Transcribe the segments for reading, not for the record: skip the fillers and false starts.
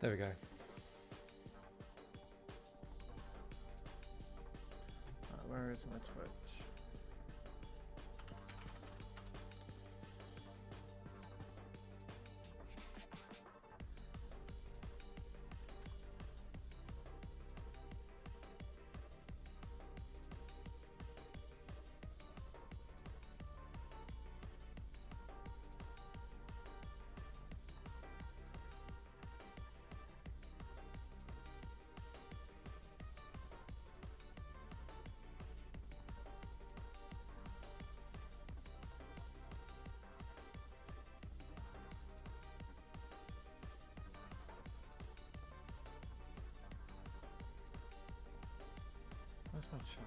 There we go. Right, where is my Twitch? Where's my chat?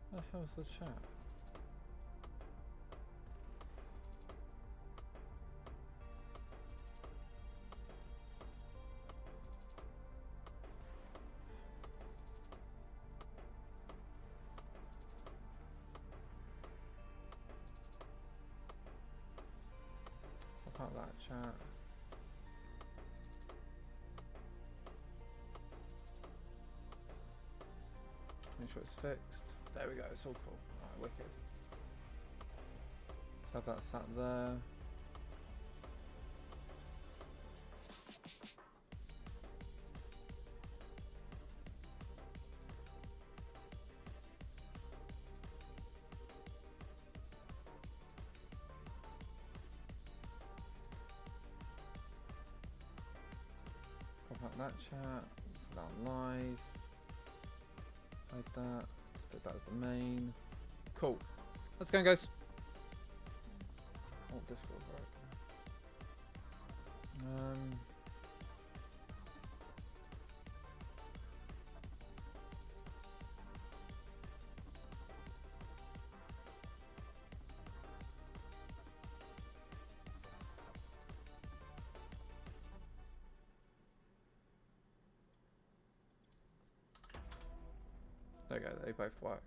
Where the hell's the chat? Pop out that chat. Make sure it's fixed. There we go, it's all cool. Alright, wicked. Let's have that sat there. Pop out that chat. Put that on live. Hide that. Stick that as the main. Cool. Let's go, guys. Oh, Discord broke. There we go, they both work.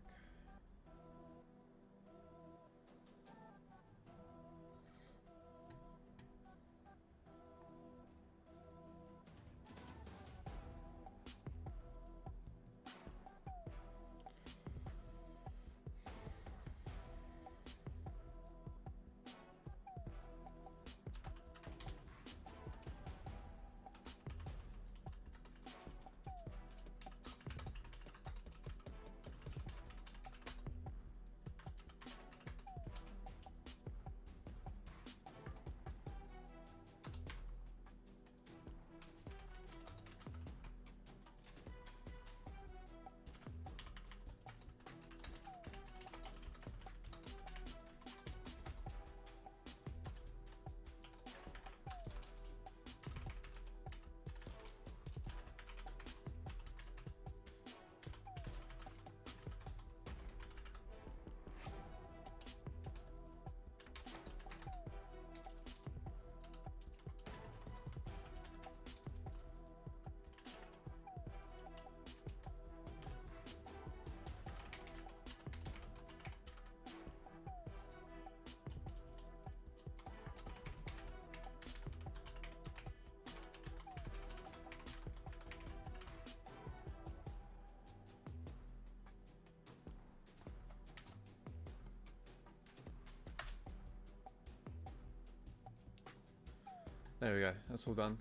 There we go, that's all done.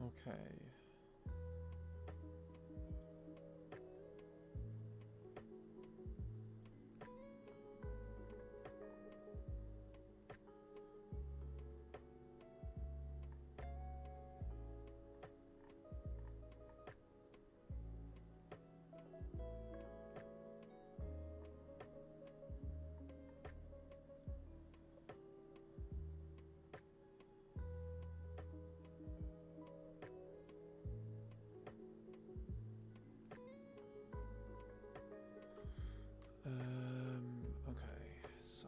Okay. Okay, so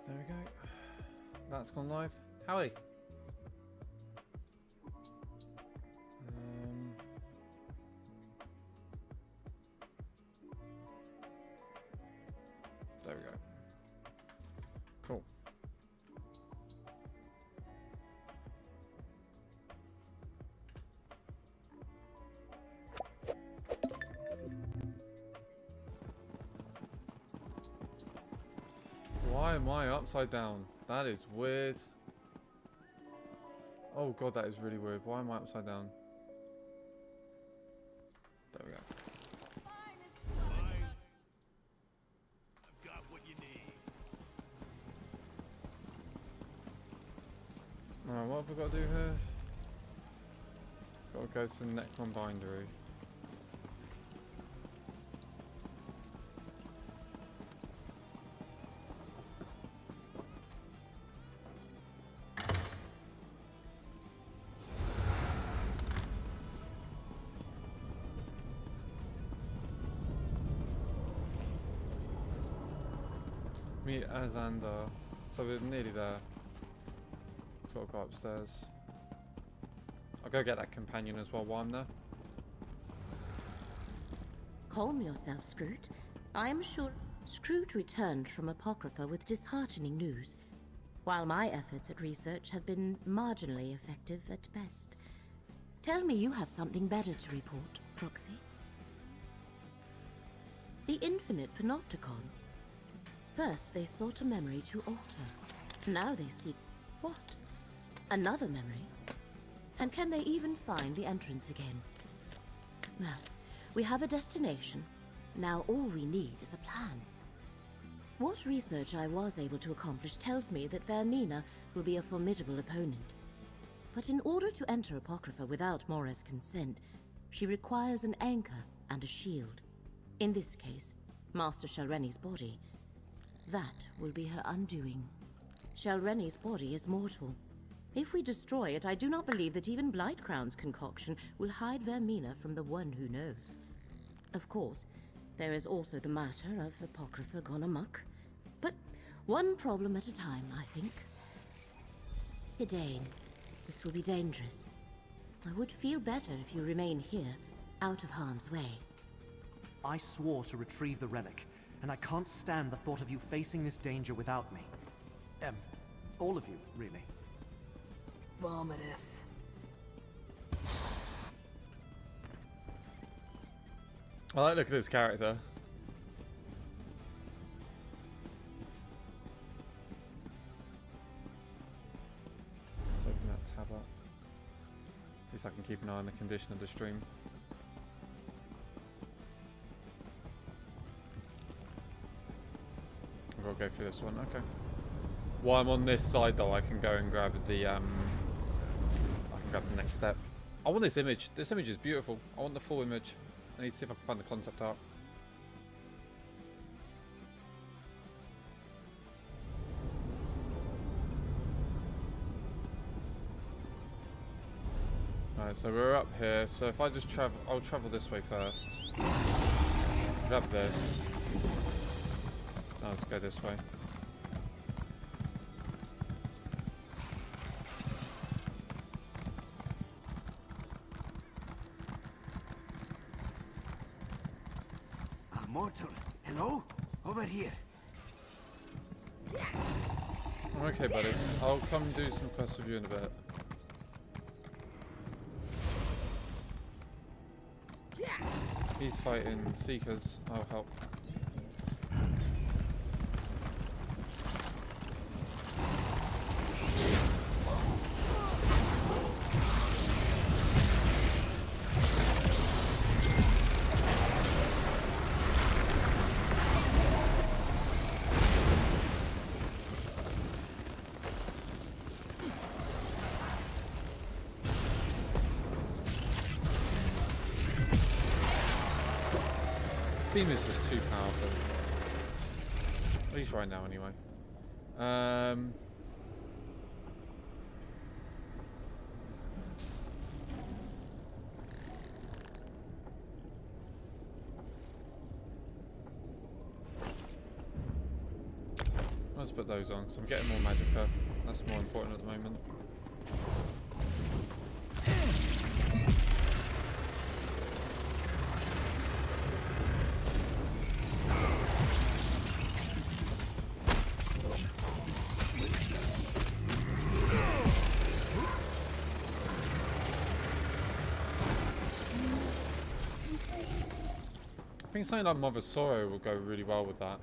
there we go. That's gone live. Howdy. There we go. Cool. Why am I upside down? That is weird. Oh god, that is really weird. Why am I upside down? There we go. I've got what you need. Alright, what have we got to do here? Got to go to the Necrom bindery. Meet Azander. So we're nearly there. So I'll go upstairs. I'll go get that companion as well while I'm there. Calm yourself, Scroot. I am sure Scroot returned from Apocrypha with disheartening news. While my efforts at research have been marginally effective at best. Tell me you have something better to report, Proxy. The Infinite Panopticon. First, they sought a memory to alter. Now they seek... what? Another memory? And can they even find the entrance again? Well, we have a destination. Now all we need is a plan. What research I was able to accomplish tells me that Vermina will be a formidable opponent. But in order to enter Apocrypha without Mora's consent, she requires an anchor and a shield. In this case, Master Shalreni's body. That will be her undoing. Shalreni's body is mortal. If we destroy it, I do not believe that even Blightcrown's concoction will hide Vermina from the one who knows. Of course, there is also the matter of Apocrypha gone amok. But one problem at a time, I think. Idane, this will be dangerous. I would feel better if you remain here, out of harm's way. I swore to retrieve the relic, and I can't stand the thought of you facing this danger without me. All of you, really. Vomitus. I like looking at this character. Let's open that tab up. At least I can keep an eye on the condition of the stream. I've got to go through this one, okay. While I'm on this side though, I can go and grab the I can grab the next step. I want this image. This image is beautiful. I want the full image. I need to see if I can find the concept art. Alright, so we're up here. So if I just travel, I'll travel this way first. Grab this. Now let's go this way. Mortal, hello? Over here. I'm okay, buddy. I'll come do some quests with you in a bit. He's fighting Seekers. I'll help. Beam is just too powerful. At least right now, anyway. Let's put those on, because I'm getting more magicka. That's more important at the moment. I think something like Mother Sorrow will go really well with that.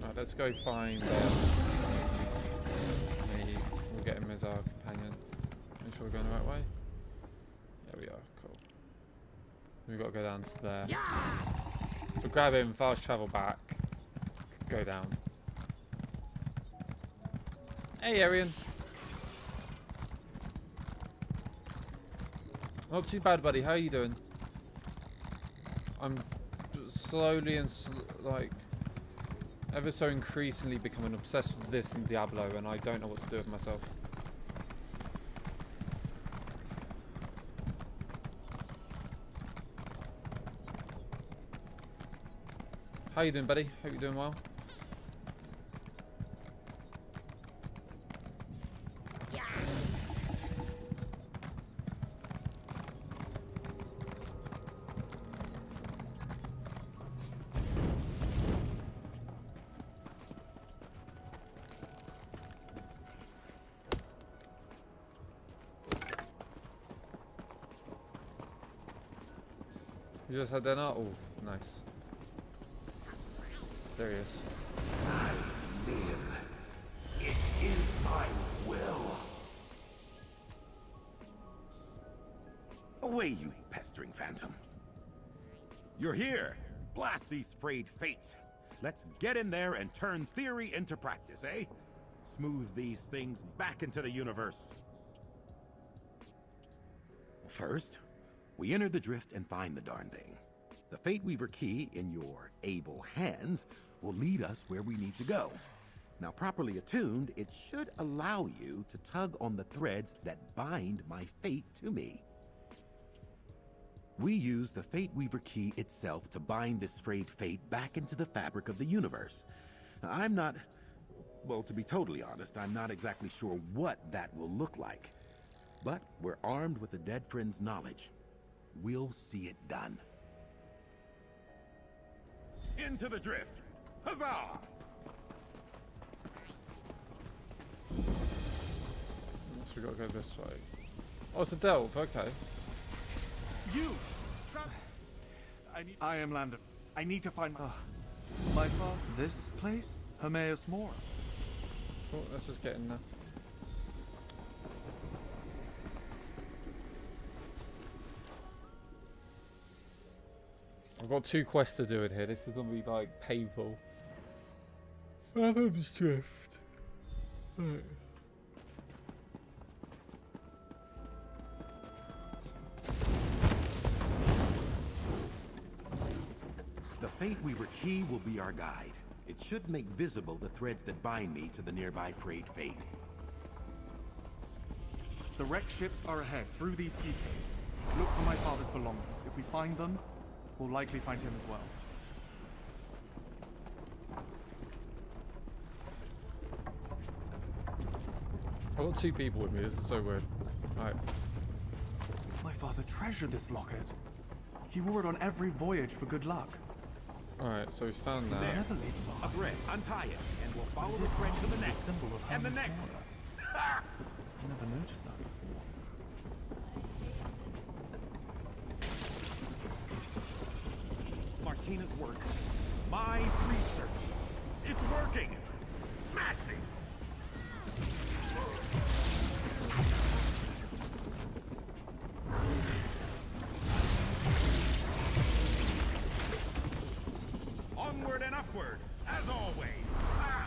Right, let's go find me. We'll get him as our companion. Make sure we're going the right way. There we are, cool. We've got to go down to there. So grab him, fast travel back, go down. Hey, Arian. Not too bad, buddy. How are you doing? I'm slowly and like ever so increasingly becoming obsessed with this and Diablo, and I don't know what to do with myself. How you doing, buddy? Hope you're doing well. You just had that out? Oh, nice. There he is. I live. It is my will. Away, you pestering phantom. You're here. Blast these frayed fates. Let's get in there and turn theory into practice, eh? Smooth these things back into the universe. First, we enter the drift and find the darn thing. The Fate Weaver key in your able hands will lead us where we need to go. Now, properly attuned, it should allow you to tug on the threads that bind my fate to me. We use the Fate Weaver key itself to bind this frayed fate back into the fabric of the universe. Now, I'm not, well, to be totally honest, I'm not exactly sure what that will look like. But we're armed with the dead friend's knowledge. We'll see it done. Into the drift! Huzzah! So we gotta go this way. Oh, it's a delve, okay. You! I am Landon. I need to find my father. This place? Hermaeus Mora. Cool, let's just get in there. I've got 2 quests to do in here. This is gonna be like painful. Fathom's Drift. Right. The Fate Weaver key will be our guide. It should make visible the threads that bind me to the nearby frayed fate. The wrecked ships are ahead, through these sea caves. Look for my father's belongings. If we find them, we'll likely find him as well. I've got 2 people with me. This is so weird. Alright. My father treasured this locket. He wore it on every voyage for good luck. Alright, so we found that. Never leave it A behind. thread, untie it, and we'll follow the thread to the The next. symbol of And the Hermaeus next. Mora. I never noticed that before. Martina's work. My research. It's working! Smashing! Onward and upward, as always. Ah!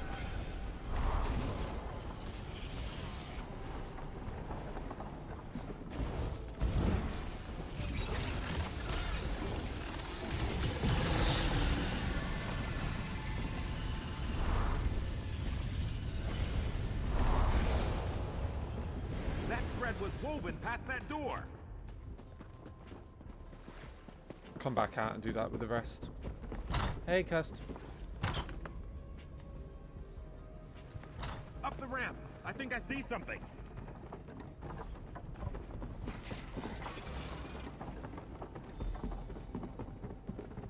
That thread was woven past that door. Come back out and do that with the rest. Hey, Cast. Up the ramp. I think I see something.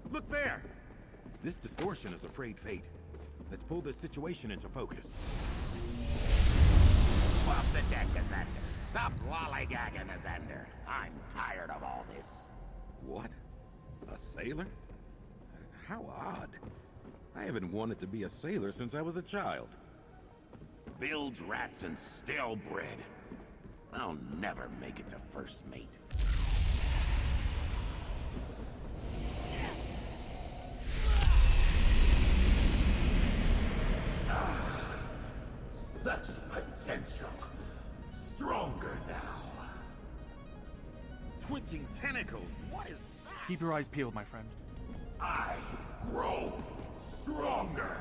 Look there! This distortion is a frayed fate. Let's pull this situation into focus. Off the deck, Ascender. Stop lollygagging, Ascender. I'm tired of all this. What? A sailor? How odd. I haven't wanted to be a sailor since I was a child. Bilge rats and stale bread. I'll never make it to first mate. Such potential. Stronger now. Twitching tentacles. What is that? Keep your eyes peeled, my friend. I grow stronger.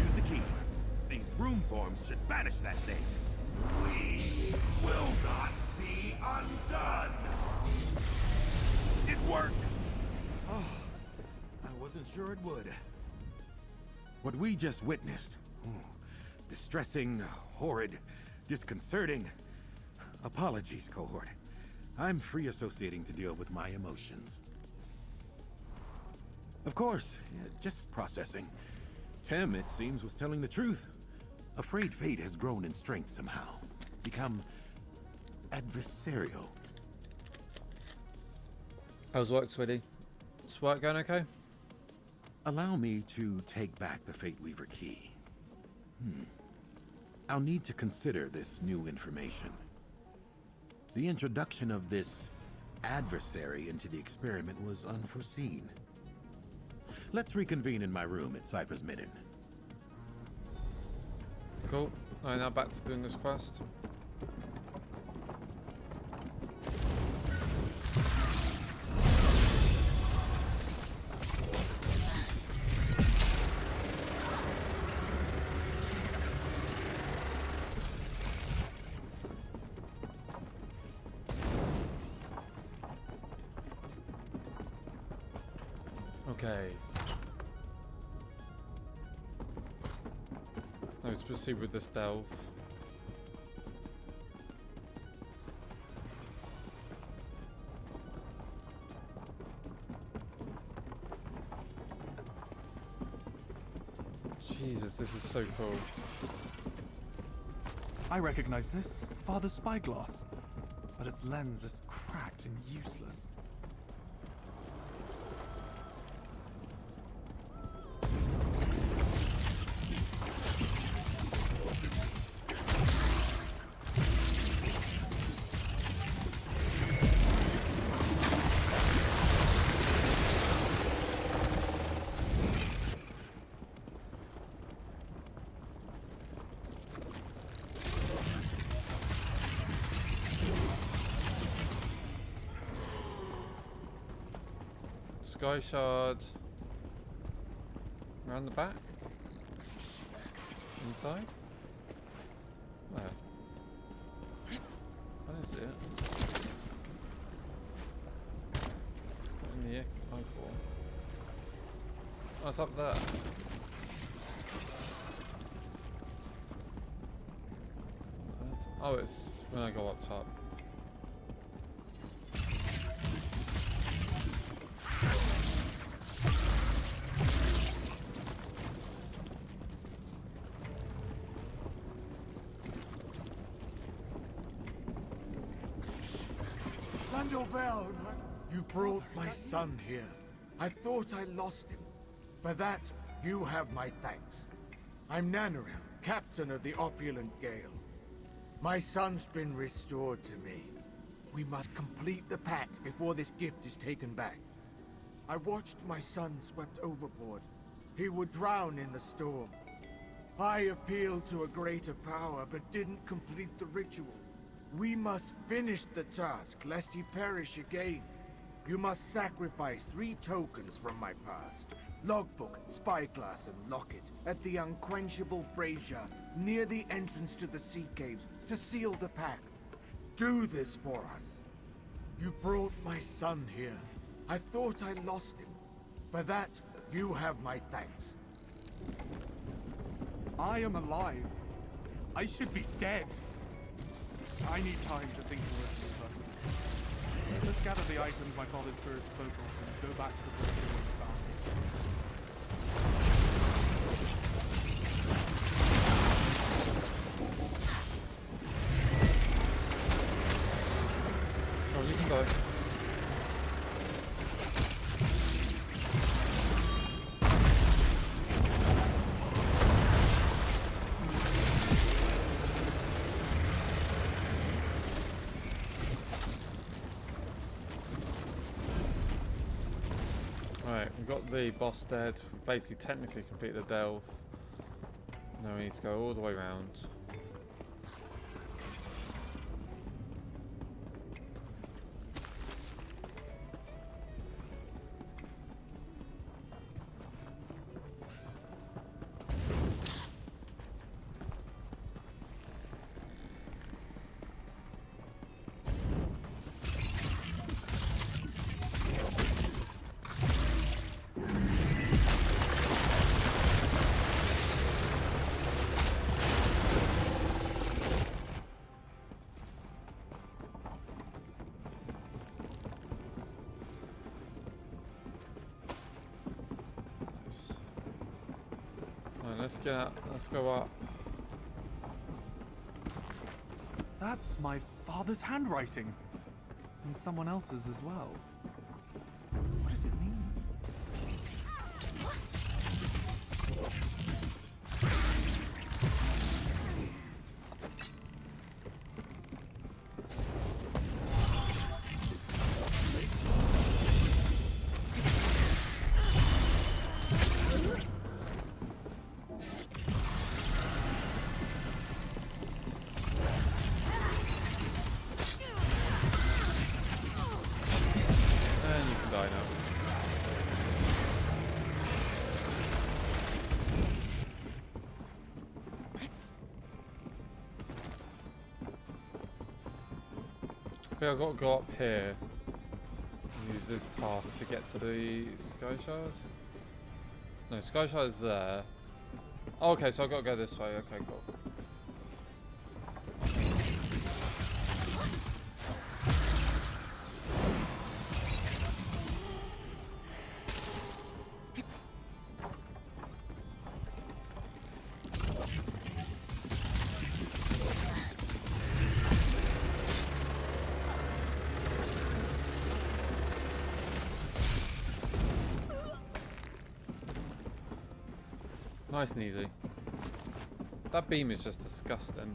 Use the key. These room forms should banish that thing. We will not be undone. It worked! Oh, I wasn't sure it would. What we just witnessed. Distressing, horrid, disconcerting. Apologies, cohort. I'm free associating to deal with my emotions. Of course, just processing. Tim, it seems, was telling the truth. Afraid Fate has grown in strength somehow. Become adversarial. How's work, sweetie? Is work going okay? Allow me to take back the Fate Weaver key. I'll need to consider this new information. The introduction of this adversary into the experiment was unforeseen. Let's reconvene in my room at Cypher's Midden. Cool. Alright, now back to doing this quest. Okay. Let's proceed with this delve. Jesus, this is so cool. I recognize this. Father's spyglass. But its lens is cracked and useless. Sky shard. Around the back? Inside? Where? What is it? It's not in the eyeball. Oh, it's up there. Oh, it's when I go up top. You brought my son here. I thought I lost him. For that, you have my thanks. I'm Nanaril, captain of the Opulent Gale. My son's been restored to me. We must complete the pact before this gift is taken back. I watched my son swept overboard. He would drown in the storm. I appealed to a greater power, but didn't complete the ritual. We must finish the task, lest he perish again. You must sacrifice 3 tokens from my past. Logbook, spyglass, and locket at the unquenchable brazier near the entrance to the sea caves to seal the pact. Do this for us. You brought my son here. I thought I lost him. For that, you have my thanks. I am alive. I should be dead. I need time to think for it. Let's gather the items my father's spirit spoke of and go back to the place where we found Oh, you can go. We've got the boss dead. We basically technically completed the delve. Now we need to go all the way around. Let's go up. That's my father's handwriting. And someone else's as well. What does it mean? And you can die now. I think I've got to go up here and use this path to get to the Sky Shard. No, Sky Shard is there. Oh, okay, so I've got to go this way. Okay, cool. Nice and easy. That beam is just disgusting.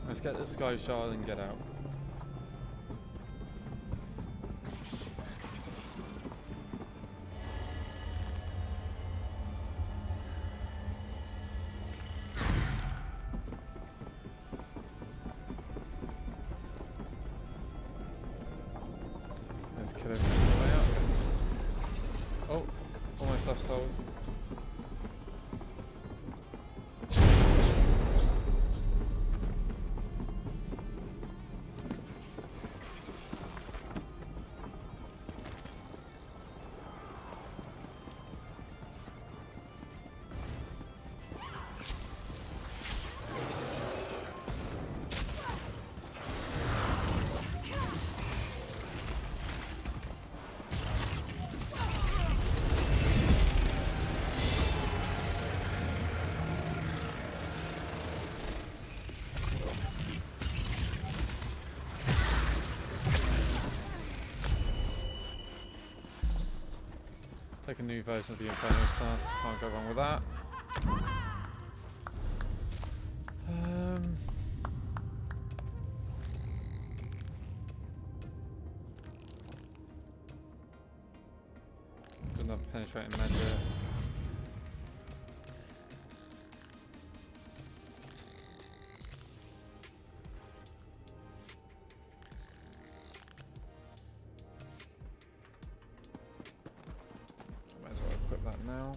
Let's get this Sky Shard and get out. Let's kill everything on the way out. Oh, almost left sold. Take a new version of the Inferno Star. Can't go wrong with that. Good enough penetrating magic. Might as well equip that now.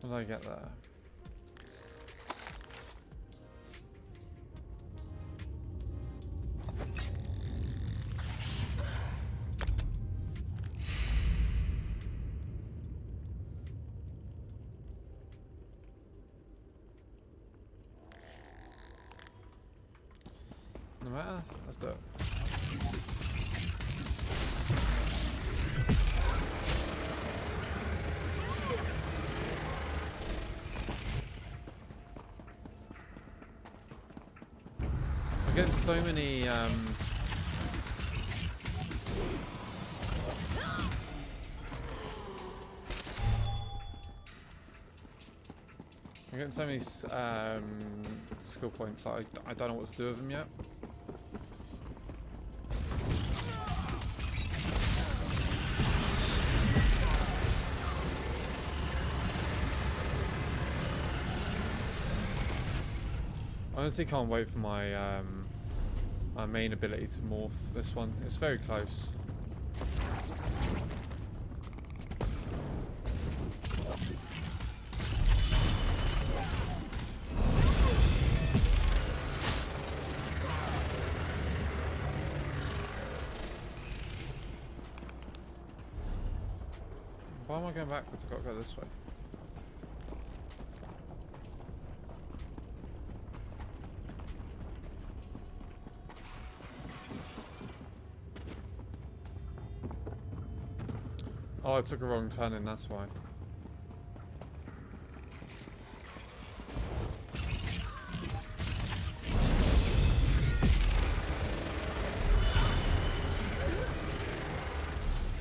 What did I get there? No matter, let's do it. getting so many I'm getting so many skill points. I don't know what to do with them yet. I honestly can't wait for my my main ability to morph this one. It's very close. Why am I going backwards? I've got to go this way. Oh, I took a wrong turn in, that's why.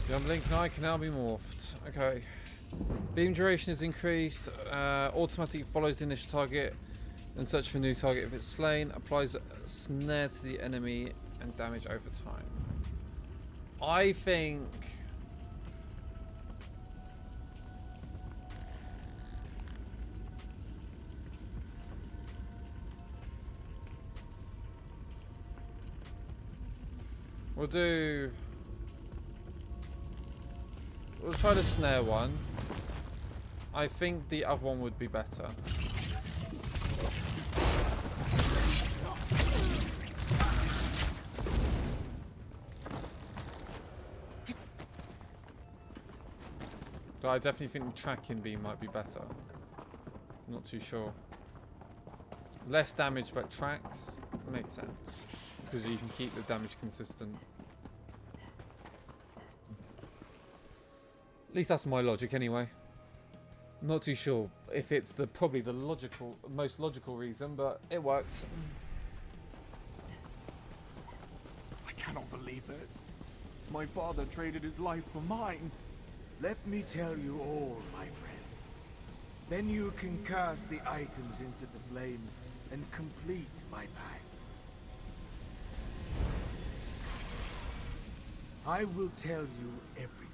The unblinking eye can now be morphed. Okay. Beam duration is increased. Automatically follows the initial target and search for a new target if it's slain. Applies a snare to the enemy and damage over time. I think... We'll try the snare one. I think the other one would be better. But I definitely think the tracking beam might be better. Not too sure. Less damage but tracks makes sense. Because you can keep the damage consistent. At least that's my logic anyway. Not too sure if it's probably the most logical reason, but it works. I cannot believe it. My father traded his life for mine. Let me tell you all, my friend. Then you can cast the items into the flames and complete my pact. I will tell you everything.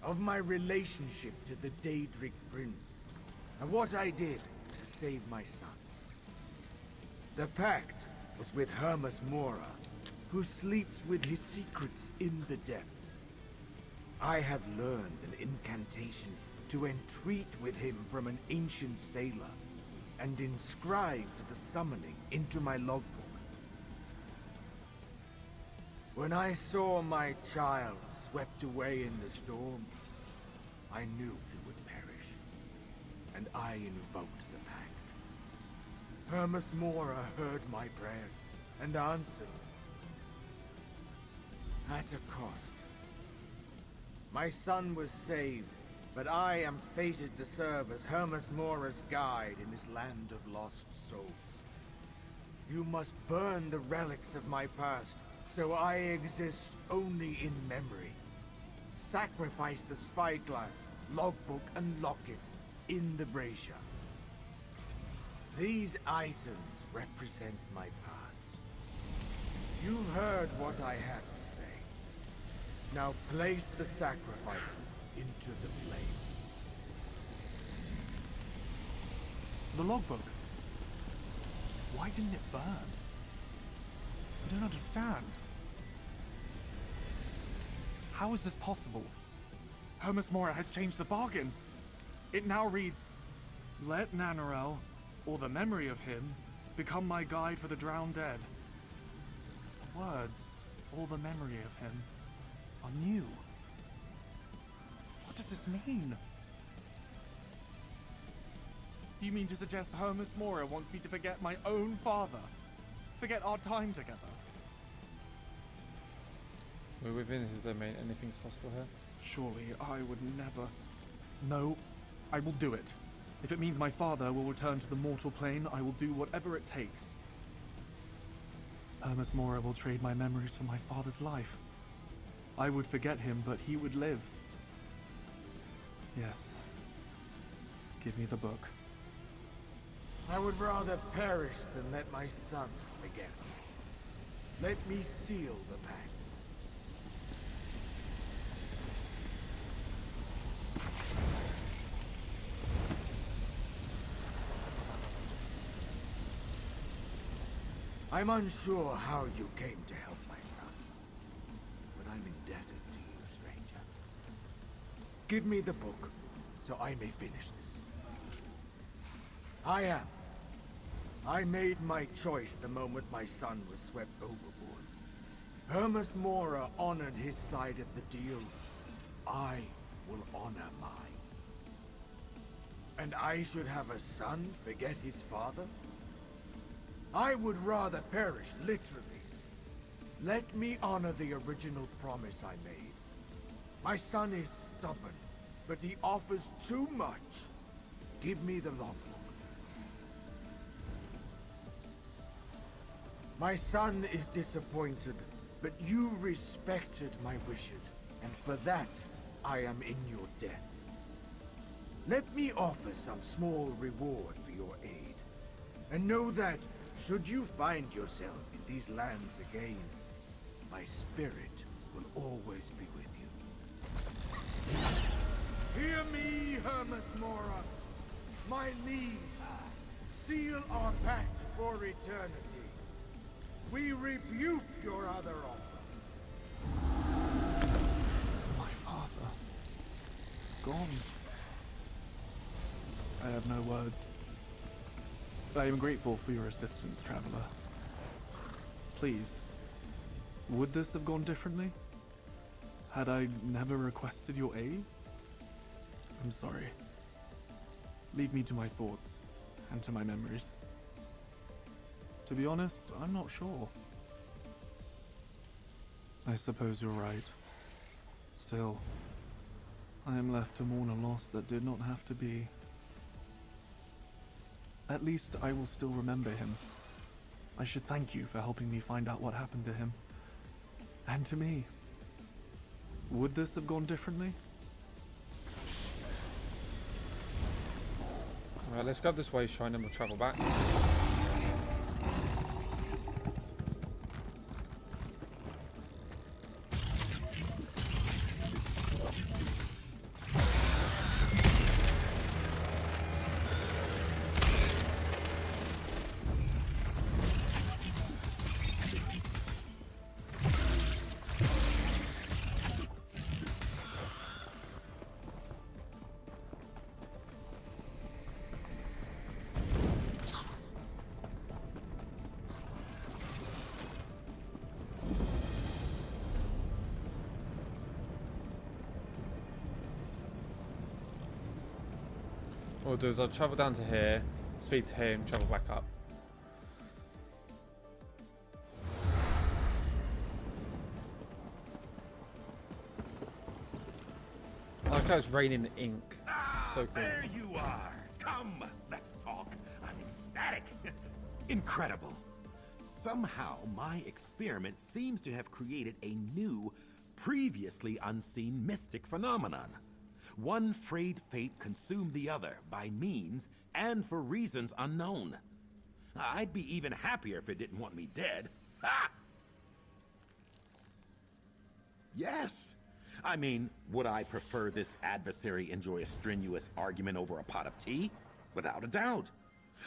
Of my relationship to the Daedric Prince, and what I did to save my son. The pact was with Hermas Mora, who sleeps with his secrets in the depths. I had learned an incantation to entreat with him from an ancient sailor, and inscribed the summoning into my logbook. When I saw my child swept away in the storm, I knew he would perish, and I invoked the pact. Hermas Mora heard my prayers and answered. At a cost. My son was saved, but I am fated to serve as Hermas Mora's guide in this land of lost souls. You must burn the relics of my past, so I exist only in memory. Sacrifice the spyglass, logbook, and locket in the brazier. These items represent my past. You heard what I have to say. Now place the sacrifices into the flame. The logbook. Why didn't it burn? I don't understand. How is this possible? Hermas Mora has changed the bargain. It now reads, "Let Nanarel, or the memory of him, become my guide for the drowned dead." The words, "or the memory of him," are new. What does this mean? Do you mean to suggest Hermas Mora wants me to forget my own father? Forget our time together? We're within his domain. Anything's possible here. Surely I would never... No, I will do it. If it means my father will return to the mortal plane, I will do whatever it takes. Hermes Mora will trade my memories for my father's life. I would forget him, but he would live. Yes. Give me the book. I would rather perish than let my son forget. Let me seal the pact. I'm unsure how you came to help my son, but I'm indebted to you, stranger. Give me the book, so I may finish this. I made my choice the moment my son was swept overboard. Hermes Mora honored his side of the deal. I will honor mine. And I should have a son forget his father? I would rather perish, literally. Let me honor the original promise I made. My son is stubborn, but he offers too much. Give me the logbook. My son is disappointed, but you respected my wishes, and for that, I am in your debt. Let me offer some small reward for your aid, and know that, should you find yourself in these lands again, my spirit will always be with you. Hear me, Hermes Mora, my liege. Seal our pact for eternity. We rebuke your other offer. My father. Gone. I have no words. I am grateful for your assistance, Traveler. Please, would this have gone differently? Had I never requested your aid? I'm sorry. Leave me to my thoughts and to my memories. To be honest, I'm not sure. I suppose you're right. Still, I am left to mourn a loss that did not have to be. At least I will still remember him. I should thank you for helping me find out what happened to him. And to me. Would this have gone differently? Alright, let's grab this way shrine and we'll travel back. What I'll do is I'll travel down to here, speed to here, and travel back up. I like how it's raining ink. So cool. There you are. Come, let's talk. I'm ecstatic. Incredible. Somehow, my experiment seems to have created a new, previously unseen mystic phenomenon. One frayed fate consumed the other by means and for reasons unknown. I'd be even happier if it didn't want me dead. Ha! Yes. I mean, would I prefer this adversary enjoy a strenuous argument over a pot of tea? Without a doubt.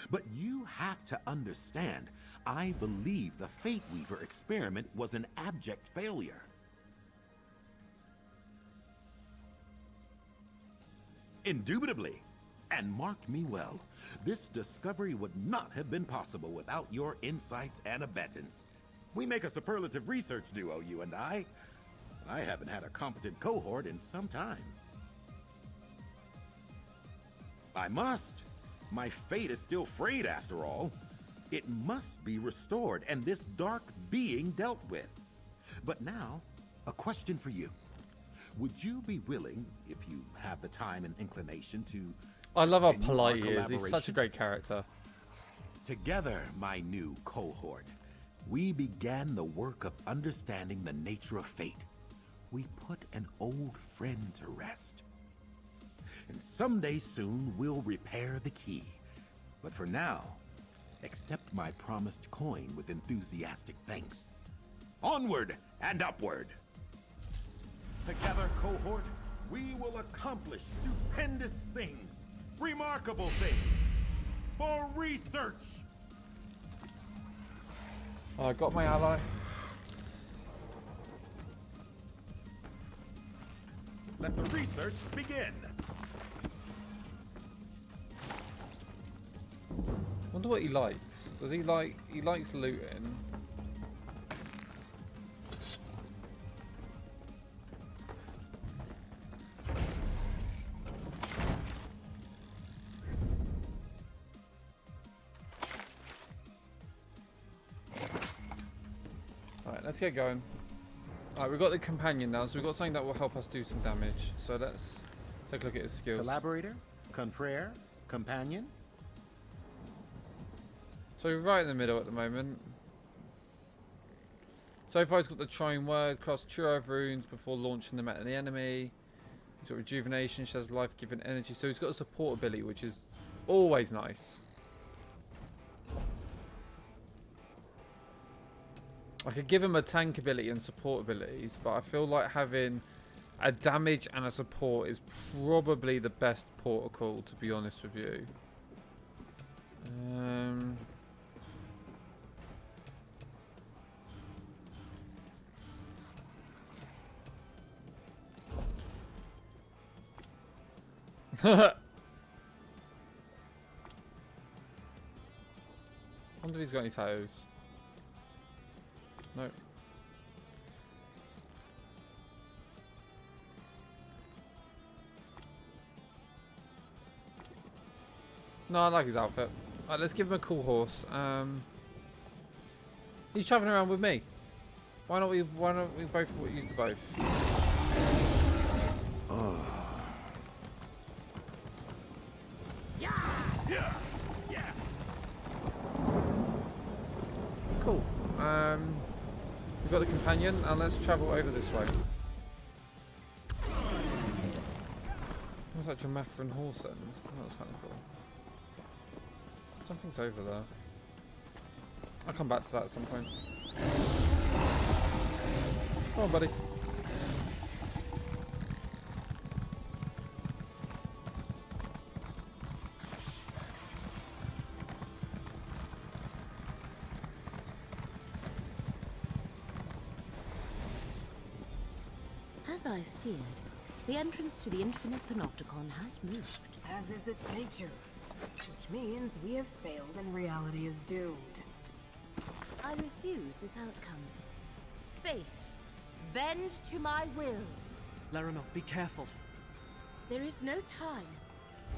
But you have to understand, I believe the Fate Weaver experiment was an abject failure. Indubitably. And mark me well, this discovery would not have been possible without your insights and abettance. We make a superlative research duo, you and I. I haven't had a competent cohort in some time. I must. My fate is still frayed after all. It must be restored and this dark being dealt with. But now, a question for you. Would you be willing, if you have the time and inclination, to... I love how continue polite our he is. He's such a collaboration? great character. Together, my new cohort. we began the work of understanding the nature of fate. We put an old friend to rest. And someday soon, we'll repair the key. But for now, accept my promised coin with enthusiastic thanks. Onward and upward! Together, cohort, we will accomplish stupendous things, remarkable things, for research! I got my ally. Let the research begin! Wonder what he likes. Does he like... He likes looting. Alright, let's get going. Alright, we've got the companion now, so we've got something that will help us do some damage. So let's take a look at his skills. Collaborator? Confrere? Companion? So we're right in the middle at the moment. So far he's got the Trying Word, cast True of Runes before launching them at the enemy. He's got Rejuvenation, she has life-giving energy. So he's got a support ability, which is always nice. I could give him a tank ability and support abilities, but I feel like having a damage and a support is probably the best protocol, to be honest with you. I wonder if he's got any toes. Nope. No, I like his outfit. Alright, let's give him a cool horse. He's traveling around with me. Why not we both use the both? Cool. We've got the companion, and let's travel over this way. What's that Jamathran horse then? Oh, that was kind of cool. Something's over there. I'll come back to that at some point. Come on, buddy. As I feared, the entrance to the Infinite Panopticon has moved. As is its nature. Which means we have failed and reality is doomed. I refuse this outcome. Fate, bend to my will. Laramel, be careful. There is no time.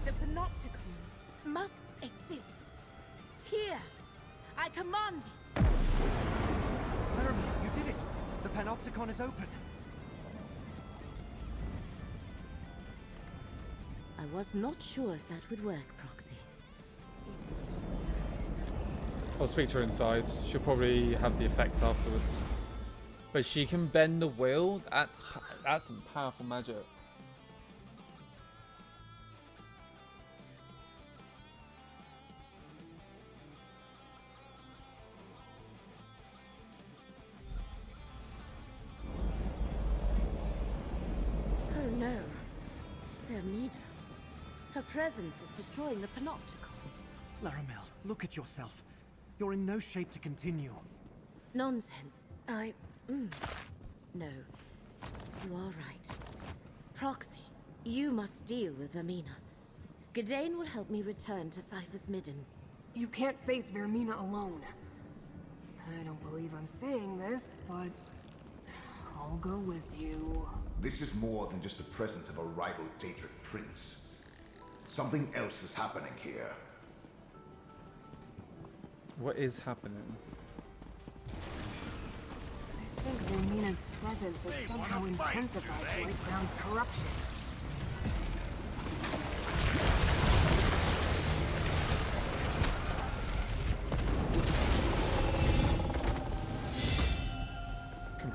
The Panopticon must exist. Here, I command it. Laramel, you did it! The Panopticon is open! I was not sure if that would work, Proxy. I'll speak to her inside. She'll probably have the effects afterwards. But she can bend the will? That's some powerful magic. Oh no. Vermina. Her presence is destroying the Panopticon. Laramel, look at yourself. You're in no shape to continue. Nonsense. No. You are right. Proxy, you must deal with Vermina. Gadain will help me return to Cypher's Midden. You can't face Vermina alone. I don't believe I'm saying this, but I'll go with you. This is more than just the presence of a rival Daedric prince. Something else is happening here. What is happening? I think Vermina's presence is somehow intensified Lightground's corruption.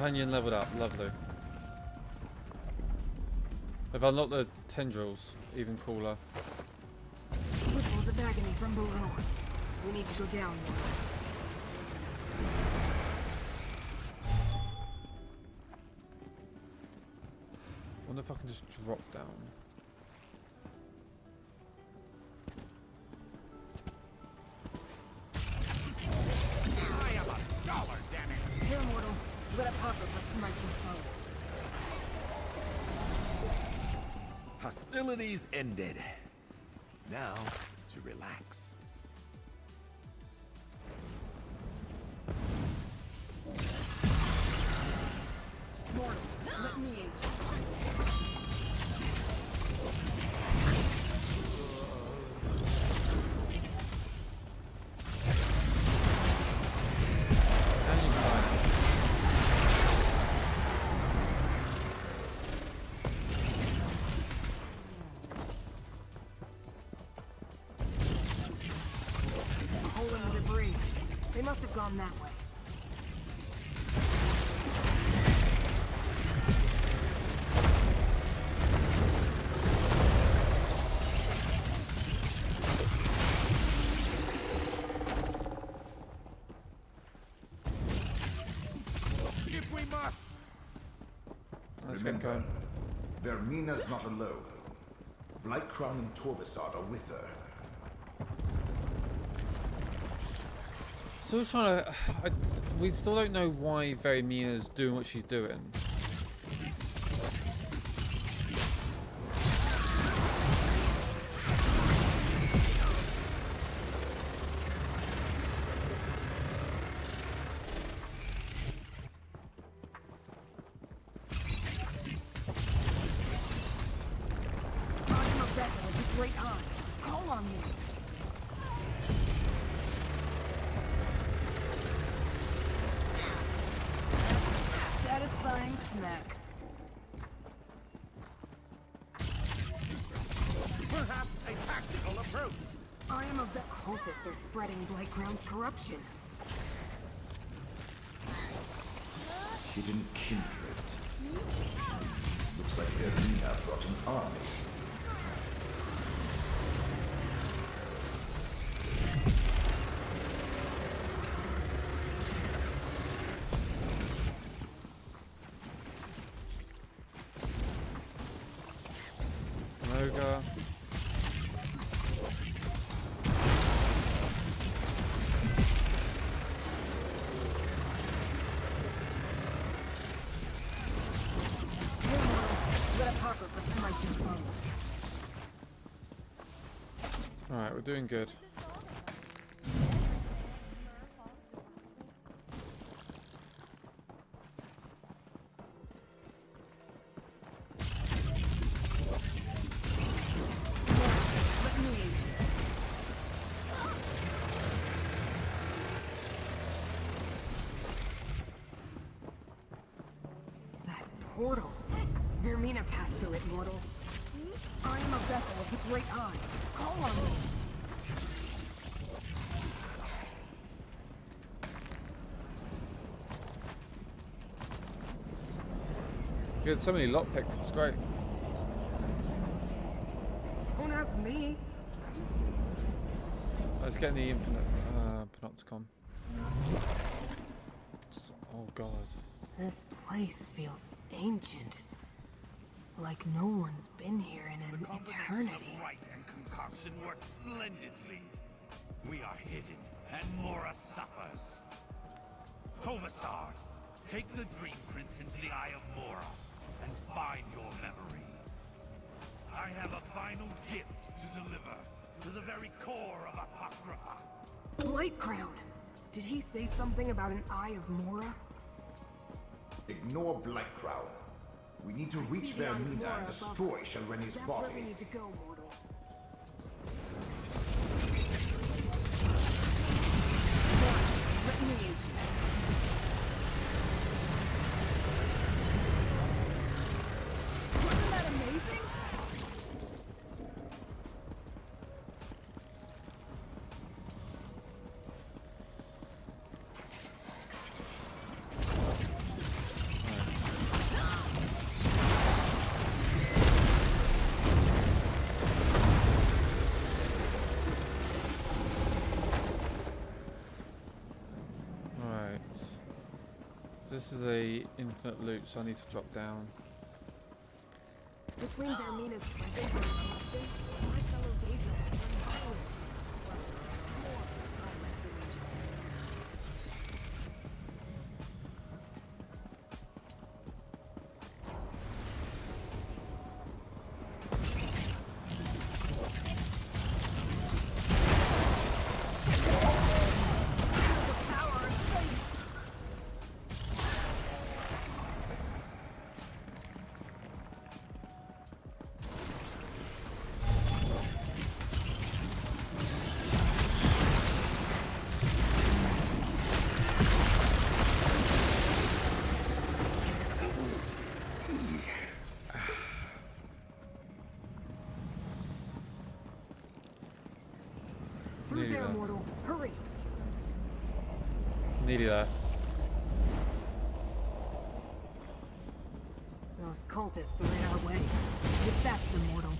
companion leveled up. Lovely. If I unlock the tendrils, even cooler. Whistles of agony from below. We need to go down now. I wonder if I can just drop down. Here, mortal. Let a popper smite your foe. Hostilities ended. Now, to relax. Mortal, let me aid you. They must have gone that way. If we must! Let's get Remember, going. Vermina's not alone. Blightcrown and Torvasad are with her. Still trying to. We still don't know why Verimina's doing what she's doing. I'm a vessel of the great eye. Call on me. Satisfying smack. Perhaps a tactical approach. I am a cultists are spreading Blightcrown's corruption. Hidden kindred. Looks like Vermina brought an army. Ogre. Let a popper smite your foe. Alright, we're doing good. Let me aid you. That portal. Vermina passed through it, mortal. I am a vessel of the great eye. Call on me. You had so many lockpicks, it's great. Don't ask me. Let's get in the infinite panopticon. Oh god. This place feels ancient. Like no one's been here in an eternity. Right and concoction work splendidly. We are hidden, and Mora suffers. Tovasard, take the Dream Prince into the Eye of Mora, and find your memory. I have a final gift to deliver, to the very core of Apocrypha. Blightcrown! Did he say something about an Eye of Mora? Ignore Blightcrown. We need to reach See the Eye of Vermina Mora and above destroy us. Shalreni's That's where we body. need to go, mortal. Let me aid you. Wasn't that amazing? this is a infinite loop, so I need to drop down. Between Vermina's presence and corruption, my fellow Daedra has been violent. Through there, mortal. Hurry! Nearly there. Those cultists are in our way. Dispatch them, mortal.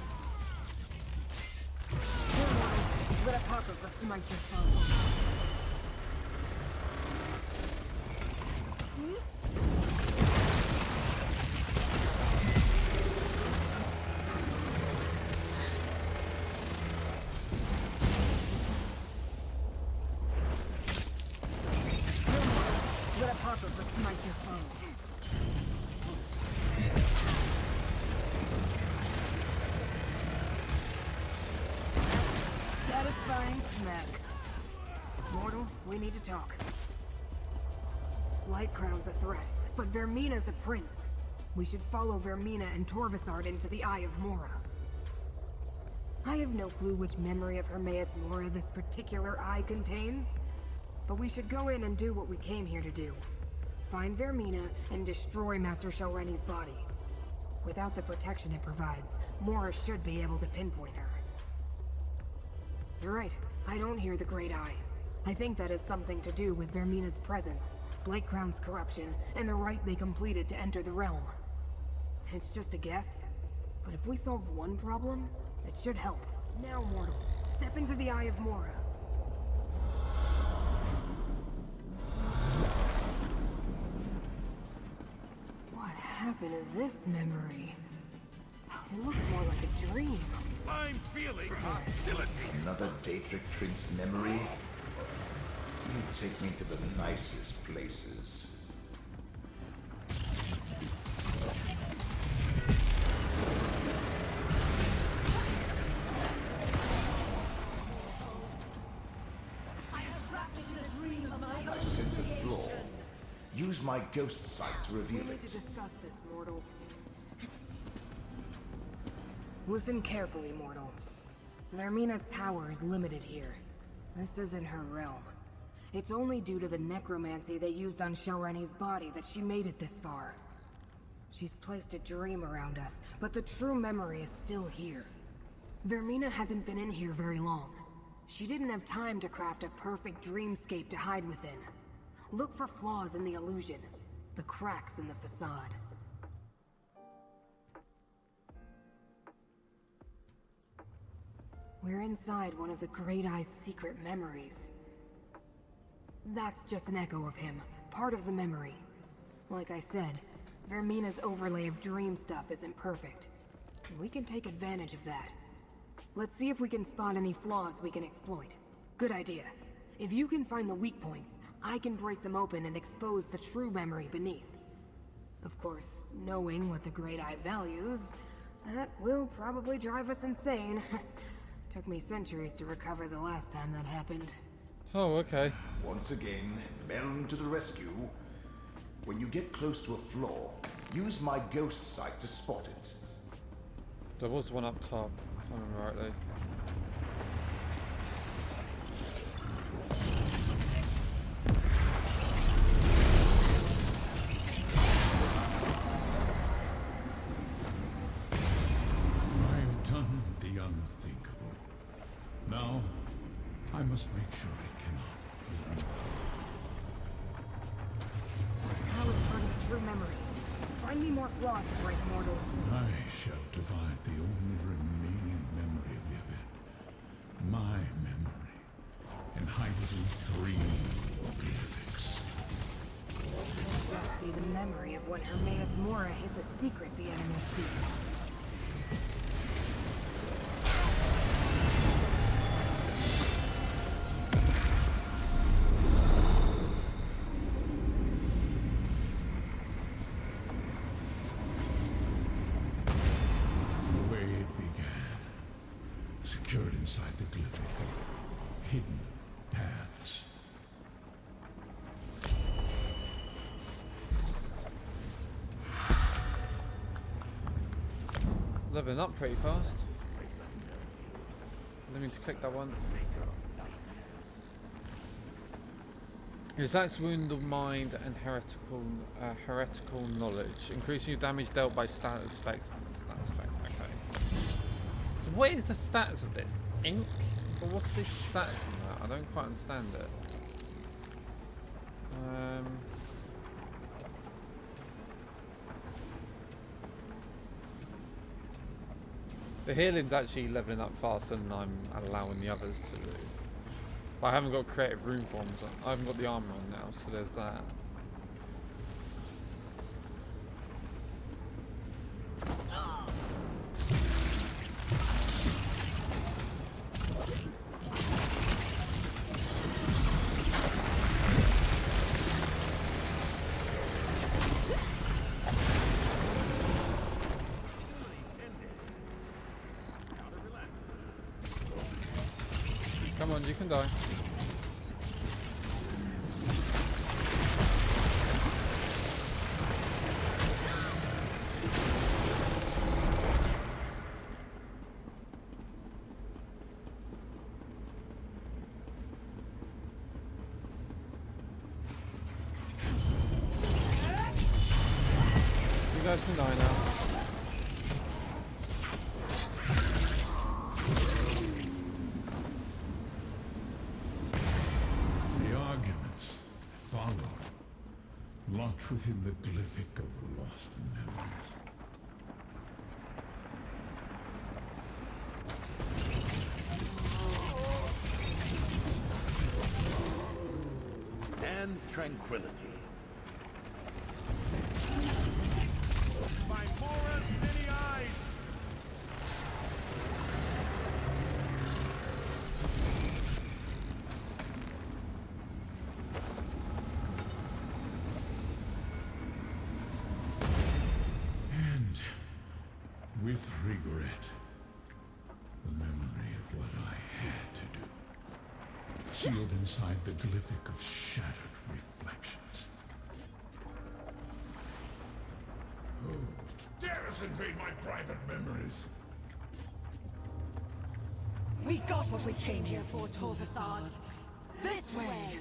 Here, mortal. Let Apocrypha smite your foe. Satisfying smack. Mortal, we need to talk. Light Crown's a threat, but Vermina's a prince. We should follow Vermina and Torvasard into the Eye of Mora. I have no clue which memory of Hermaeus Mora this particular eye contains, but we should go in and do what we came here to do. Find Vermina and destroy Master Shelreni's body. Without the protection it provides, Mora should be able to pinpoint her. You're right, I don't hear the Great Eye. I think that has something to do with Vermina's presence, Blake Crown's corruption, and the rite they completed to enter the realm. It's just a guess, but if we solve one problem, it should help. Now, mortal, step into the Eye of Mora. What happened to this memory? It looks more like a dream. I'm feeling hostility. Another Daedric Prince memory? You take me to the nicest places. I sense a flaw. Use my ghost sight to reveal We need it. to discuss this, mortal. Listen carefully, mortal. Vermina's power is limited here. This isn't her realm. It's only due to the necromancy they used on Shelreni's body that she made it this far. She's placed a dream around us, but the true memory is still here. Vermina hasn't been in here very long. She didn't have time to craft a perfect dreamscape to hide within. Look for flaws in the illusion, the cracks in the facade. We're inside one of the Great Eye's secret memories. That's just an echo of him, part of the memory. Like I said, Vermina's overlay of dream stuff isn't perfect. We can take advantage of that. Let's see if we can spot any flaws we can exploit. Good idea. If you can find the weak points, I can break them open and expose the true memory beneath. Of course, knowing what the Great Eye values, that will probably drive us insane. Took me centuries to recover the last time that happened. Oh, okay. Once again, Melon to the rescue. When you get close to a flaw, use my ghost sight to spot it. There was one up top, if I remember rightly. I've done the unthinkable. Now, I must make sure it cannot be. How is part of the true memory? Find me more flaws to break, mortal. I shall divide the only remaining memory of the event, my memory, and hide it in 3 glyphics. Just be the memory of when Hermaeus Mora hid the secret the enemy seeks. The way it began, secured inside the glyphic of hidden paths. Leveling up pretty fast. Let me to click that one. Exacts wound of mind and heretical knowledge, increasing your damage dealt by status effects and stats effects. Okay. So what is the status of this? Ink? But what's the status of that? I don't quite understand it. The healing's actually leveling up faster than I'm allowing the others to do. But I haven't got creative rune forms on. I haven't got the armor on now, so there's that. Come on, you can die. You guys can die now. Locked within the glyphic of lost memories. And tranquility. By Mora's many eyes! With regret, the memory of what I had to do, sealed inside the glyphic of shattered reflections. Who dares invade my private memories? We got what we came here for, Torvasard. This way!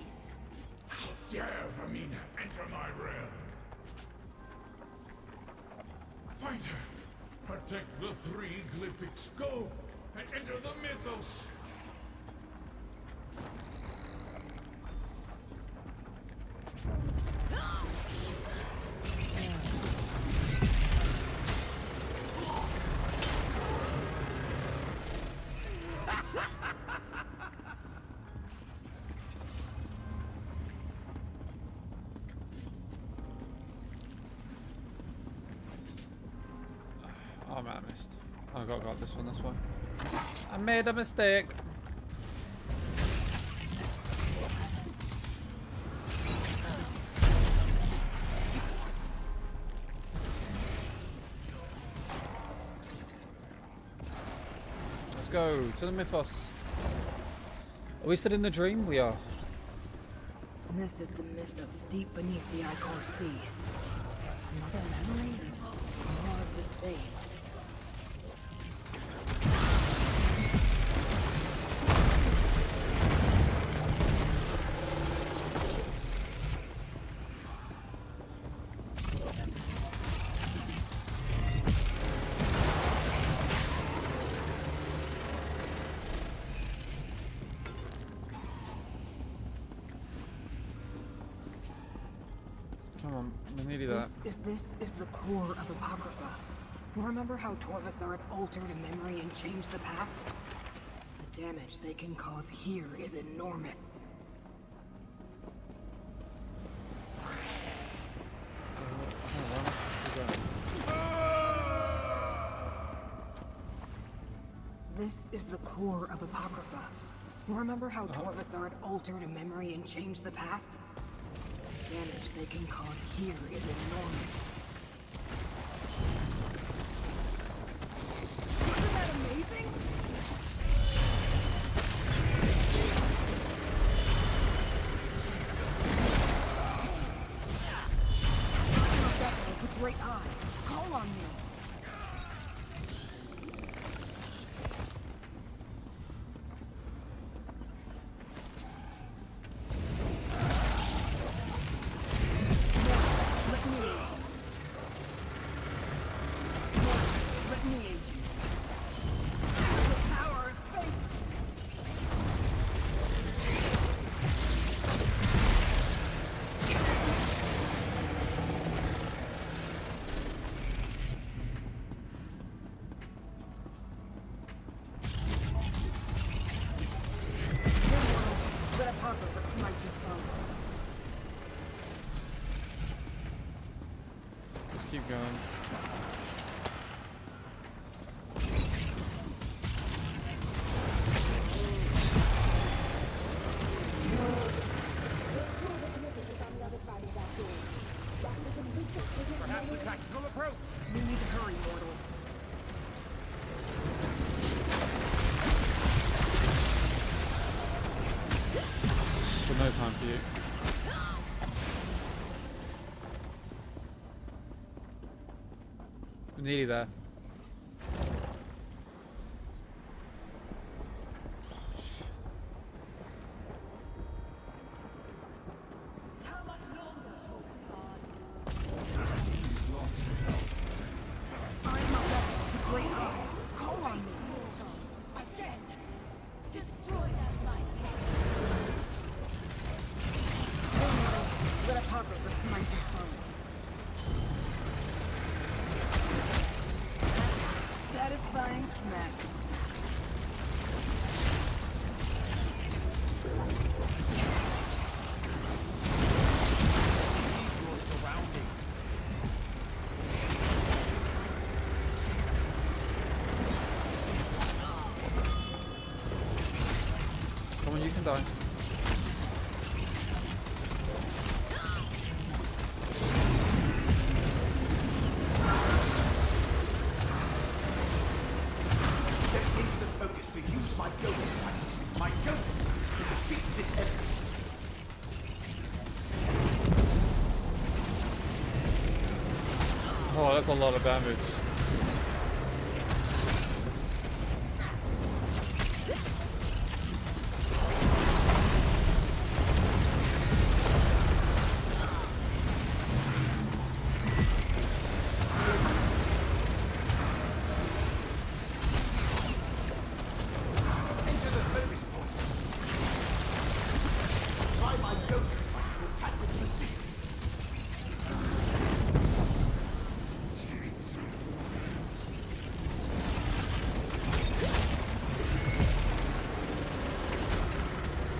How dare Vermina enter my realm? Find her! Protect the three glyphics. Go and enter the mythos. Oh man, I missed. I got this one, this one. I made a mistake. Let's go to the mythos. Are we still in the dream? We are. This is the mythos deep beneath the Icor Sea. Another memory? More of the same. Come on, we needed that. This is the core of Apocrypha. Remember how Torvasard altered a memory and changed the past? The damage they can cause here is enormous. This is the core of Apocrypha. Remember how Torvasard altered a memory and changed the past? The damage they can cause here is enormous. Isn't that amazing? With great eye. Call on me. Just keep going. Perhaps a tactical approach. We need to hurry, mortal. Got no time for you. We're nearly there. How much longer, Torvasard? I'm not ready. The great eye. Call on me. Mortal. Again. Destroy that light gate. Let Apocrypha smite your foe. Satisfying smack. Your surroundings. Come on, you can die. Get instant focus to use my ghost sight. My ghost sight to defeat this enemy. Oh, that's a lot of damage. Enter the focus point. Try my ghost sight to attack with precision.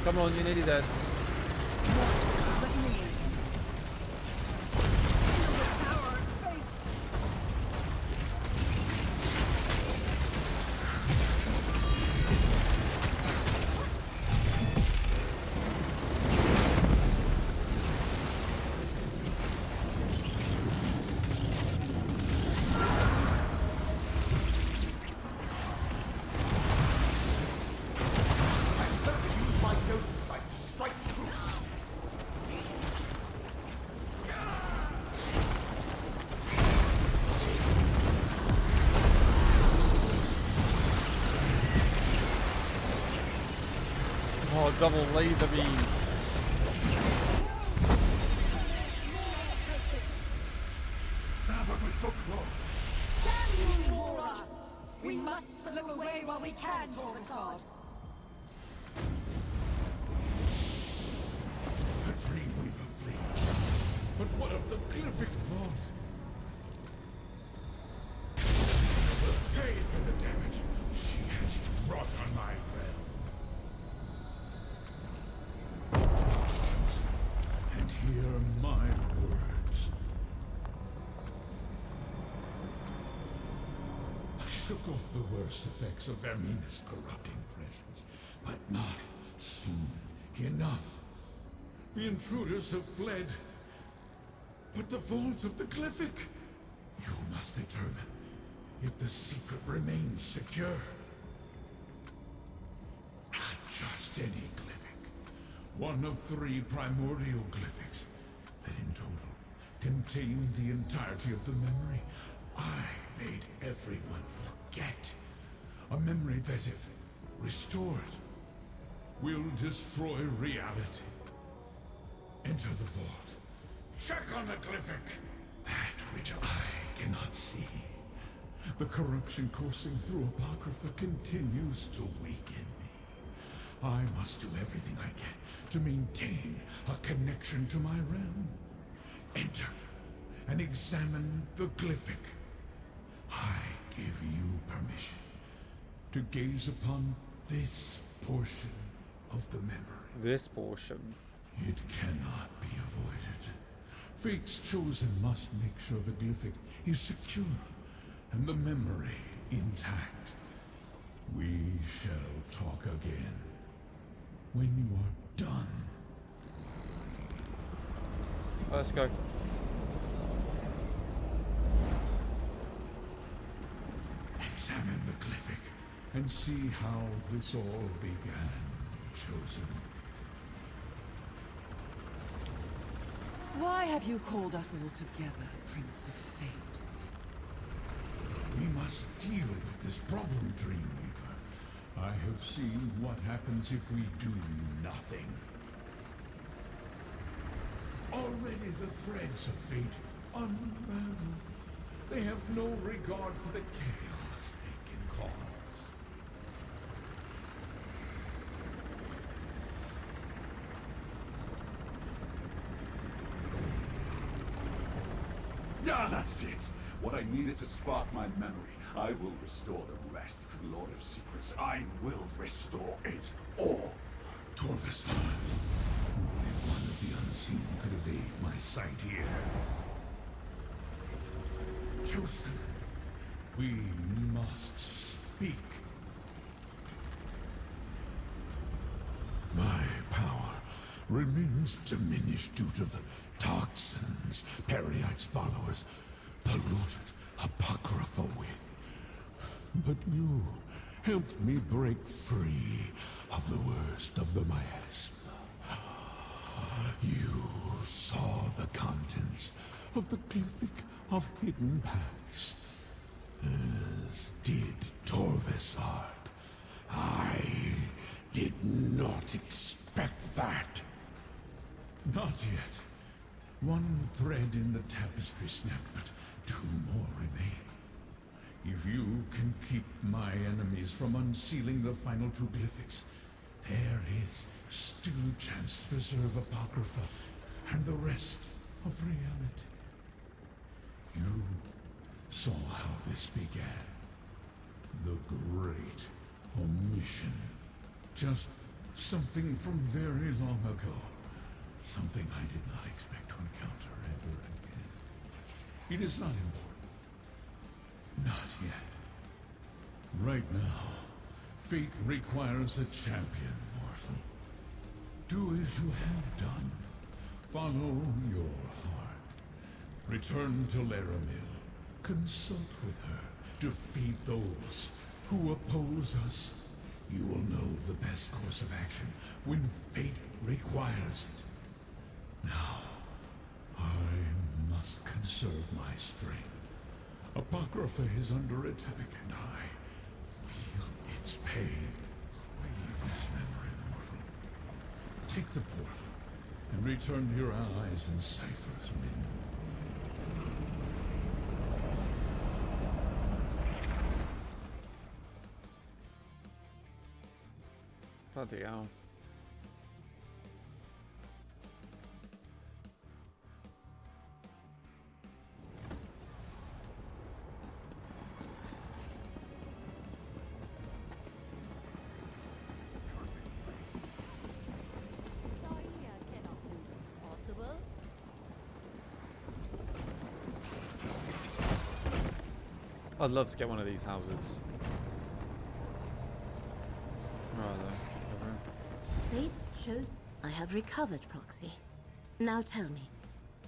Come on, you're nearly dead. Let me in. Feel the power of fate. I'm going to use my ghost sight to strike true. Oh, double laser beam. Ah, but we're so close. Damn you, Mora! We must slip away while we can, Torvasard. The Dreamweaver flees. But what of the Glyphic vault? Will pay for the damage she has wrought on my realm. And hear my words. I shook off the worst effects of Vermina's corrupting presence, but not soon enough. The intruders have fled. But the vault of the Glyphic! You must determine if the secret remains secure. Not just any Glyphic. One of 3 primordial Glyphics that in total contain the entirety of the memory I made everyone forget. A memory that, if restored, will destroy reality. Enter the vault. Check on the Glyphic. That which I cannot see. The corruption coursing through Apocrypha continues to weaken me. I must do everything I can to maintain a connection to my realm. Enter and examine the Glyphic. I give you permission to gaze upon this portion of the memory. This portion. It cannot be avoided. Fate's chosen must make sure the Glyphic is secure and the memory intact. We shall talk again when you are done. Let's go. Examine the Glyphic and see how this all began, chosen. Why have you called us all together, Prince of Fate? We must deal with this problem, Dreamweaver. I have seen what happens if we do nothing. Already the threads of fate unravel. They have no regard for the chaos they can cause. Ah, that's it! What I needed to spark my memory. I will restore the rest. Lord of Secrets, I will restore it all! Torvus, only one of the unseen could evade my sight here. Chosen, we must speak. My power remains diminished due to the toxins Periite's followers polluted Apocrypha with. But you helped me break free of the worst of the miasma. You saw the contents of the Glyphic of Hidden Paths, as did Torvusard. I did not expect that. Not yet. One thread in the tapestry snapped, but 2 more remain. If you can keep my enemies from unsealing the final 2 Glyphics, there is still a chance to preserve Apocrypha and the rest of reality. You saw how this began. The great omission. Just something from very long ago. Something I did not expect to encounter ever again. It is not important. Not yet. Right now, fate requires a champion, mortal. Do as you have done. Follow your heart. Return to Laramil. Consult with her. Defeat those who oppose us. You will know the best course of action when fate requires it. Now, I must conserve my strength. Apocrypha is under attack, and I feel its pain. Leave this memory, mortal. Take the portal, and return to your allies in Cypher's Midden. Bloody hell. I'd love to get one of these houses. Right though. Fates chose. I have recovered, Proxy. Now tell me,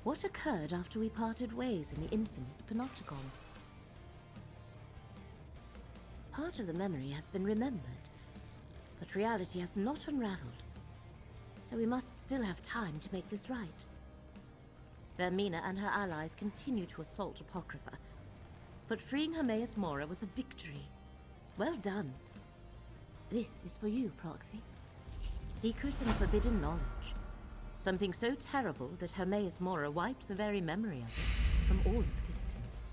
what occurred after we parted ways in the infinite panopticon? Part of the memory has been remembered, but reality has not unraveled. So we must still have time to make this right. Vermina and her allies continue to assault Apocrypha, but freeing Hermaeus Mora was a victory. Well done. This is for you, Proxy. Secret and forbidden knowledge. Something so terrible that Hermaeus Mora wiped the very memory of it from all existence.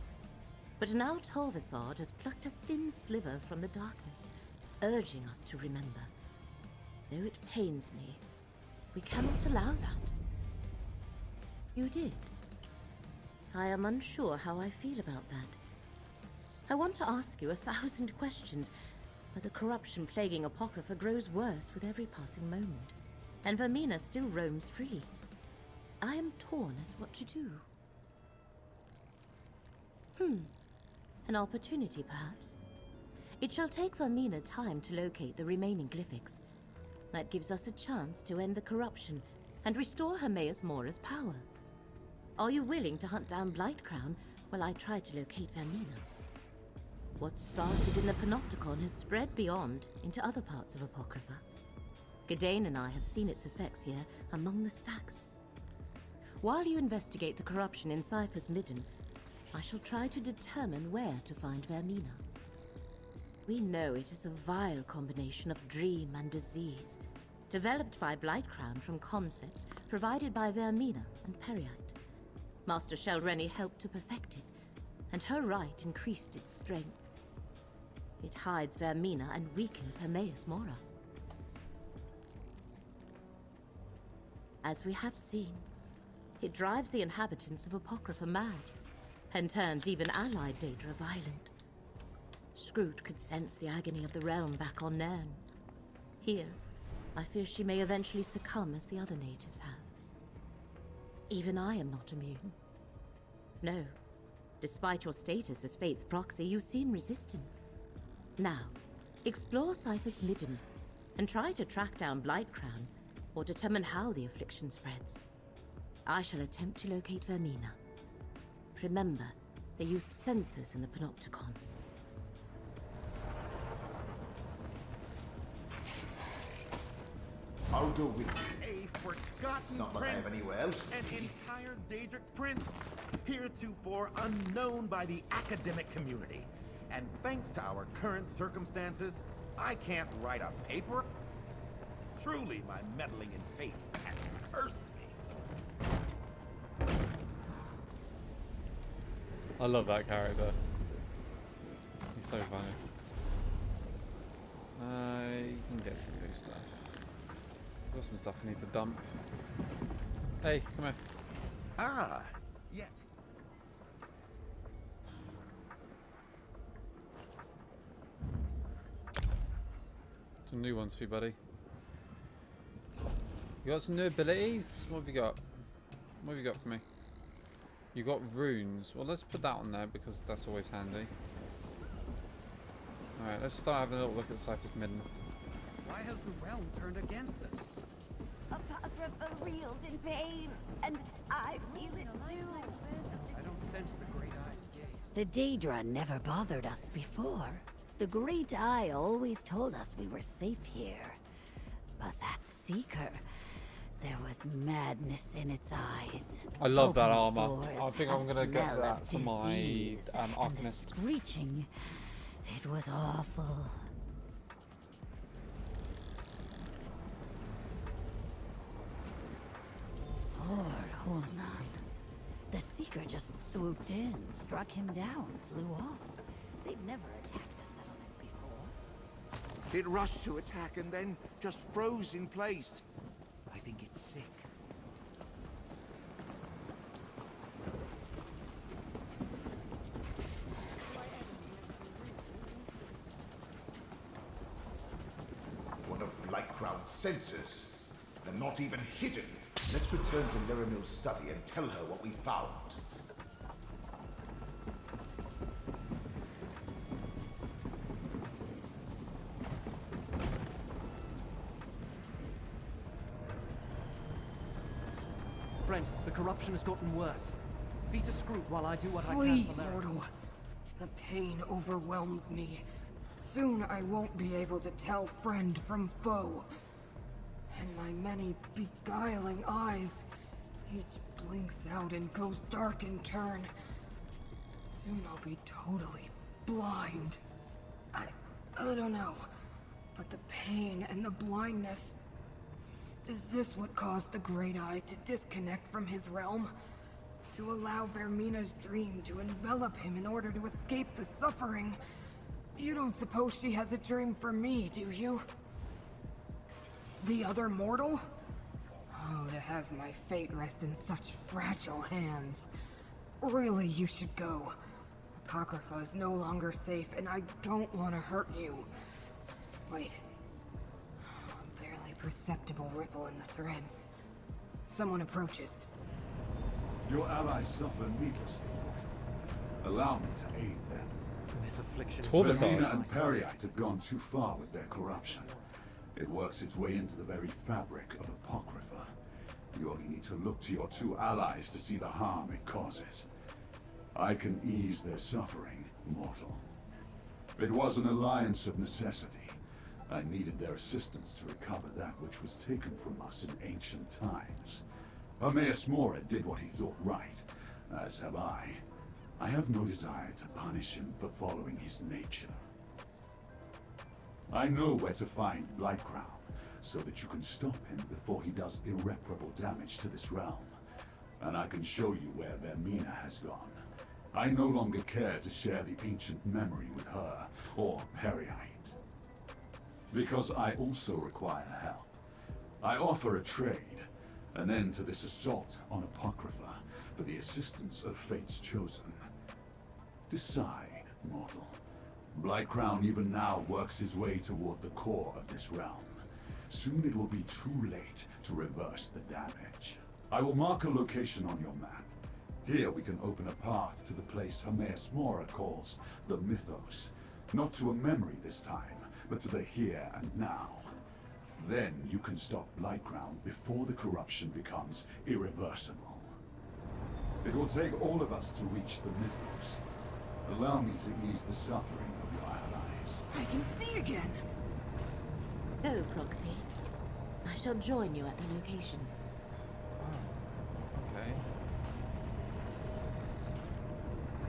But now Torvasard has plucked a thin sliver from the darkness, urging us to remember. Though it pains me, we cannot allow that. You did. I am unsure how I feel about that. I want to ask you 1,000 questions, but the corruption plaguing Apocrypha grows worse with every passing moment, and Vermina still roams free. I am torn as what to do. An opportunity, perhaps. It shall take Vermina time to locate the remaining glyphics. That gives us a chance to end the corruption and restore Hermaeus Mora's power. Are you willing to hunt down Blightcrown while I try to locate Vermina? What started in the Panopticon has spread beyond into other parts of Apocrypha. Gadain and I have seen its effects here among the stacks. While you investigate the corruption in Cypher's Midden, I shall try to determine where to find Vermina. We know it is a vile combination of dream and disease, developed by Blightcrown from concepts provided by Vermina and Periite. Master Shelrenny helped to perfect it, and her rite increased its strength. It hides Vermina and weakens Hermaeus Mora. As we have seen, it drives the inhabitants of Apocrypha mad, and turns even allied Daedra violent. Scrooge could sense the agony of the realm back on Nairn. Here, I fear she may eventually succumb as the other natives have. Even I am not immune. No, despite your status as Fate's proxy, you seem resistant. Now, explore Cypher's Midden, and try to track down Blightcrown, or determine how the affliction spreads. I shall attempt to locate Vermina. Remember, they used sensors in the Panopticon. I'll go with you. A forgotten It's not like prince. I have anywhere else. An entire Daedric prince, heretofore unknown by the academic community. And thanks to our current circumstances, I can't write a paper. Truly, my meddling in fate has cursed me. I love that character. He's so funny. You can get some new stuff. Got some stuff I need to dump. Hey, come here. Ah, yeah. Some new ones for you, buddy. You got some new abilities? What have you got? What have you got for me? You got runes. Well, let's put that on there because that's always handy. Alright, let's start having a little look at Cypher's Midden. Why has the realm turned against us? Apocrypha reels in pain, and I feel it too. I don't sense the Great Eye's gaze. The Daedra never bothered us before. The Great Eye always told us we were safe here. But that Seeker, there was madness in its eyes. I love that Open armor. sores, I think a I'm gonna get smell that of for my disease, and the Arcanist. screeching, it was awful. Poor Hulnan. The Seeker just swooped in, struck him down, flew off. They've never attacked the settlement before. It rushed to attack and then just froze in place. I think it's sick. One of Blightcrown's sensors. They're not even hidden. Let's return to Nerimil's study and tell her what we found. Friend, the corruption has gotten worse. See to Scroot while I do what I Flee, can for Larry. mortal. The pain overwhelms me. Soon I won't be able to tell friend from foe. And my many beguiling eyes, each blinks out and goes dark in turn. Soon I'll be totally blind. I don't know. But the pain and the blindness... Is this what caused the Great Eye to disconnect from his realm? To allow Vermina's dream to envelop him in order to escape the suffering? You don't suppose she has a dream for me, do you? The other mortal? Oh, to have my fate rest in such fragile hands. Really, you should go. Apocrypha is no longer safe, and I don't want to hurt you. Wait. A barely perceptible ripple in the threads. Someone approaches. Your allies suffer needlessly. Allow me to aid them. This affliction Torvasad. Vermina and Periite have gone too far with their corruption. It works its way into the very fabric of Apocrypha. You only need to look to your two allies to see the harm it causes. I can ease their suffering, mortal. It was an alliance of necessity. I needed their assistance to recover that which was taken from us in ancient times. Hermaeus Mora did what he thought right, as have I. I have no desire to punish him for following his nature. I know where to find Blightcrown, so that you can stop him before he does irreparable damage to this realm. And I can show you where Vermina has gone. I no longer care to share the ancient memory with her, or Periite. Because I also require help. I offer a trade, an end to this assault on Apocrypha, for the assistance of Fate's Chosen. Decide, mortal. Blightcrown even now works his way toward the core of this realm. Soon it will be too late to reverse the damage. I will mark a location on your map. Here we can open a path to the place Hermaeus Mora calls the Mythos. Not to a memory this time, but to the here and now. Then you can stop Blightcrown before the corruption becomes irreversible. It will take all of us to reach the Mythos. Allow me to ease the suffering of your allies. I can see again. Go, Proxy. I shall join you at the location. Okay.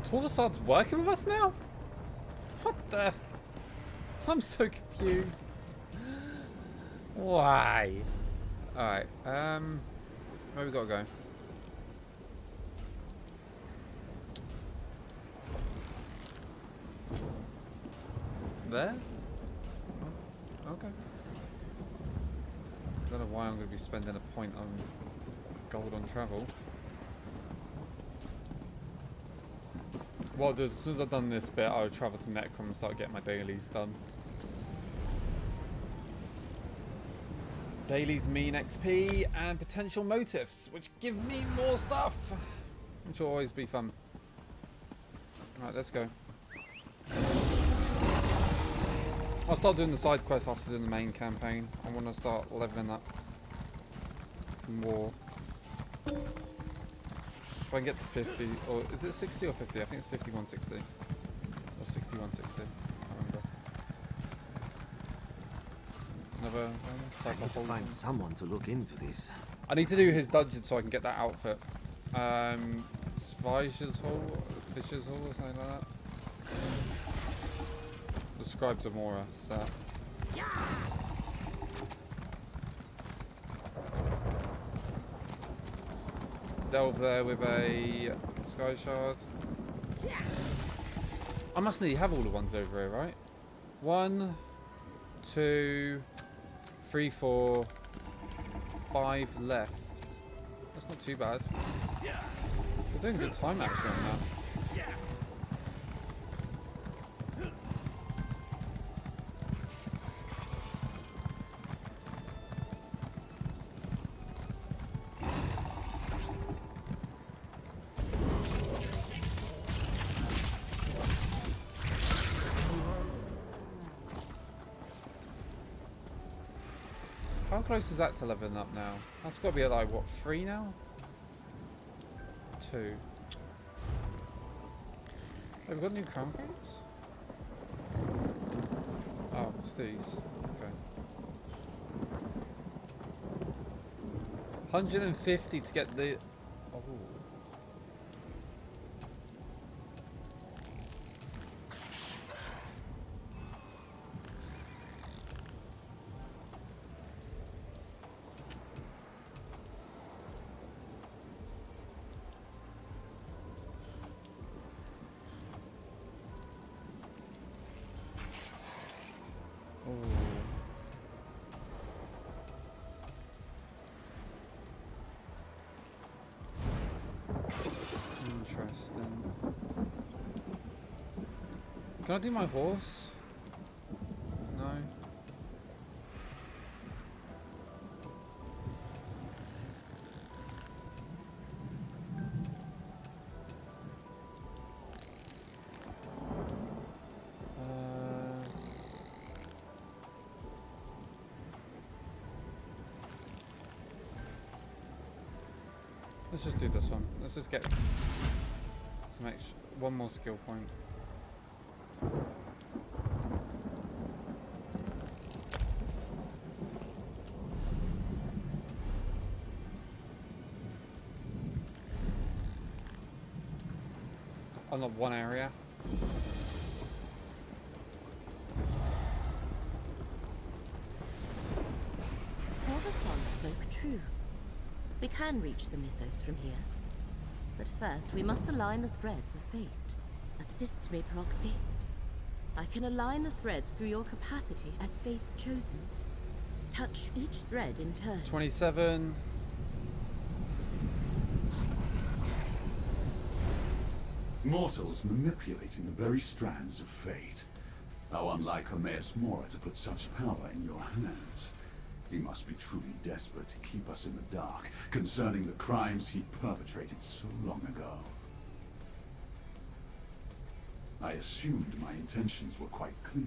Torvasad's working with us now? What the? I'm so confused. Why? Alright, where we gotta go? There? Oh, okay. I don't know why I'm gonna be spending a point on gold on travel. What I'll do is, as soon as I've done this bit, I'll travel to Necrom and start getting my dailies done. Dailies mean XP and potential motifs, which give me more stuff, which will always be fun. Right, let's go. I'll start doing the side quests after doing the main campaign. I want to start leveling up more. If I can get to 50, or is it 60 or 50? I think it's 5160 or 6160. I remember. Another I need to find someone to look into this. I need to do his dungeon so I can get that outfit. Svaj's Hall, Fisher's Hall, or something like that. The Scribes of Mora set. Delve there with a Sky Shard. I must nearly have all the ones over here, right? 1, 2, 3, 4, 5 left. That's not too bad. We're doing good time actually on that. How close is that to leveling up now? That's got to be at like, what, 3 now? 2. Oh, we've got new crown crates? Oh, it's these. Okay. 150 to get the... Oh. Interesting. Can I do my horse? No. Let's just do this one. Let's just get some extra, one more skill point. Unlock one area. Corvusson spoke true. We can reach the mythos from here. But first, we must align the threads of fate. Assist me, Proxy. I can align the threads through your capacity as fate's chosen. Touch each thread in turn. 27. Mortals manipulating the very strands of fate. How unlike Hermaeus Mora to put such power in your hands. He must be truly desperate to keep us in the dark concerning the crimes he perpetrated so long ago. I assumed my intentions were quite clear.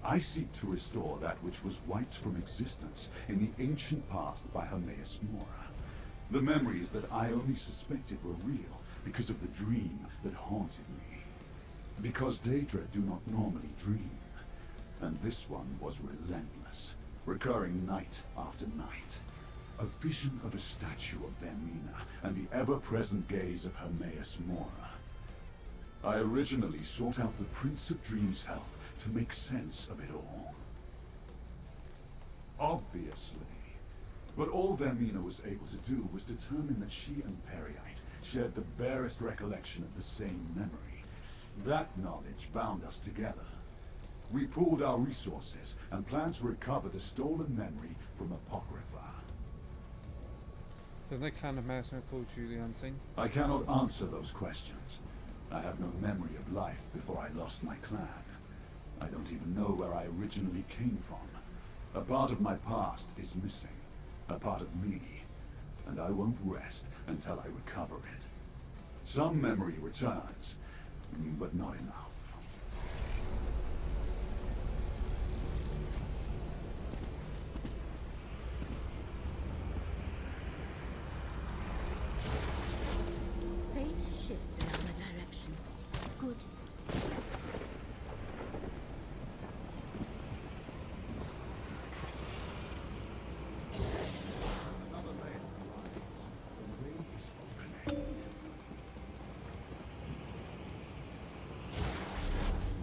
I seek to restore that which was wiped from existence in the ancient past by Hermaeus Mora. The memories that I only suspected were real because of the dream that haunted me. Because Daedra do not normally dream, and this one was relentless. Recurring night after night. A vision of a statue of Vermina and the ever-present gaze of Hermaeus Mora. I originally sought out the Prince of Dreams' help to make sense of it all. Obviously. But all Vermina was able to do was determine that she and Periite shared the barest recollection of the same memory. That knowledge bound us together. We pooled our resources and planned to recover the stolen memory from Apocrypha. There's no clan of Mercenary called you the Unseen? I cannot answer those questions. I have no memory of life before I lost my clan. I don't even know where I originally came from. A part of my past is missing. A part of me. And I won't rest until I recover it. Some memory returns, but not enough. Fate shifts in our direction. Good.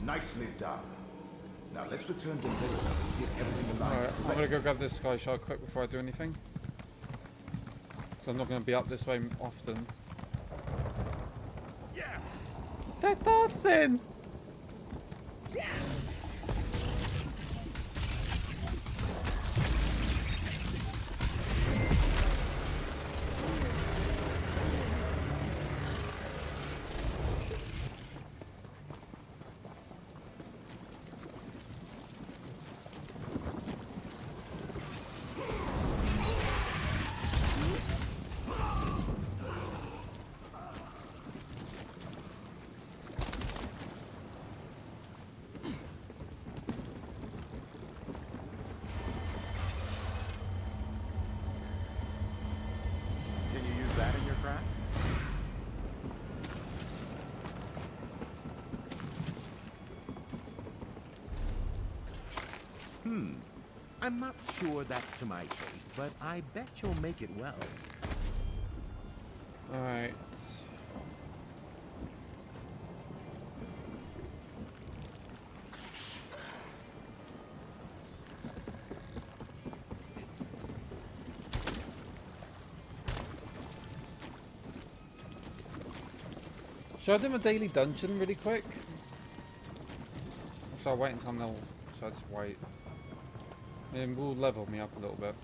Nicely done. Now let's return to Necrom and see if everything aligns. Alright, I'm gonna go grab this sky shard quick before I do anything. Because I'm not gonna be up this way often. Yeah. They're dancing! Yeah. I'm not sure that's to my taste, but I bet you'll make it well. Alright. Should I do my daily dungeon really quick? Or should I wait until I'm level? Should I just wait? It will level me up a little bit.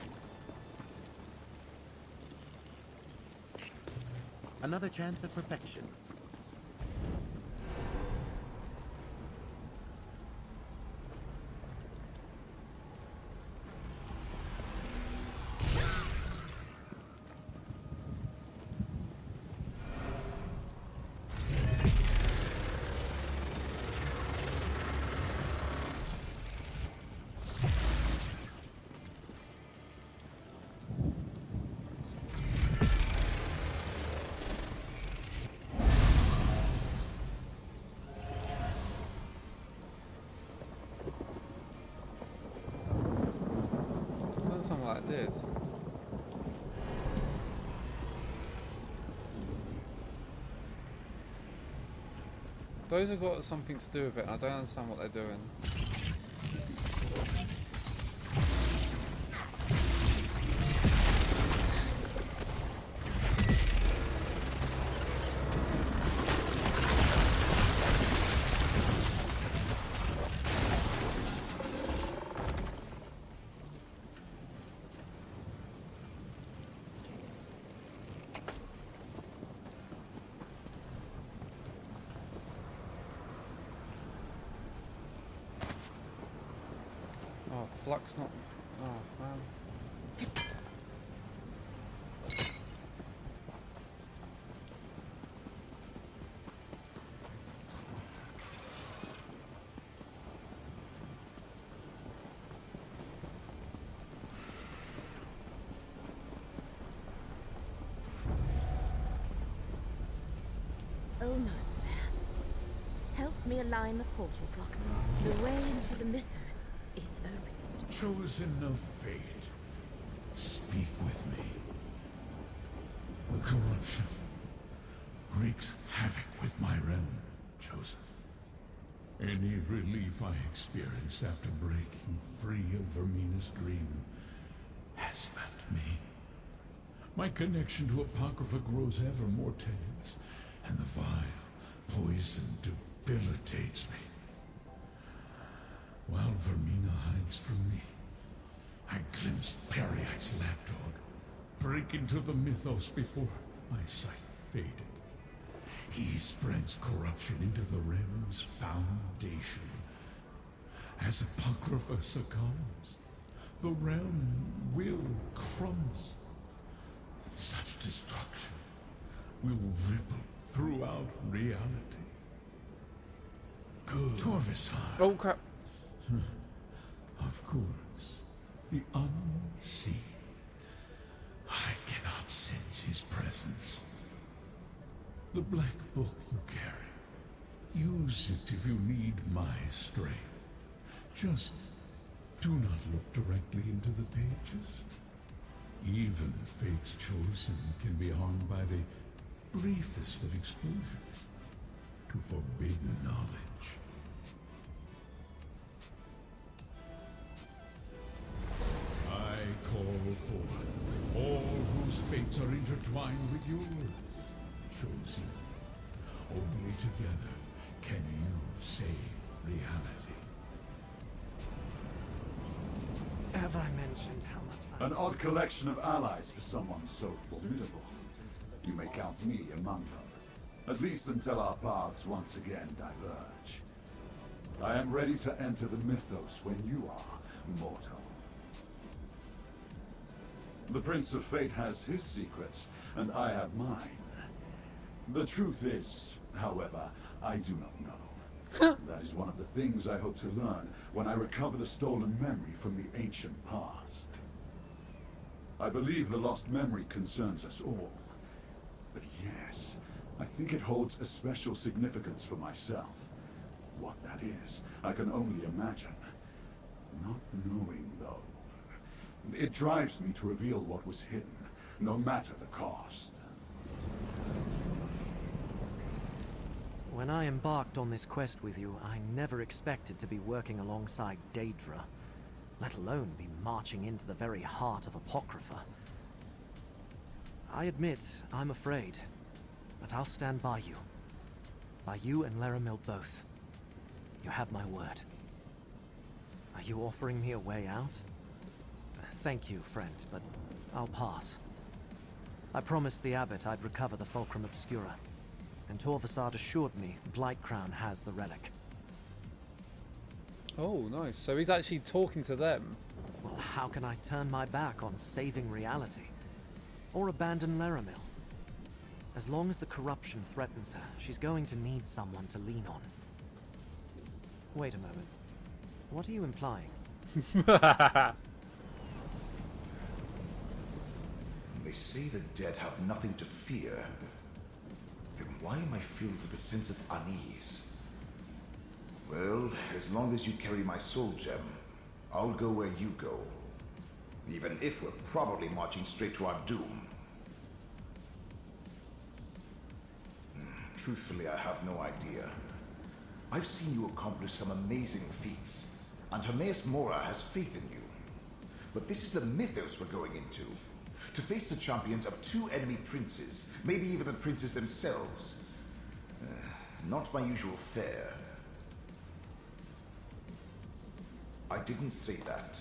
Another chance at perfection. Something like I did. Those have got something to do with it, and I don't understand what they're doing. Flux not. Oh man. Almost there. Help me align the portal blocks. The way into the mythos is open. Chosen of fate, speak with me. The corruption wreaks havoc with my realm, Chosen. Any relief I experienced after breaking free of Vermina's dream has left me. My connection to Apocrypha grows ever more tenuous, and the vile poison debilitates me. While Vermina hides from me, I glimpsed Periite's lapdog break into the mythos before my sight faded. He spreads corruption into the realm's foundation. As Apocrypha succumbs, the realm will crumble. Such destruction will ripple throughout reality. Good. Torvisar. Oh crap. Of course, the unseen. I cannot sense his presence. The black book you carry. Use it if you need my strength. Just do not look directly into the pages. Even fate's chosen can be harmed by the briefest of exposures to forbidden knowledge. I call forth all whose fates are intertwined with yours, Chosen. Only together can you save reality. Have I mentioned how much An odd collection of allies for someone so formidable. You may count me among them. At least until our paths once again diverge. I am ready to enter the mythos when you are, mortal. The Prince of Fate has his secrets, and I have mine. The truth is, however, I do not know. That is one of the things I hope to learn when I recover the stolen memory from the ancient past. I believe the lost memory concerns us all. But yes, I think it holds a special significance for myself. What that is, I can only imagine. Not knowing, though. It drives me to reveal what was hidden, no matter the cost. When I embarked on this quest with you, I never expected to be working alongside Daedra, let alone be marching into the very heart of Apocrypha. I admit, I'm afraid, but I'll stand by you. By you and Laramil both. You have my word. Are you offering me a way out? Thank you, friend, but I'll pass. I promised the abbot I'd recover the Fulcrum Obscura, and Torvasard assured me Blightcrown has the relic. Oh, nice. So he's actually talking to them. Well, how can I turn my back on saving reality? Or abandon Laramil? As long as the corruption threatens her, she's going to need someone to lean on. Wait a moment. What are you implying? They say the dead have nothing to fear. Then why am I filled with a sense of unease? Well, as long as you carry my soul gem, I'll go where you go. Even if we're probably marching straight to our doom. Truthfully, I have no idea. I've seen you accomplish some amazing feats, and Hermaeus Mora has faith in you. But this is the mythos we're going into. To face the champions of 2 enemy princes, maybe even the princes themselves. Not my usual fare. I didn't say that.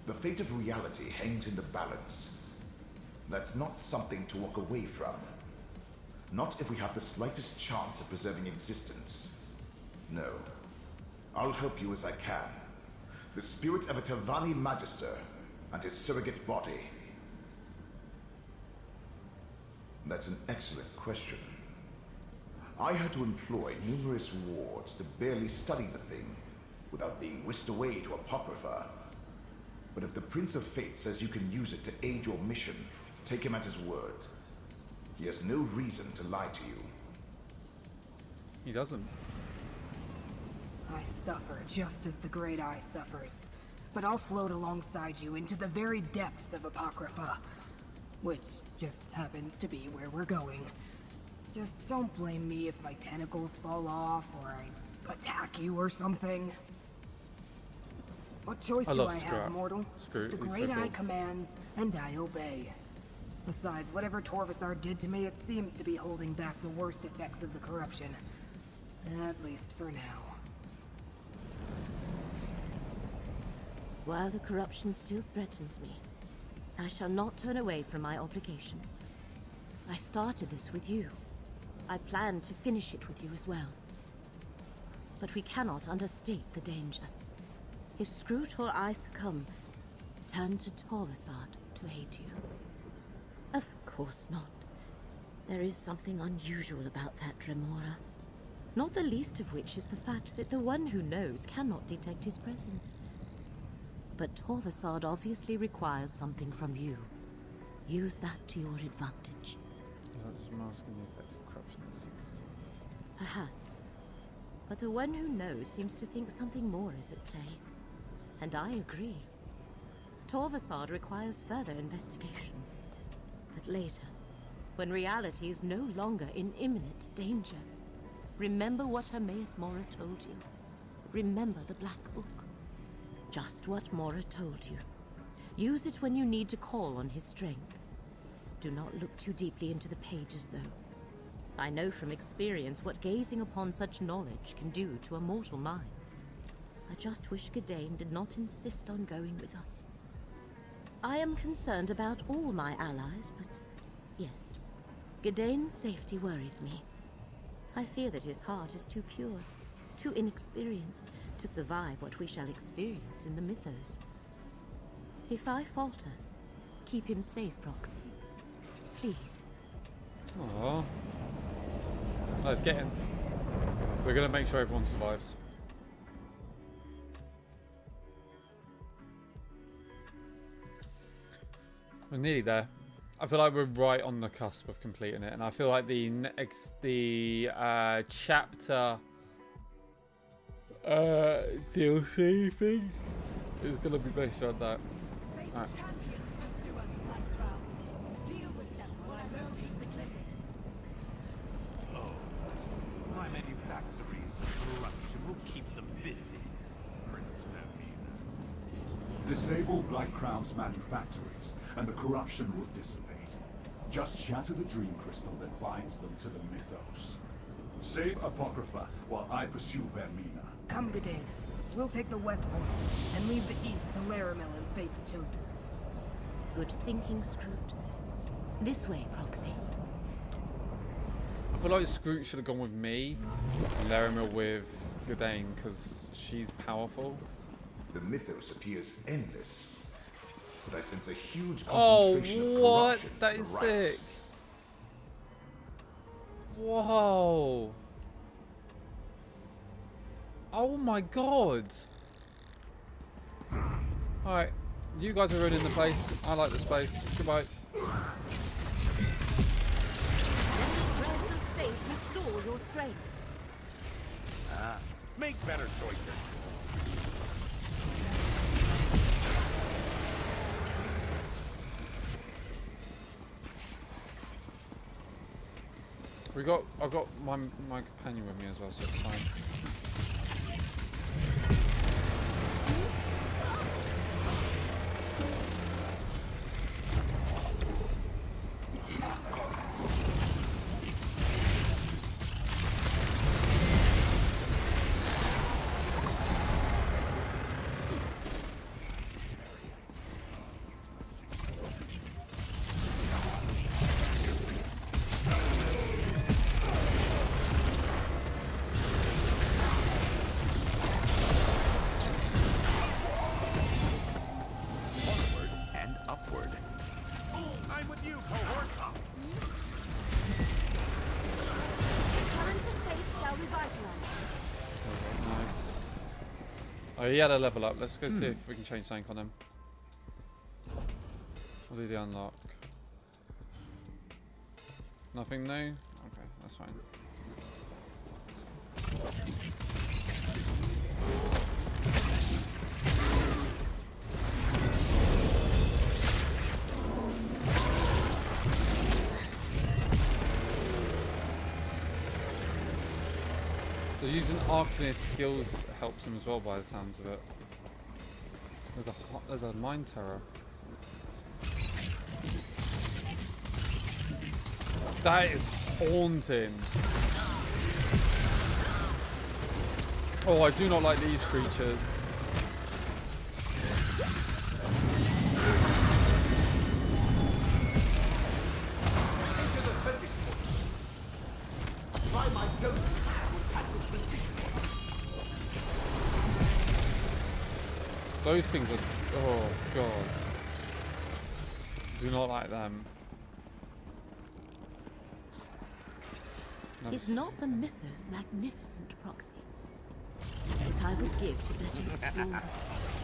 The fate of reality hangs in the balance. That's not something to walk away from. Not if we have the slightest chance of preserving existence. No. I'll help you as I can. The spirit of a Tavani Magister and his surrogate body. That's an excellent question. I had to employ numerous wards to barely study the thing without being whisked away to Apocrypha. But if the Prince of Fate says you can use it to aid your mission, take him at his word. He has no reason to lie to you. He doesn't. I suffer just as the Great Eye suffers. But I'll float alongside you into the very depths of Apocrypha. Which just happens to be where we're going. Just don't blame me if my tentacles fall off or I attack you or something. What choice do I have, mortal? The Great Eye commands, and I obey. Besides, whatever Torvasard did to me, it seems to be holding back the worst effects of the corruption. At least for now. While the corruption still threatens me, I shall not turn away from my obligation. I started this with you. I plan to finish it with you as well. But we cannot understate the danger. If Scroot or I succumb, turn to Torvasard to aid you. Of course not. There is something unusual about that Dremora. Not the least of which is the fact that the one who knows cannot detect his presence. But Torvasard obviously requires something from you. Use that to your advantage. Is that just masking the effect of corruption that ceased? Perhaps. But the one who knows seems to think something more is at play. And I agree. Torvasard requires further investigation. But later, when reality is no longer in imminent danger, remember what Hermaeus Mora told you. Remember the Black Book. Just what Mora told you. Use it when you need to call on his strength. Do not look too deeply into the pages, though. I know from experience what gazing upon such knowledge can do to a mortal mind. I just wish Gadain did not insist on going with us. I am concerned about all my allies, but yes, Gadain's safety worries me. I fear that his heart is too pure, too inexperienced to survive what we shall experience in the mythos. If I falter, keep him safe, Proxy. Please. Aww. Let's get in. We're gonna make sure everyone survives. We're nearly there. I feel like we're right on the cusp of completing it, and I feel like the chapter DLC thing It's gonna be based on that. Alright. Champions pursue us, Bloodcrown. Deal with them while I locate the clinics. Oh, my manufactories of corruption will keep them busy, Prince Vermina. Disable Black Crown's manufactories, and the corruption will dissipate. Just shatter the dream crystal that binds them to the mythos. Save Apocrypha while I pursue Vermina. Come, Gadain. We'll take the west portal and leave the east to Laramel and Fate's Chosen. Good thinking, Scroot. This way, Proxy. I feel like Scroot should have gone with me and Laramil with Gadain because she's powerful. The mythos appears endless, but I sense a huge concentration of what? corruption. That is sick. Whoa. Oh my god. Alright. You guys are ruining the place. I like this place. Goodbye. Breath of faith restore your strength. Make better choices. I've got my companion with me as well, so it's fine. Oh, he had a level up. Let's go see if we can change something on him. What did he unlock? Nothing new? Okay, that's fine. So using Arcanist skills helps him as well by the sounds of it. There's a mind terror. That is haunting. Oh, I do not like these creatures. Those things are, oh god. Do not like them. Is not the mythos magnificent, Proxy? What I would give to better explore this place.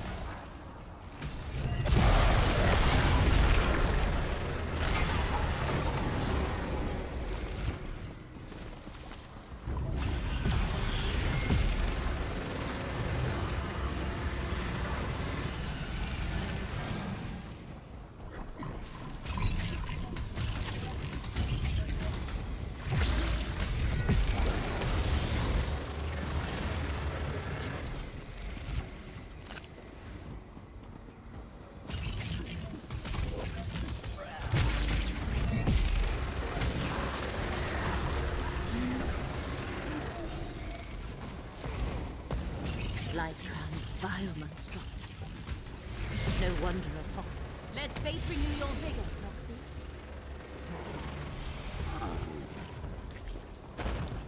Lycra's vile monstrosity. No wonder a pocket. Let fate renew your vigor, Proxy.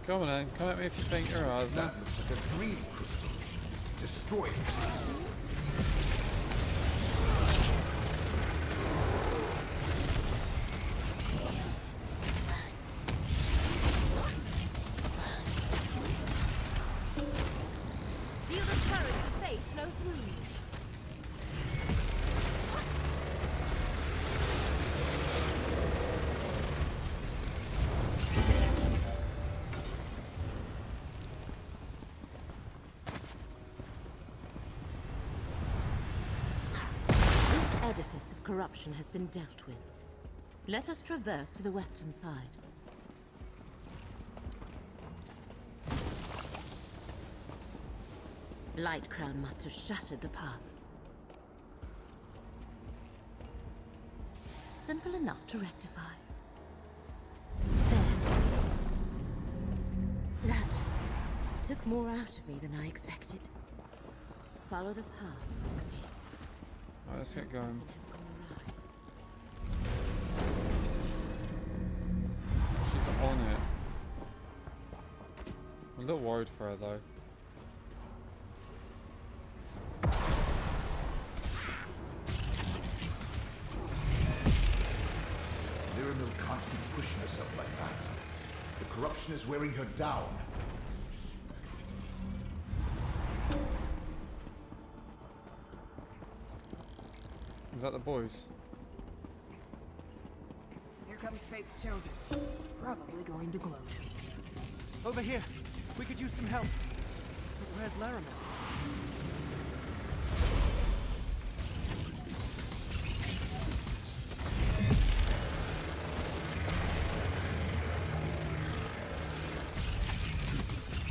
Come on then, come at me if you think you're ours now. That looks like a dream crystal. Destroy it. Feel the current of fate flow through you. edifice of corruption has been dealt with. Let us traverse to the western side. Lightcrown must have shattered the path. Simple enough to rectify. There. That took more out of me than I expected. Follow the path, Roxy. Alright, let's get going. She's on it. I'm a little worried for her though. Mirabelle can't keep pushing herself like that. The corruption is wearing her down. Is that the boys? Here comes Fate's Chosen. Probably going to gloat. Over here. We could use some help. But where's Laramie?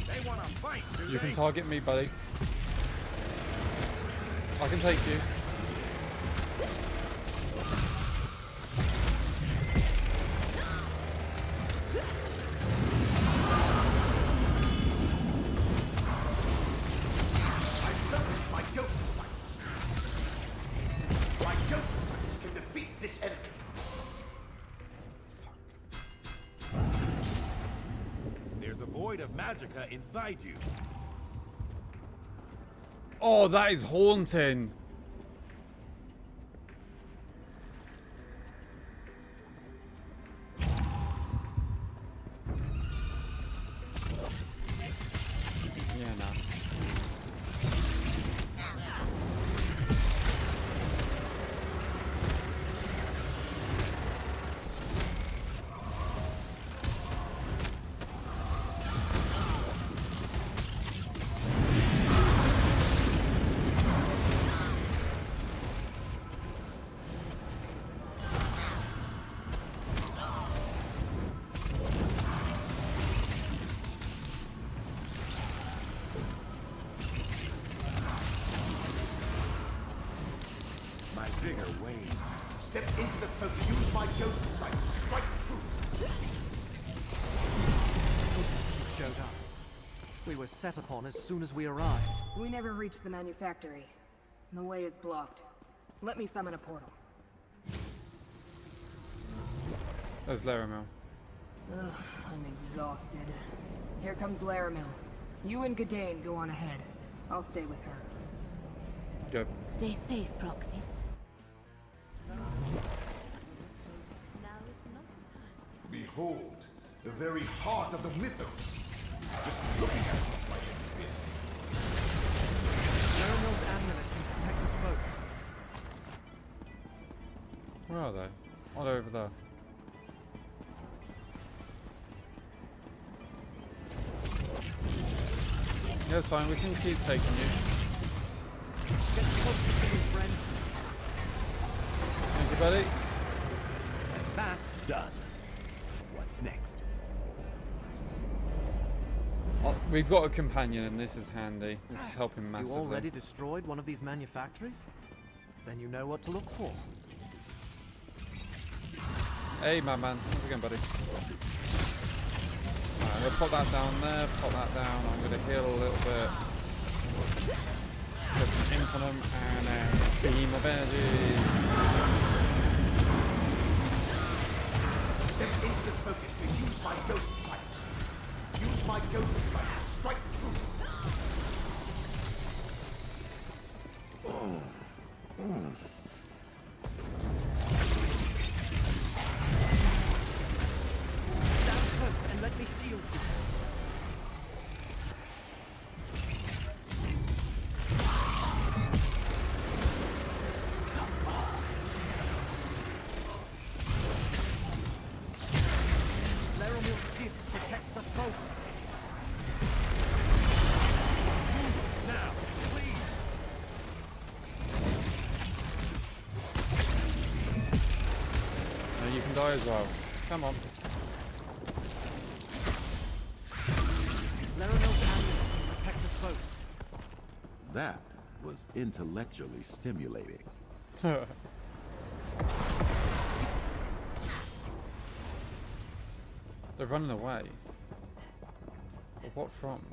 They want to fight, do You can they? target me, buddy. I can take you. Magicka inside you. Oh, that is haunting. Yeah, nah. Step into the cloak, use my ghost sight to strike true. You showed up. We were set upon as soon as we arrived. We never reached the manufactory. The way is blocked. Let me summon a portal. There's Laramie. Ugh, I'm exhausted. Here comes Laramie. You and Gadain go on ahead. I'll stay with her. Good. Stay safe, Proxy. Behold, the very heart of the mythos. Just looking at it makes my head spin. Laramie's amulet can protect us both. Where are they? Oh, they're over there. Yeah, it's fine. We can keep taking you. Get closer to me, friend. Thank you, buddy. That's done. What's next? Oh, we've got a companion, and this is handy. This is helping massively. You already destroyed one of these manufactories? Then you know what to look for. Hey, madman. How's it going, buddy? Alright, I'm going to pop that down there, pop that down. I'm going to heal a little bit. Get some ink on them, and then beam of energy. Step into the focus to use my ghost sight. Use my ghost sight to strike true. Stand close and let me shield you. Laramie's gift protects us both. Now, please. die as well. Come on. Laramil's amulet can protect us both. That was intellectually stimulating. They're running away. But what from?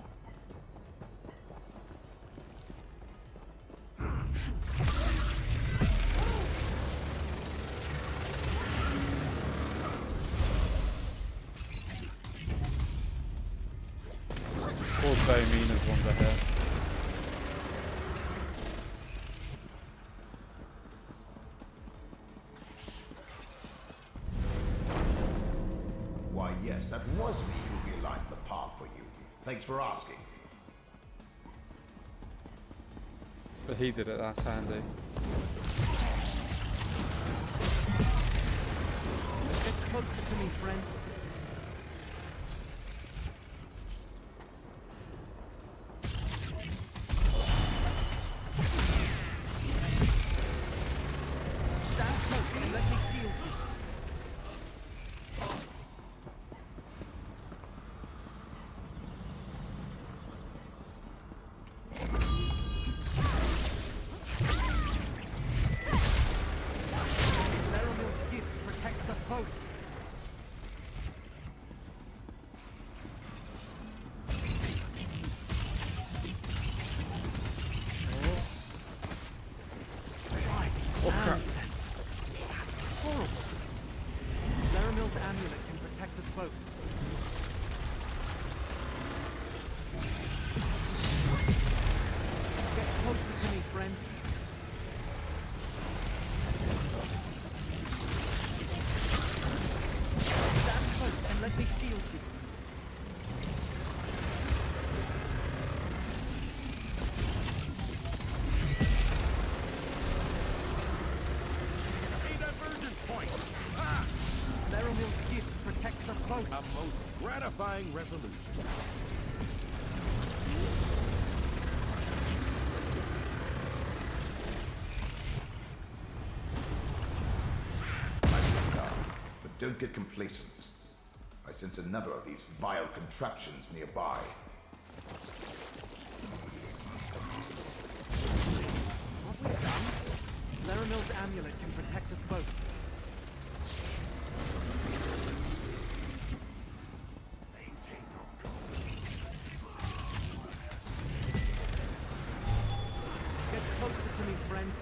All very mean as ones are here. Why, yes, that was me who realigned the path for you. Thanks for asking. But he did it, that's handy. Get closer to me, friend. Stand close and let me shield you. Laramil's gift protects us both. Oh crap. Ancestors. That's horrible. Laramil's amulet can protect us both. Get closer to me, friend. Stand close and let me shield you. A divergent point. Ah! Laramil's gift protects us both. A most gratifying resolution. But don't get complacent. I sense another of these vile contraptions nearby. What we've done? Laramil's amulet can protect us both. Get closer to me, friend.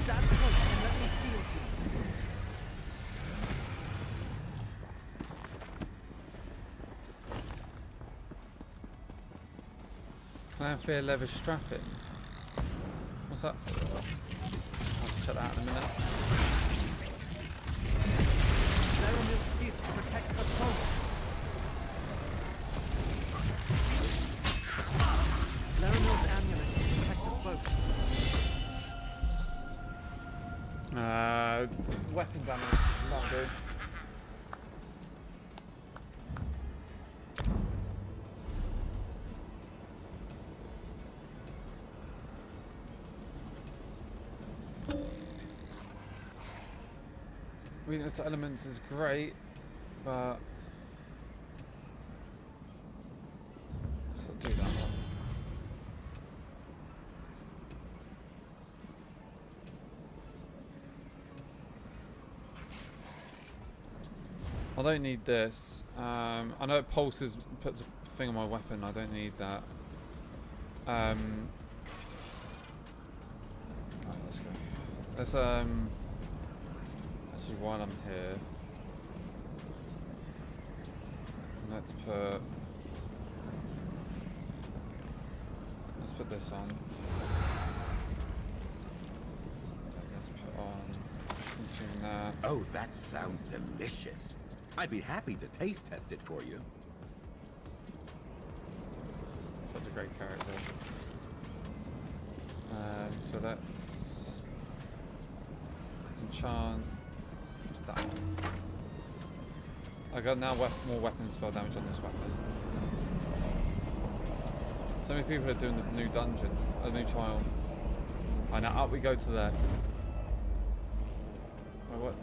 Stand close and let me shield you. Clanfear leather strapping. What's that for? I'll have to check that out in a minute. Laramil's gift protects us both. Laramil's amulet can protect us both. Weapon damage. That'll do. Weakness to elements is great, but let's not do that one. I don't need this. I know it pulses, puts a thing on my weapon. I don't need that. Right, let's go. Let's actually, while I'm here, let's put this on. Let's put on consume that. Oh, that sounds delicious. I'd be happy to taste test it for you. Such a great character. So let's enchant that one. I got now more weapon spell damage on this weapon. So many people are doing the new dungeon, the new trial. I know, up we go to there. Oh, what?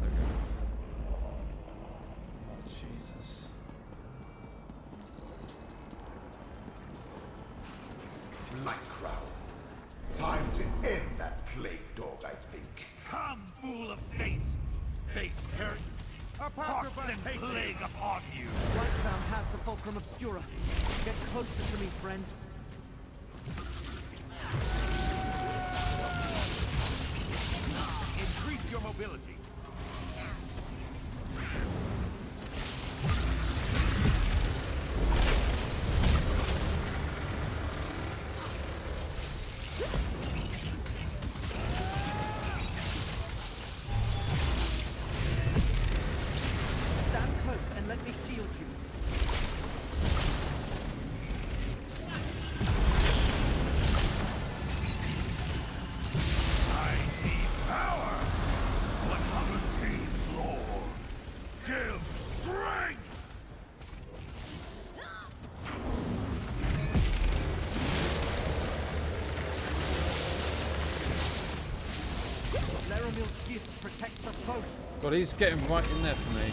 There we go. Oh, Jesus. Nightcrown. Time to end that plague dog, I think. Come, fool of faith! Face hurt! Pox and plague upon you! Lightcrown has the Fulcrum Obscura. Get closer to me, friend. Increase your mobility. Stand close and let me shield you. I need power! What hunger sees, Lord? Give strength! Laramil's gift protects us both. God, he's getting right in there for me.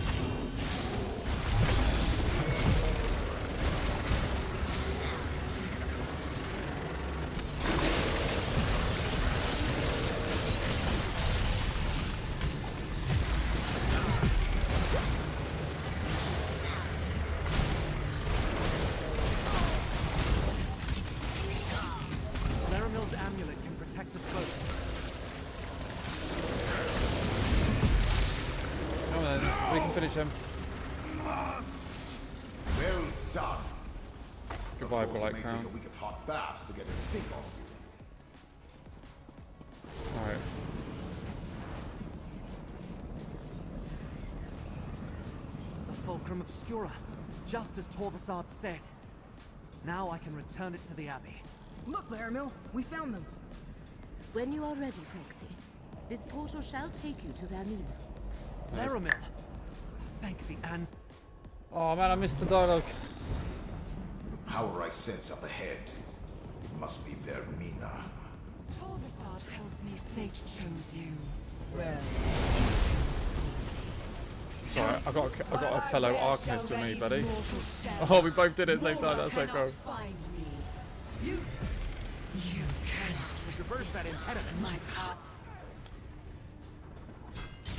Laramil's amulet can protect us both. Come on then, we can finish him. Well done. Goodbye, Of course, it may Lightcrown. take a week of hot baths to get a stink off you. Alright. The Fulcrum Obscura, just as Torvasard said. Now I can return it to the Abbey. Look, Laramil, we found them. When you are ready, Prexy, this portal shall take you to Vermina. Laramil! Thank the Ans. Oh man, I missed the dialogue. The power I sense up ahead must be Vermina. Torvasard tells me fate chose you. Well, Sorry, I got a fellow Arcanist with me, buddy. Oh, we both did it at the same time. That's so cool. find me. You cannot Reverse that impediment. my power.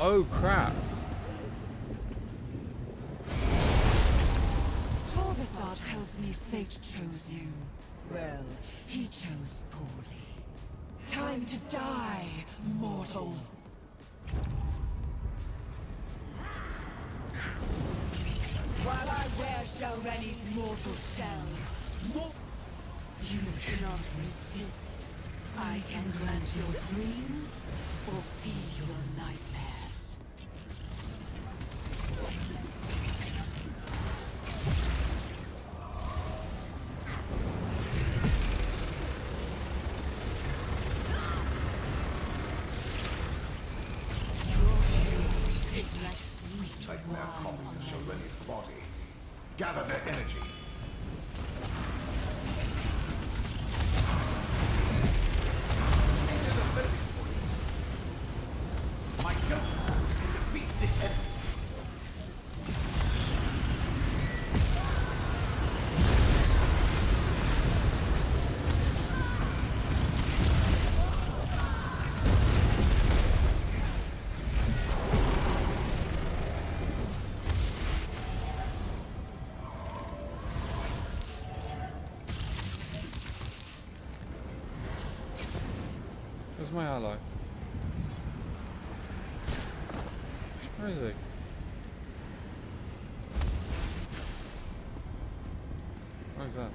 Oh crap! Torvasard tells me fate chose you. Well, he chose poorly. Time to die, mortal. While I wear Shalreni's mortal shell, you cannot resist. I can grant your dreams or feed your nightmares. Your fury is like sweet Nightmare wine copies on of my Shalreni's lips. body. Gather their energy. My ghost can defeat this enemy. Where's my ally? Where is he? Where's that?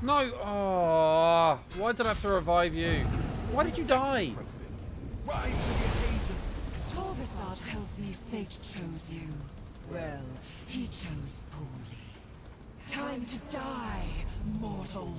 No! Oh, why did I have to revive you? Why did you die? Rise to the occasion. Torvasard tells me fate chose you. Well, he chose poorly. Time to die, mortal.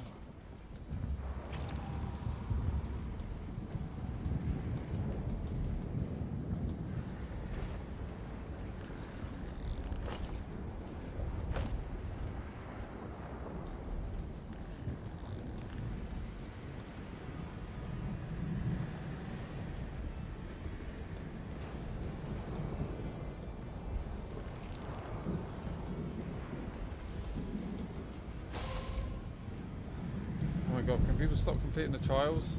Oh my god, can people stop completing the trials?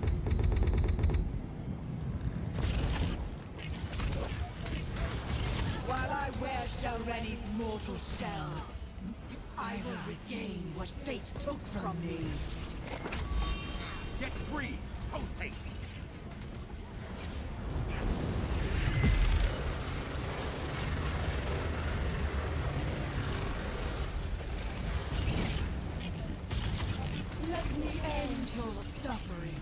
While I wear Shalreni's mortal shell, I will regain what fate took from me. Get free! Post haste! Let me end your suffering.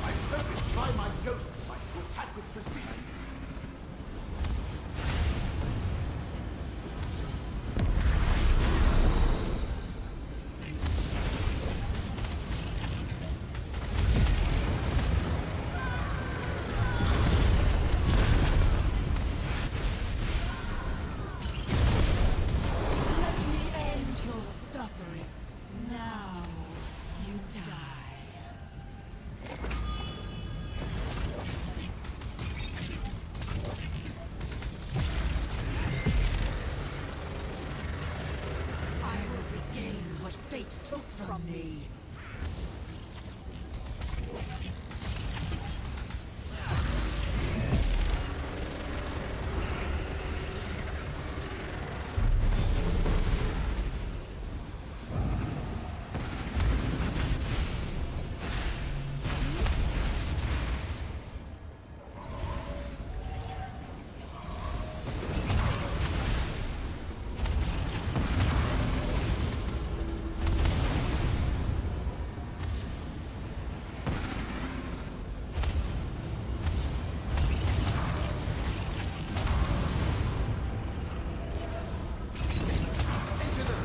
I focused by my ghost sight to attack with precision. Let me end your suffering. Now you die. I will regain what fate took from me.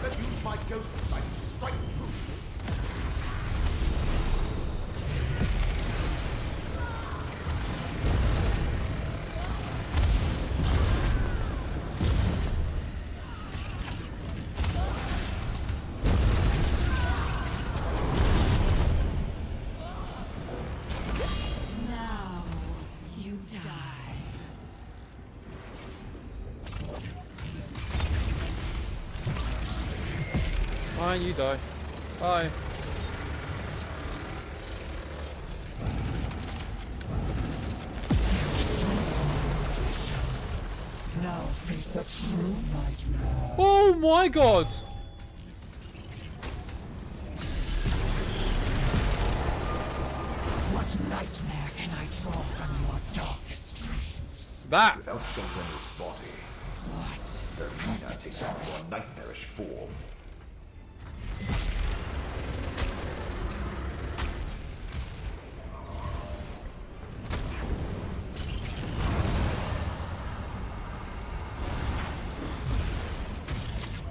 Let use my ghost sight to strike true. Now you die. Fine, you die. Bye. Now face a true nightmare. Oh my god! What nightmare can I draw from your darkest dreams? That! Without Shalreni's body, What? Vermina takes on a more nightmarish form.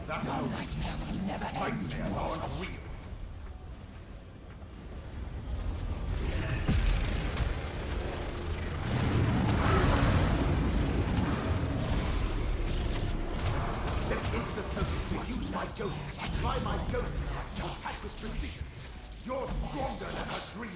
That's Your nightmare will never end. nightmares aren't real. Step into the focus to use my ghost. Apply my ghost sight to attack with precision. You're stronger than a dream.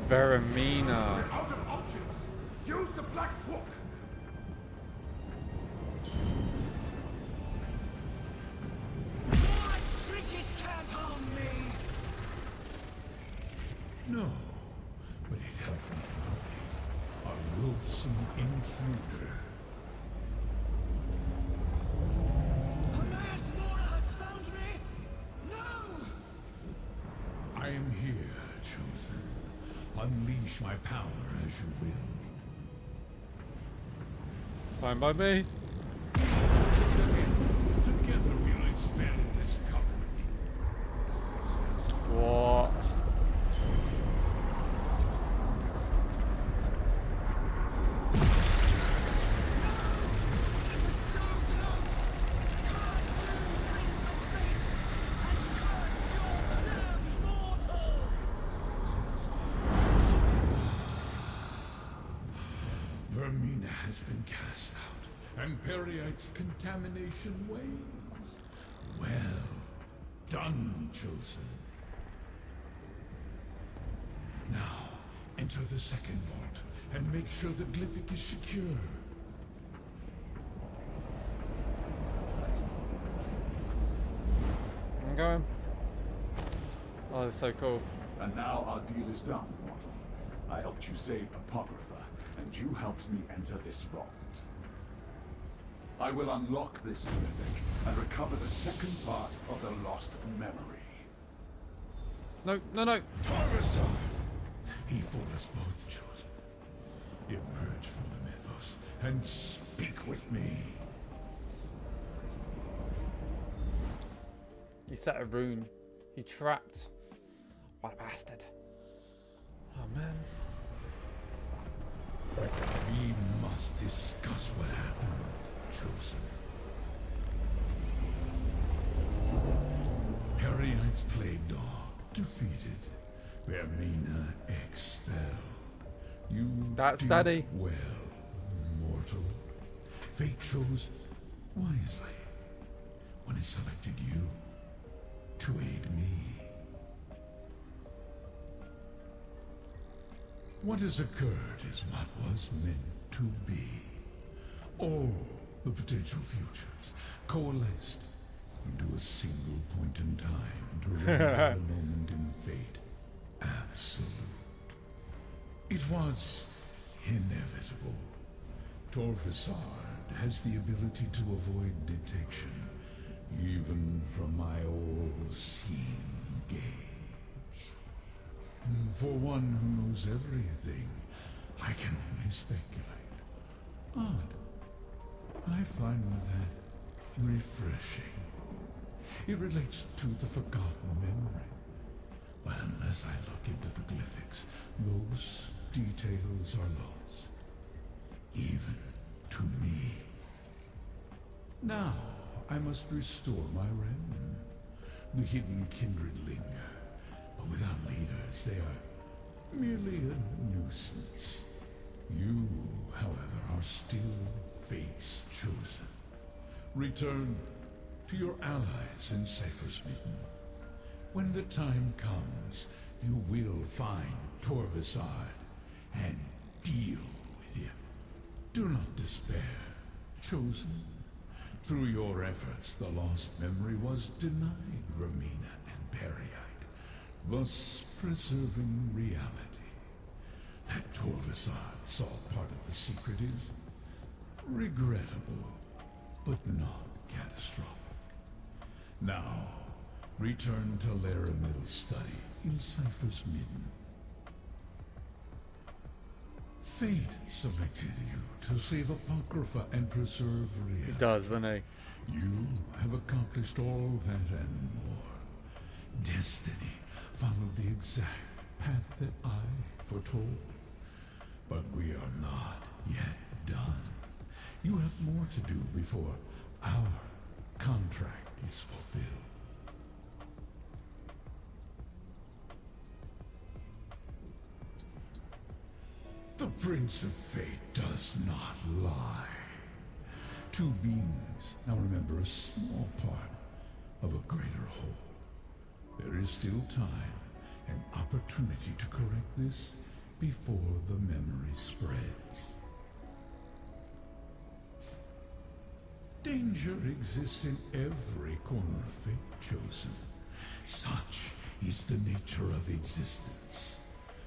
Vermina. Out of options. Use the black book. My trinkets can't harm me. No, but it helped me locate a loathsome intruder. Hermaeus Mora has found me. No! I am here, Chosen. Unleash my power as you will. Fine by me. Together we'll expel this colony. What? Vermina has been cast out, and Periite's contamination wanes. Well done, Chosen. Now, enter the second vault, and make sure the glyphic is secure. I'm going. Oh, that's so cool. And now our deal is done, mortal. I helped you save Apocrypha, and you helped me enter this vault. I will unlock this glyphic and recover the second part of the lost memory. No, no, no. Torvasar! He for us both, Chosen. Emerge from the mythos and speak with me. He set a rune. He trapped. What a bastard. Oh, man. We must discuss what happened, Chosen. Periite's plague dog defeated. Vermina expelled. You That's did Daddy. well, mortal. Fate chose wisely when it selected you to aid me. What has occurred is what was meant to be. All the potential futures coalesced into a single point in time to render a moment in fate absolute. It was inevitable. Torvasar has the ability to avoid detection, even from my all-seeing gaze. For one who knows everything, I can only speculate. Odd. I find that refreshing. It relates to the forgotten memory. But unless I look into the glyphics, those details are lost. Even to me. Now, I must restore my realm. The hidden kindred linger, but without leaders, they are merely a nuisance. You, however, are still Fate's chosen. Return to your allies in Cypher's Mitten. When the time comes, you will find Torvasar and deal with him. Do not despair, Chosen. Through your efforts, the lost memory was denied Vermina and Periite, thus preserving reality. That Torvasar saw part of the secret is regrettable, but not catastrophic. Now, return to Laramil's study in Cypher's Midden. Fate selected you to save Apocrypha and preserve reality. He does, doesn't he? You have accomplished all that and more. Destiny followed the exact path that I foretold. But we are not yet done. You have more to do before our contract is fulfilled. The Prince of Fate does not lie. Two beings now remember a small part of a greater whole. There is still time and opportunity to correct this before the memory spreads. Danger exists in every corner of Fate chosen. Such is the nature of existence.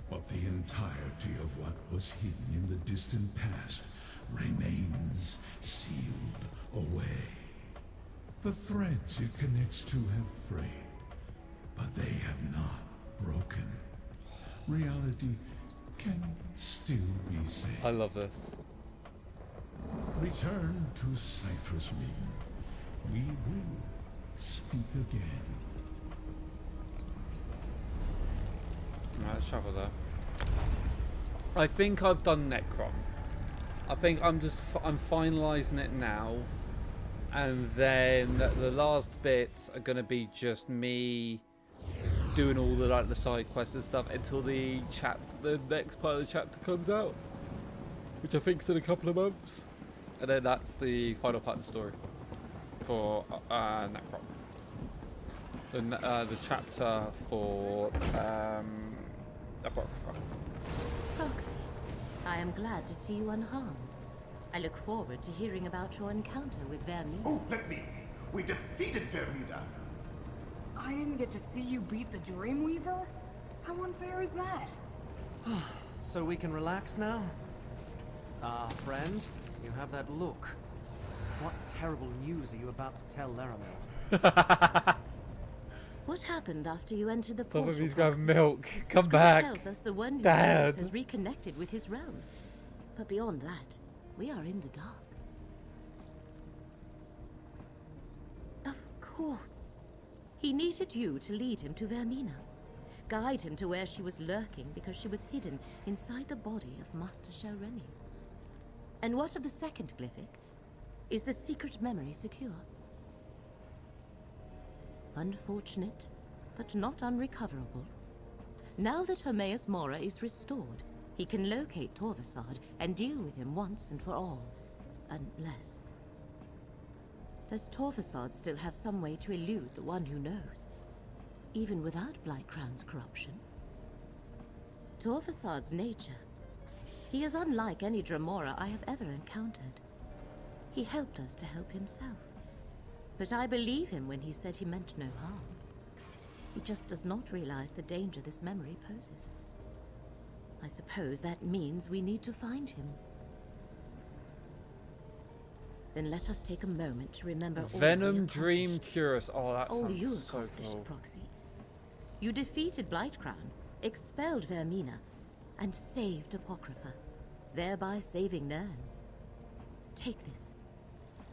But the entirety of what was hidden in the distant past remains sealed away. The threads it connects to have frayed, but they have not broken. Reality can still be saved. I love this. Return to Cypher's Ring. We will speak again. Right, let's travel there. I think I've done Necrom. I think I'm finalising it now, and then the last bits are gonna be just me doing all the side quests and stuff until the next part of the chapter comes out, which I think is in a couple of months, and then that's the final part of the story for Necrom. The chapter for Apocrypha. Proxy, I am glad to see you unharmed. I look forward to hearing about your encounter with Vermina. Oh, let me! We defeated Vermina! I didn't get to see you beat the Dreamweaver? How unfair is that? So we can relax now? Ah, friend, you have that look. What terrible news are you about to tell Laramel? What happened after you entered the Stop portal? him, he's got Proxy? milk. The Come script back. tells us the one who Dad. knows has reconnected with his realm. But beyond that, we are in the dark. Of course. He needed you to lead him to Vermina. Guide him to where she was lurking because she was hidden inside the body of Master Shelreni. And what of the second glyphic? Is the secret memory secure? Unfortunate, but not unrecoverable. Now that Hermaeus Mora is restored, he can locate Torvasad and deal with him once and for all. Unless... Does Torvasad still have some way to elude the one who knows, even without Blightcrown's corruption? Torvasad's nature. He is unlike any Dremora I have ever encountered. He helped us to help himself. But I believe him when he said he meant no harm. He just does not realize the danger this memory poses. I suppose that means we need to find him. Then let us take a moment to remember Venom Dream Curious. Oh, that all you sounds so accomplished, cool. Proxy. You defeated Blightcrown, expelled Vermina, and saved Apocrypha, thereby saving Nern. Take this.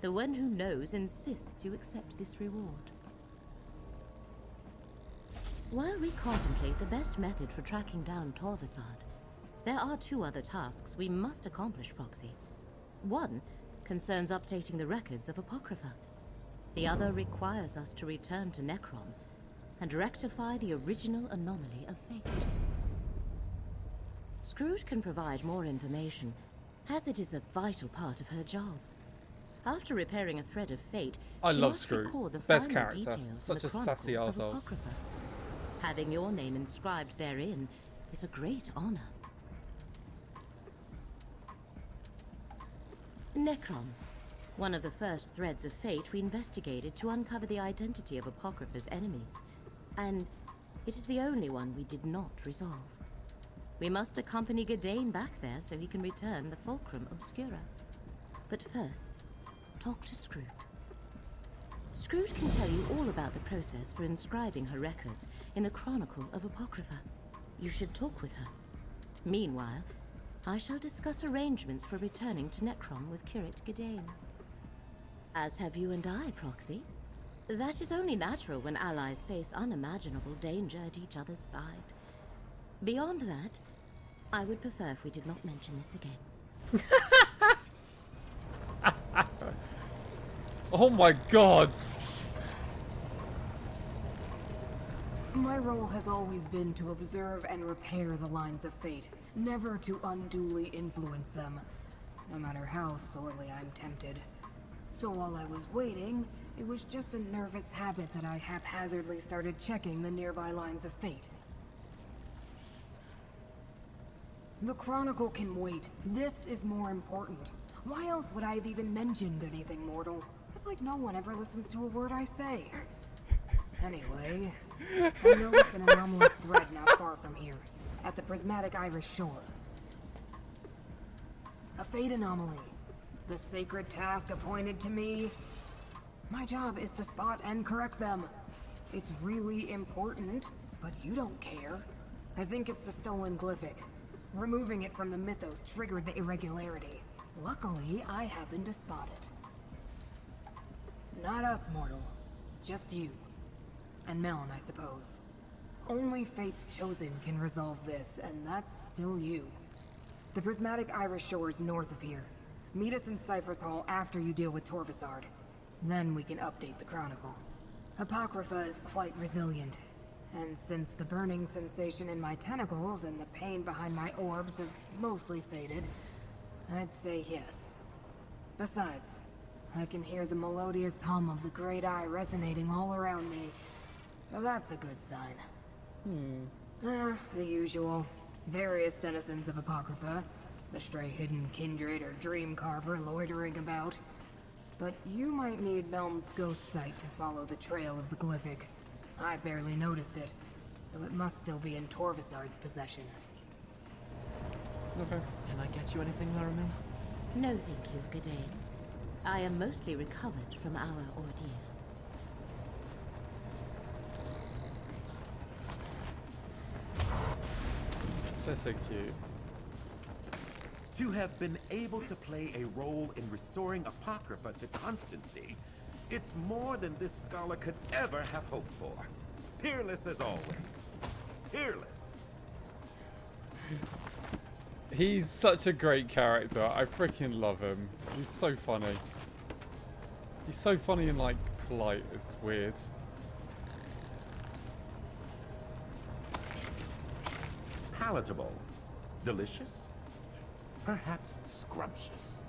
The one who knows insists you accept this reward. While we contemplate the best method for tracking down Torvasad, there are two other tasks we must accomplish, Proxy. One concerns updating the records of Apocrypha. The other requires us to return to Necrom and rectify the original anomaly of fate. Scrooge can provide more information, as it is a vital part of her job. After repairing a thread of fate, I she love must Scrooge. record the Best final character. details Such in a the sassy Chronicle arsehole. of Apocrypha. Having your name inscribed therein is a great honor. Necrom, one of the first threads of fate we investigated to uncover the identity of Apocrypha's enemies, and it is the only one we did not resolve. We must accompany Gadain back there so he can return the Fulcrum Obscura. But first, talk to Scrooge. Scrooge can tell you all about the process for inscribing her records in the Chronicle of Apocrypha. You should talk with her. Meanwhile, I shall discuss arrangements for returning to Necrom with Curate Gadain. As have you and I, Proxy. That is only natural when allies face unimaginable danger at each other's side. Beyond that, I would prefer if we did not mention this again. Oh my god! My role has always been to observe and repair the lines of fate, never to unduly influence them, no matter how sorely I'm tempted. So while I was waiting, it was just a nervous habit that I haphazardly started checking the nearby lines of fate. The Chronicle can wait. This is more important. Why else would I have even mentioned anything mortal? It's like no one ever listens to a word I say. Anyway, I noticed an anomalous thread not far from here, at the prismatic Irish shore. A fate anomaly. The sacred task appointed to me. My job is to spot and correct them. It's really important, but you don't care. I think it's the stolen glyphic. Removing it from the mythos triggered the irregularity. Luckily, I happened to spot it. Not us, mortal. Just you. And Melon, I suppose. Only Fate's Chosen can resolve this, and that's still you. The prismatic Irish shores north of here. Meet us in Cypher's Hall after you deal with Torvisard. Then we can update the Chronicle. Apocrypha is quite resilient. And since the burning sensation in my tentacles and the pain behind my orbs have mostly faded, I'd say yes. Besides, I can hear the melodious hum of the Great Eye resonating all around me, so that's a good sign. The usual. Various denizens of Apocrypha, the stray hidden kindred or dream carver loitering about. But you might need Melm's ghost sight to follow the trail of the glyphic. I barely noticed it, so it must still be in Torvisard's possession. Okay. Can I get you anything, Laramil? No, thank you, Gadain. I am mostly recovered from our ordeal. They're so cute. To have been able to play a role in restoring Apocrypha to constancy, it's more than this scholar could ever have hoped for. Peerless as always. Peerless. He's such a great character. I freaking love him. He's so funny. He's so funny and like polite. It's weird. Palatable. Delicious. Perhaps scrumptious.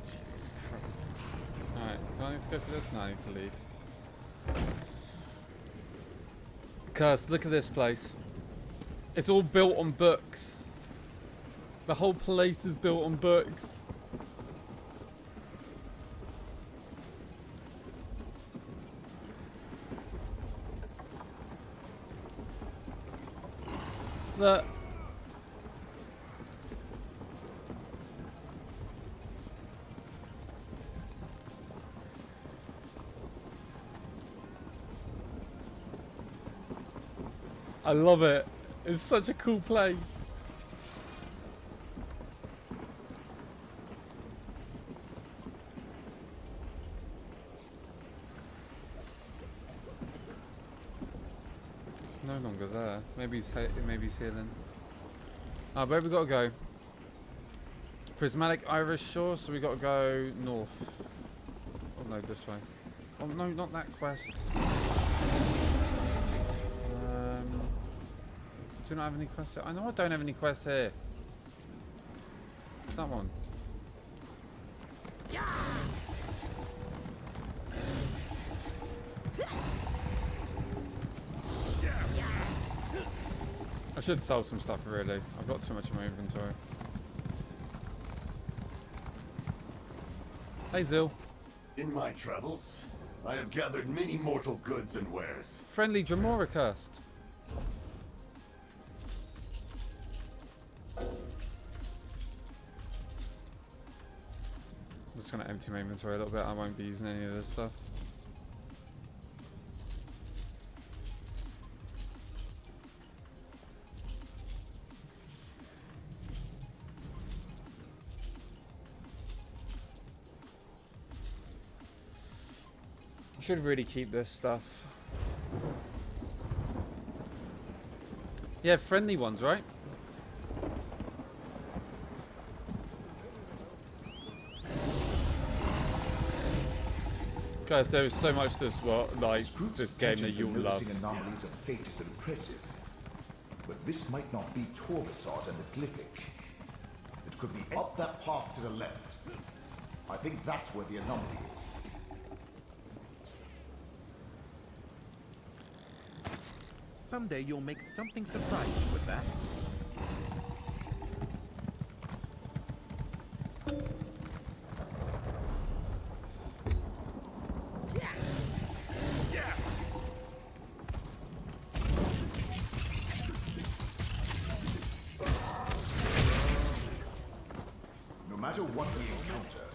Jesus Christ. Alright, do I need to go for this? No, I need to leave. Cursed, look at this place. It's all built on books. The whole place is built on books. Look. I love it. It's such a cool place. It's no longer there. Maybe he's here then. Ah, where have we got to go? Prismatic Irish Shore, so we got to go north. Oh no, this way. Oh no, not that quest. Do you not have any quests here? I know I don't have any quests here. What's that one? Yeah. I should sell some stuff really. I've got too much in my inventory. Hey Zil. In my travels, I have gathered many mortal goods and wares. Friendly Dremora cursed. I'm just going to empty my inventory a little bit. I won't be using any of this stuff. I should really keep this stuff. Yeah, friendly ones, right? Guys, there is so much to this this game that you'll love. Anomalies of fate is impressive, but this might not be Torvisard and the Glyphic. It could be up that path to the left. I think that's where the anomaly is. Someday you'll make something surprising with that. No matter what we encounter,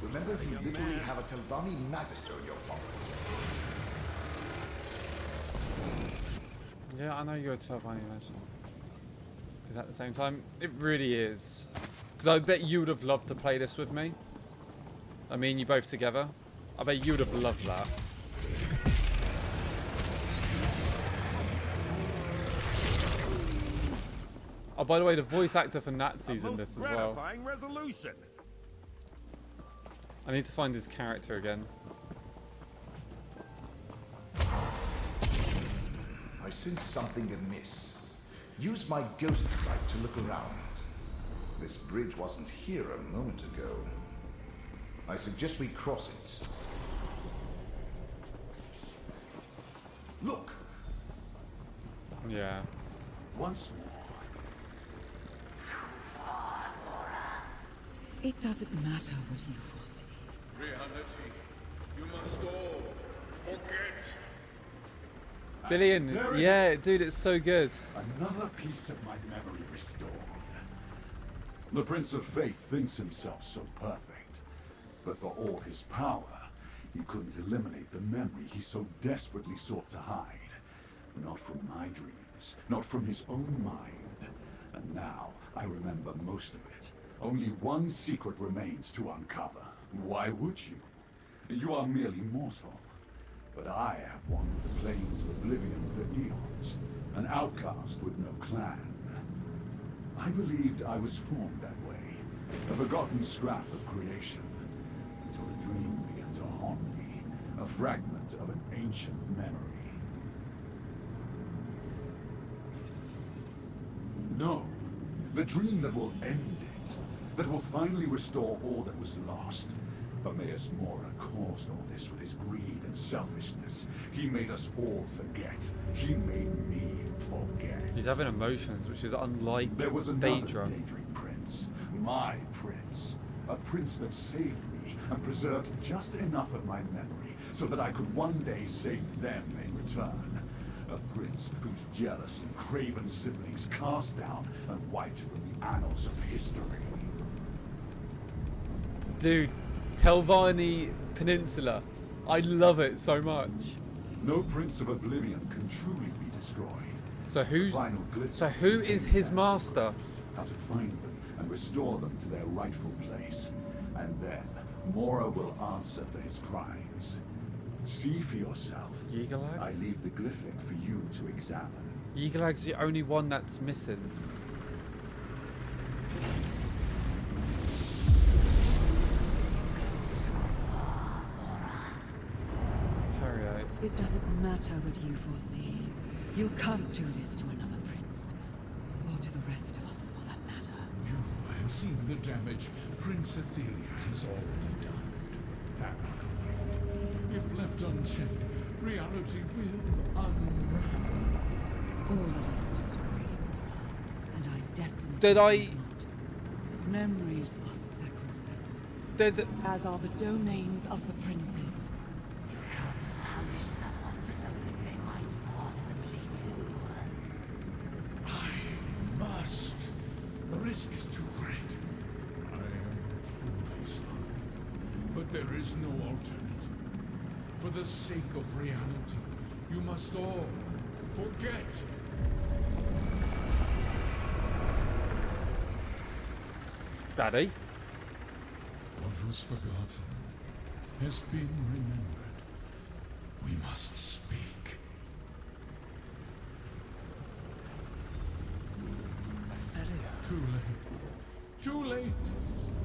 remember you literally have a Telvanni Magister in your pocket. Yeah, I know you're a Telvanni Magister. Because at the same time, it really is. Because I bet you would have loved to play this with me. I mean, you both together. I bet you would have loved that. Oh, by the way, the voice actor for Natsu's in this as well. Resolution. I need to find his character again. I sense something amiss. Use my ghost sight to look around. This bridge wasn't here a moment ago. I suggest we cross it. Look! Yeah. Once more. It doesn't matter what you foresee. Reality, you must all forget. Billion. Yeah, dude, it's so good. Another piece of my memory restored. The Prince of Fate thinks himself so perfect, but for all his power, he couldn't eliminate the memory he so desperately sought to hide. Not from my dreams, not from his own mind. And now I remember most of it. Only one secret remains to uncover. Why would you? You are merely mortal. But I have wandered the plains of oblivion for eons, an outcast with no clan. I believed I was formed that way, a forgotten scrap of creation, until a dream began to haunt me, a fragment of an ancient memory. No, the dream that will end it, that will finally restore all that was lost. Hermaeus Mora caused all this with his greed and selfishness. He made us all forget. He made me forget. He's having emotions, which is unlike There was another Daedra. daydream prince. My prince. A prince that saved me and preserved just enough of my memory so that I could one day save them in return. A prince whose jealous and craven siblings cast down and wiped from the annals of history. Dude, Telvanni Peninsula. I love it so much. No Prince of Oblivion can truly be destroyed. So who is his master? How to find them and restore them to their rightful place. And then Mora will answer for his crimes. See for yourself. Yigalag? I leave the glyphic for you to examine. Yigalag's the only one that's missing. It doesn't matter what you foresee. You can't do this to another prince. Or to the rest of us, for that matter. You have seen the damage Prince Athelia has already done to the fabric of fate. If left unchecked, reality will unravel. All of us must agree. And I definitely Did I... not. Memories are sacrosanct. As are the domains of the princes. The risk is too great. I am truly sorry, but there is no alternative. For the sake of reality, you must all forget. Daddy? What was forgotten has been remembered. We must speak. Too late. Too late.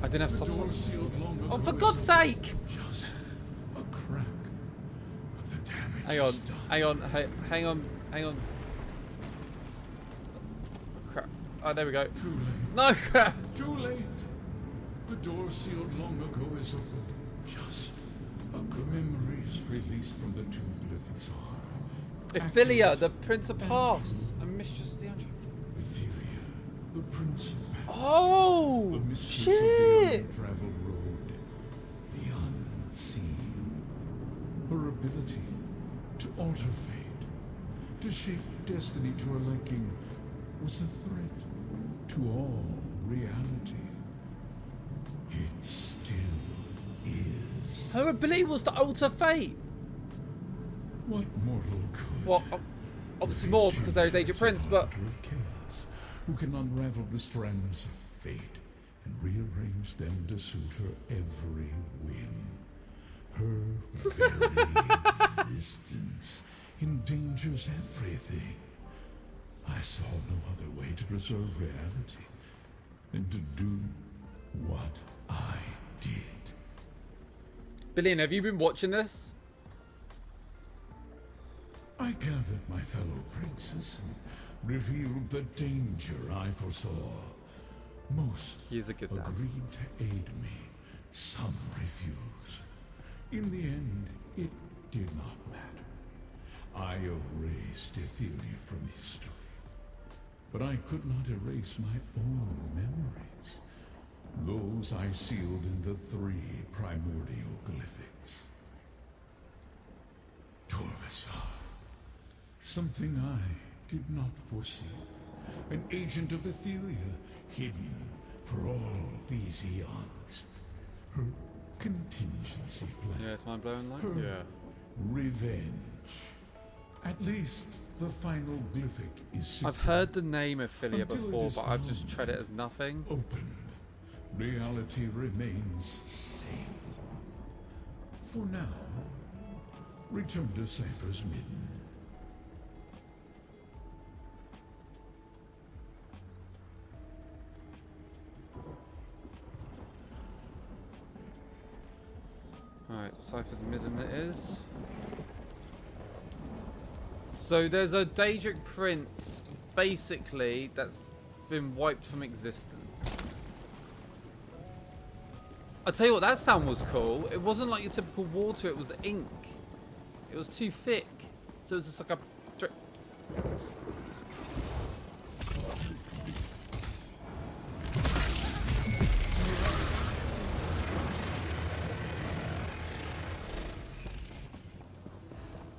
I didn't have the door subtitles. sealed long ago. Oh, for God's sake! Just a crack. But the damage Hang on, is done. hang on. Crap. Oh, there we go. Too late. No, crap! Too late. The door sealed long ago is open. Just a memories released from the tomb livings are. Ophelia, the Prince of Paths, and Mistress of the Untraveled. Ophelia, the Prince of Paths. Oh, the mistress shit! Of the untraveled road, the unseen. Her ability to alter fate, to shape destiny to her liking, was a threat to all reality. It still is. Her ability was to alter fate. What mortal could? Well, obviously more because they're a Daedra Prince, but Of chaos, who can unravel the strands of fate and rearrange them to suit her every whim. Her very existence endangers everything. I saw no other way to preserve reality than to do what I did. Billion, have you been watching this? I gathered my fellow princes and revealed the danger I foresaw. Most He's a good dad. agreed to aid me. Some refused. In the end, it did not matter. I erased Ethelia from history. But I could not erase my own memories. Those I sealed in the 3 primordial glyphics. Torvasar. Something I did not foresee. An agent of Ethelia, hidden for all these eons. Her contingency plan. Yeah, it's mind blowing, like. Her Yeah. revenge. At least the final glyphic is secret. I've heard the name Ophelia Until it before, is but I've just found, tread it as nothing. Opened. Reality remains safe. For now, return to Cypher's Midden. Alright, Cypher's Midden it is. So there's a Daedric prince, basically, that's been wiped from existence. I'll tell you what, that sound was cool. It wasn't like your typical water, it was ink. It was too thick. So it was just like a...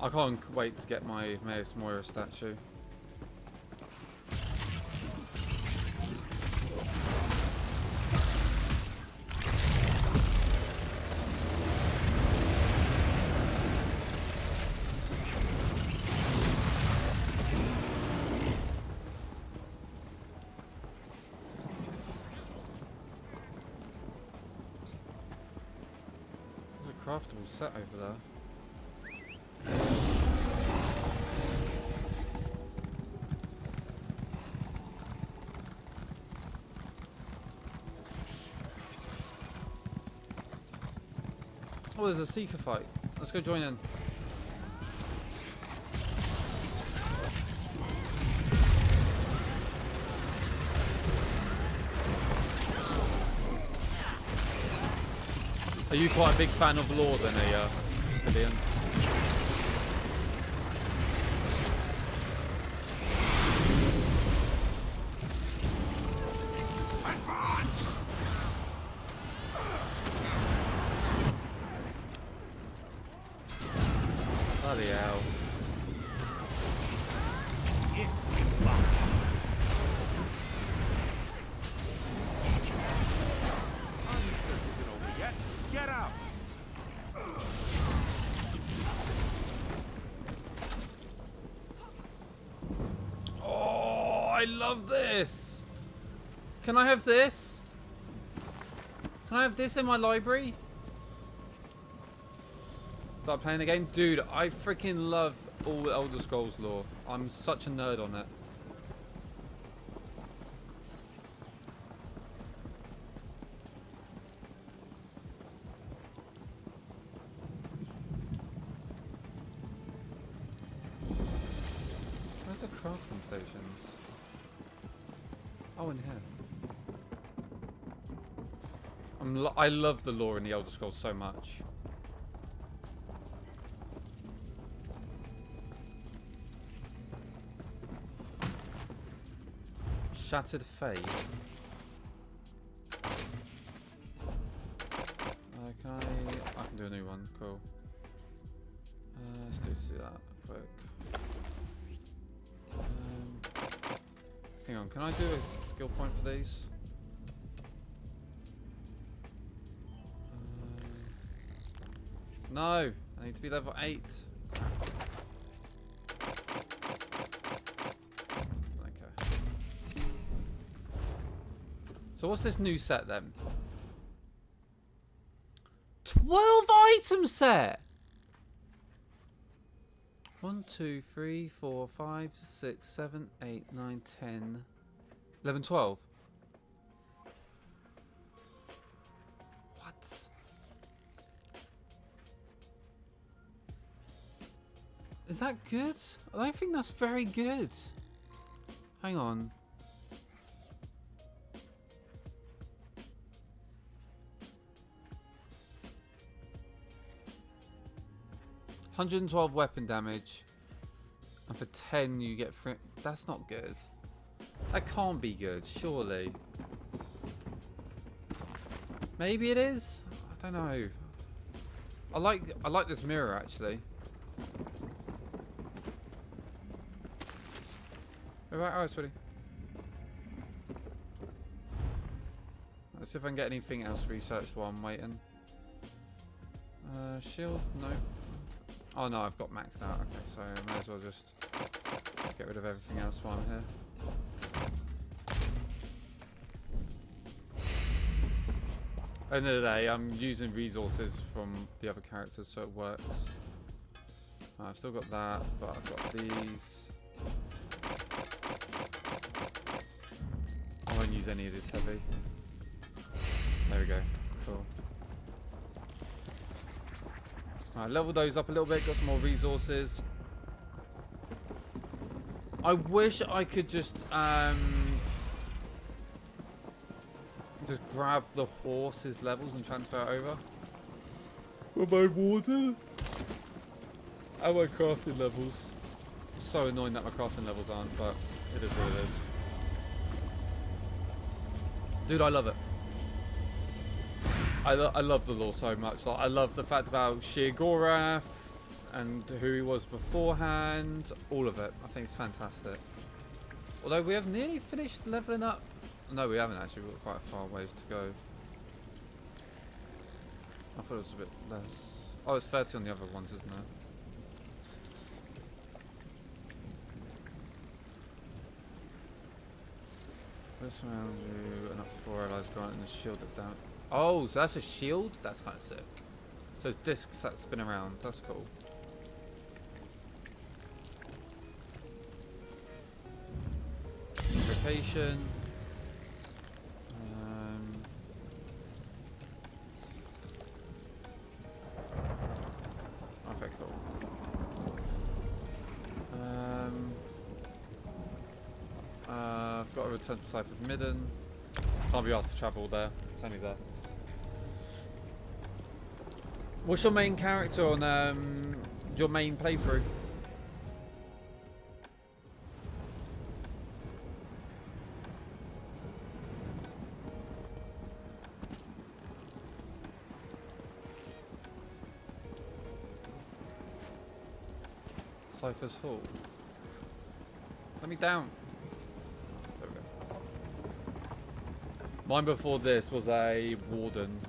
I can't wait to get my Maes Moira statue. There's a craftable set over there. Oh, there's a Seeker fight. Let's go join in. Are you quite a big fan of lore then, Billion? Bloody hell. Get up! Oh, I love this. Can I have this? Can I have this in my library? Start playing the game? Dude, I freaking love all Elder Scrolls lore. I'm such a nerd on it. Where's the crafting stations? Oh, in here. I love the lore in the Elder Scrolls so much. Shattered Fate. Can I can do a new one. Cool. Let's do that quick. Hang on. Can I do a skill point for these? No, I need to be level 8. So what's this new set then? 12 item set! 1, 2, 3, 4, 5, 6, 7, 8, 9, 10, 11, 12. What? Is that good? I don't think that's very good. Hang on. $112 weapon damage, and for 10 you get free. That's not good. That can't be good, surely. Maybe it is. I don't know. I like this mirror actually. Alright, sweetie. Let's see if I can get anything else researched while I'm waiting. Shield? No. Oh no, I've got maxed out. Okay, so I may as well just get rid of everything else while I'm here. At the end of the day, I'm using resources from the other characters, so it works. I've still got that, but I've got these. I won't use any of this heavy. There we go. Cool. Alright, level those up a little bit, got some more resources. I wish I could just grab the horse's levels and transfer it over. With my warden? And my crafting levels. So annoying that my crafting levels aren't, but it is what it is. Dude, I love it. I love the lore so much. Like, I love the fact about Sheogorath and who he was beforehand. All of it. I think it's fantastic. Although we have nearly finished leveling up. No, we haven't actually. We've got quite a far ways to go. I thought it was a bit less. Oh, it's 30 on the other ones, isn't it? This surrounds you and up to 4 allies granting a shield that down. Oh, so that's a shield? That's kind of sick. So it's discs that spin around. That's cool. Location. Okay, cool. I've got to return to Cypher's Midden. Can't be asked to travel there. It's only there. What's your main character on your main playthrough? Cypher's Hall. Let me down. There we go. Mine before this was a warden.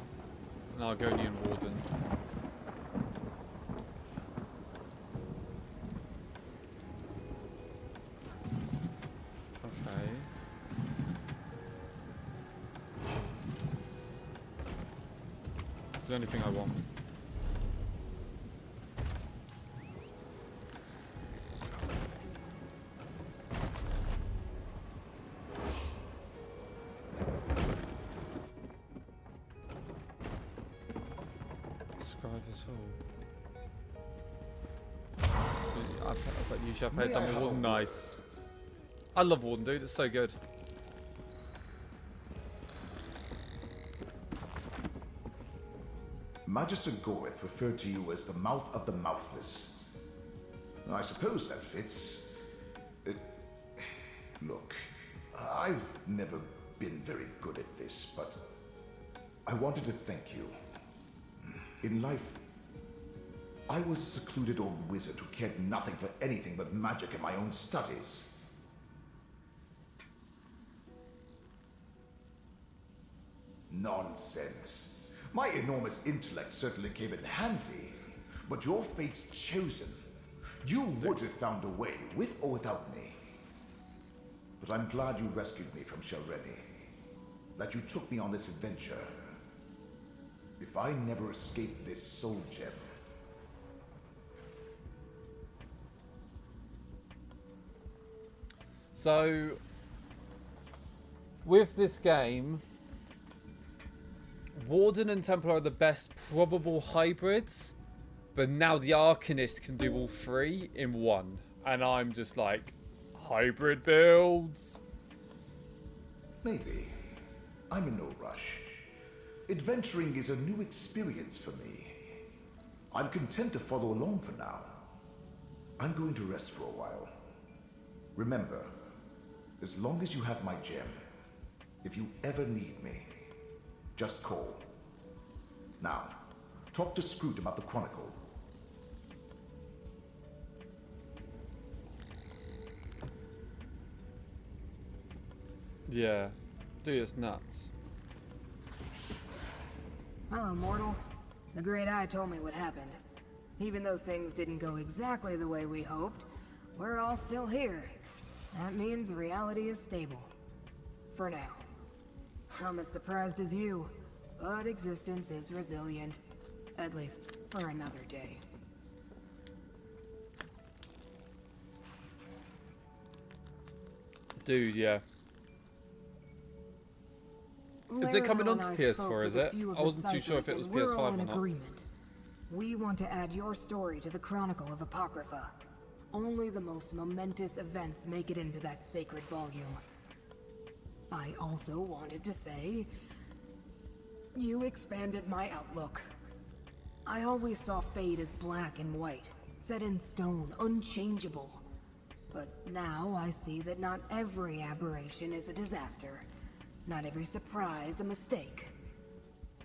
An Argonian warden. Okay. It's the only thing I want. I bet you should have heard done with Warden. Nice. I love Warden, dude. It's so good. Magister Goreth referred to you as the mouth of the mouthless. I suppose that fits. Look, I've never been very good at this, but I wanted to thank you. In life, I was a secluded old wizard who cared nothing for anything but magic and my own studies. Nonsense. My enormous intellect certainly came in handy, but your fate's chosen. You would have found a way, with or without me. But I'm glad you rescued me from Shalreni. that you took me on this adventure. If I never escape this soul gem, so with this game, Warden and Templar are the best probable hybrids, but now the Arcanist can do all three in one, and I'm just like, hybrid builds. maybe. I'm in no rush. Adventuring is a new experience for me. I'm content to follow along for now. I'm going to rest for a while. Remember, as long as you have my gem, if you ever need me, just call. Now, talk to Scroot about the Chronicle. Yeah, dude, it's nuts. Hello, mortal. The Great Eye told me what happened. Even though things didn't go exactly the way we hoped, we're all still here. That means reality is stable. For now. I'm as surprised as you, but existence is resilient. At least, for another day. Dude, yeah. Is it coming onto PS4, is it? I wasn't too sure if it was PS5 or not. Agreement. We want to add your story to the Chronicle of Apocrypha. Only the most momentous events make it into that sacred volume. I also wanted to say, you expanded my outlook. I always saw fate as black and white, set in stone, unchangeable. But now I see that not every aberration is a disaster. Not every surprise a mistake.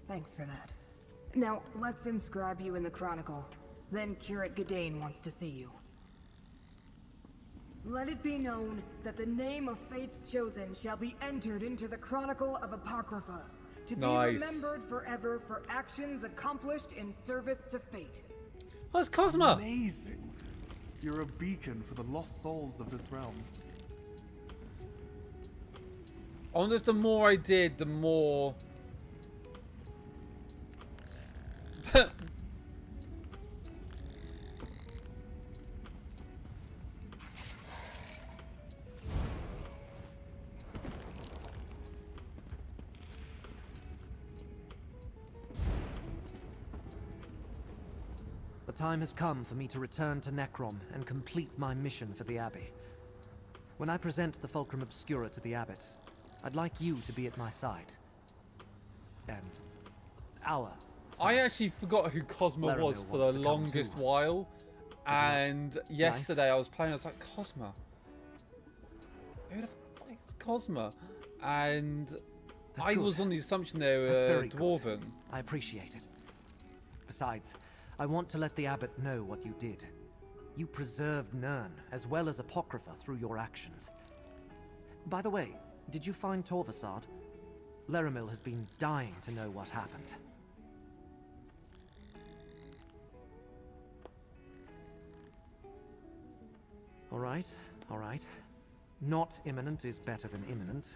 Thanks for that. Now, let's inscribe you in the Chronicle. Then Curate Gadain wants to see you. Let it be known that the name of Fate's Chosen shall be entered into the Chronicle of Apocrypha, to be remembered forever for actions accomplished in service to Fate. Oh, it's Cosmo! Amazing! You're a beacon for the lost souls of this realm. I wonder if the more I did, the more... The time has come for me to return to Necrom and complete my mission for the Abbey. When I present the Fulcrum Obscura to the Abbot, I'd like you to be at my side. And our side. I actually forgot who Cosmo was for the longest while. And yesterday I was playing, I was like, Cosmo? Who the fuck is Cosmo? And I was on the assumption they were Dwarven. I appreciate it. Besides, I want to let the Abbot know what you did. You preserved Nirn, as well as Apocrypha, through your actions. By the way, did you find Torvasard? Laramil has been dying to know what happened. All right. Not imminent is better than imminent.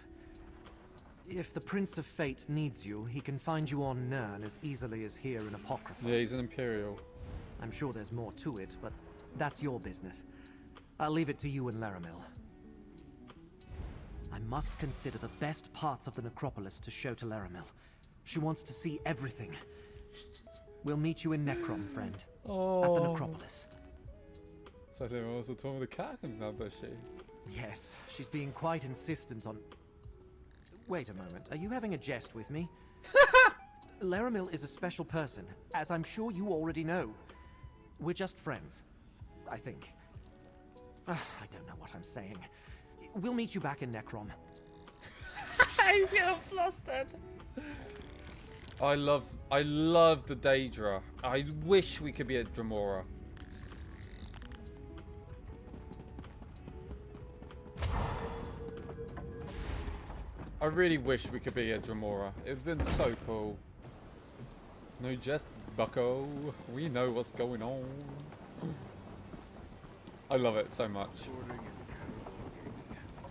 If the Prince of Fate needs you, he can find you on Nirn as easily as here in Apocrypha. Yeah, he's an Imperial. I'm sure there's more to it, but that's your business. I'll leave it to you and Laramil. I must consider the best parts of the necropolis to show to Laramil. She wants to see everything. We'll meet you in Necrom, friend. At the necropolis. So they also told me the catacombs now, does she? Yes, she's being quite insistent on... Wait a moment, are you having a jest with me? Laramil is a special person, as I'm sure you already know. We're just friends, I think. I don't know what I'm saying. We'll meet you back in Necrom. He's getting flustered. I love the Daedra. I wish we could be at Dremora. I really wish we could be at Dremora. It would have been so cool. No jest, bucko. We know what's going on. I love it so much.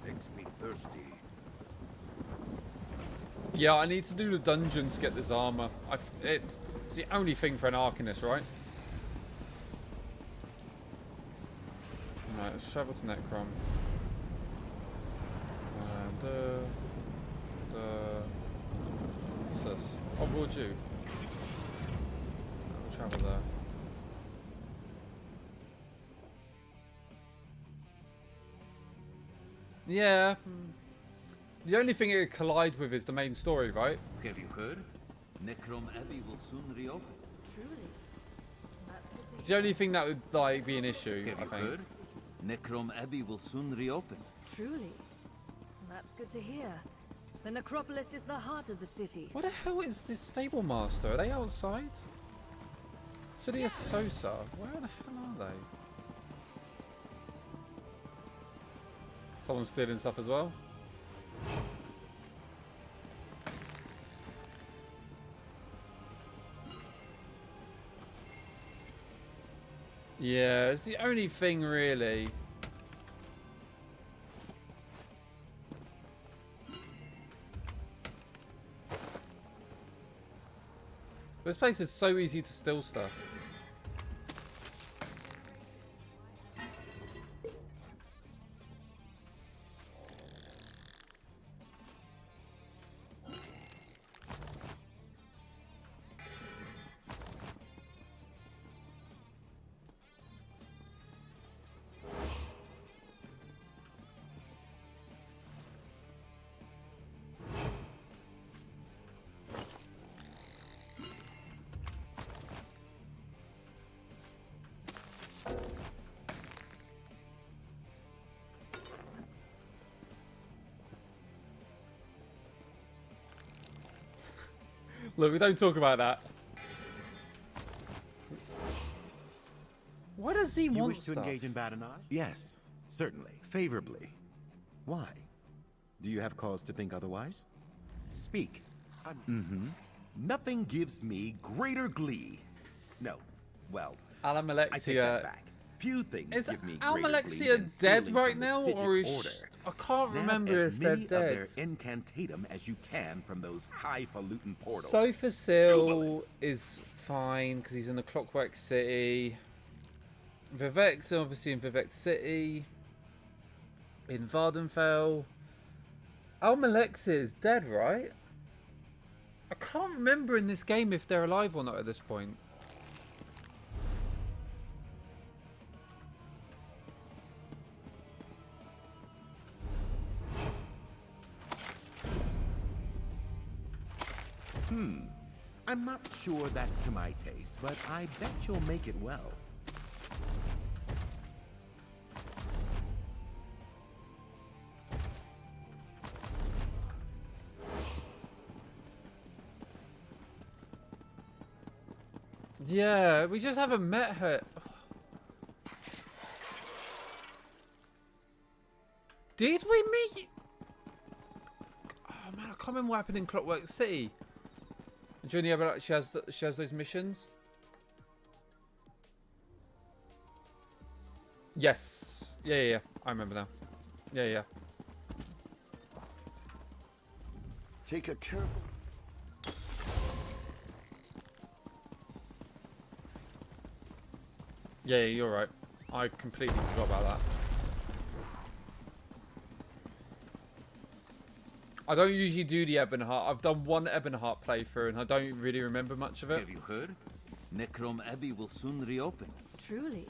Makes me thirsty. Yeah, I need to do the dungeon to get this armor. It's the only thing for an Arcanist, right? Alright, let's travel to Necrom. What's this? Oh, Bordeaux. We'll travel there. Yeah. The only thing it would collide with is the main story, right? Have you heard? Necrom Abbey will soon reopen. Truly. It's the only thing that would like be an issue, Have I you think. heard? Necrom Abbey will soon reopen. Truly. That's good to hear. The necropolis is the heart of the city. What the hell is this stable master? Are they outside? City of Sosa. Where the hell are they? Someone's stealing stuff as well. Yeah, it's the only thing really. This place is so easy to steal stuff. Look, we don't talk about that. Why does he want You wish to stuff? engage in badinage? Yes, certainly. Favorably. Why? Do you have cause to think otherwise? Speak. Nothing gives me greater glee. No. Well, I take that Almalexia. back. Few things Is give me greater glee Almalexia than dead stealing right from the now, Sigil or is order. I can't Nab remember as if they're many of dead. their incantatum as you can from those highfalutin portals. Sofasil is fine because he's in the Clockwork City. Vivek's obviously in Vivek City. In Vardenfell. Almalexia is dead, right? I can't remember in this game if they're alive or not at this point. I'm not sure that's to my taste, but I bet you'll make it well. Yeah, we just haven't met her. Did we meet? Oh man, I can't remember what happened in Clockwork City. During the other, she has those missions. Yes. Yeah. I remember now. Yeah. Take a careful. Yeah, you're right. I completely forgot about that. I don't usually do the Ebonheart. I've done one Ebonheart playthrough and I don't really remember much of it. Have you heard? Necrom Abbey will soon reopen. Truly.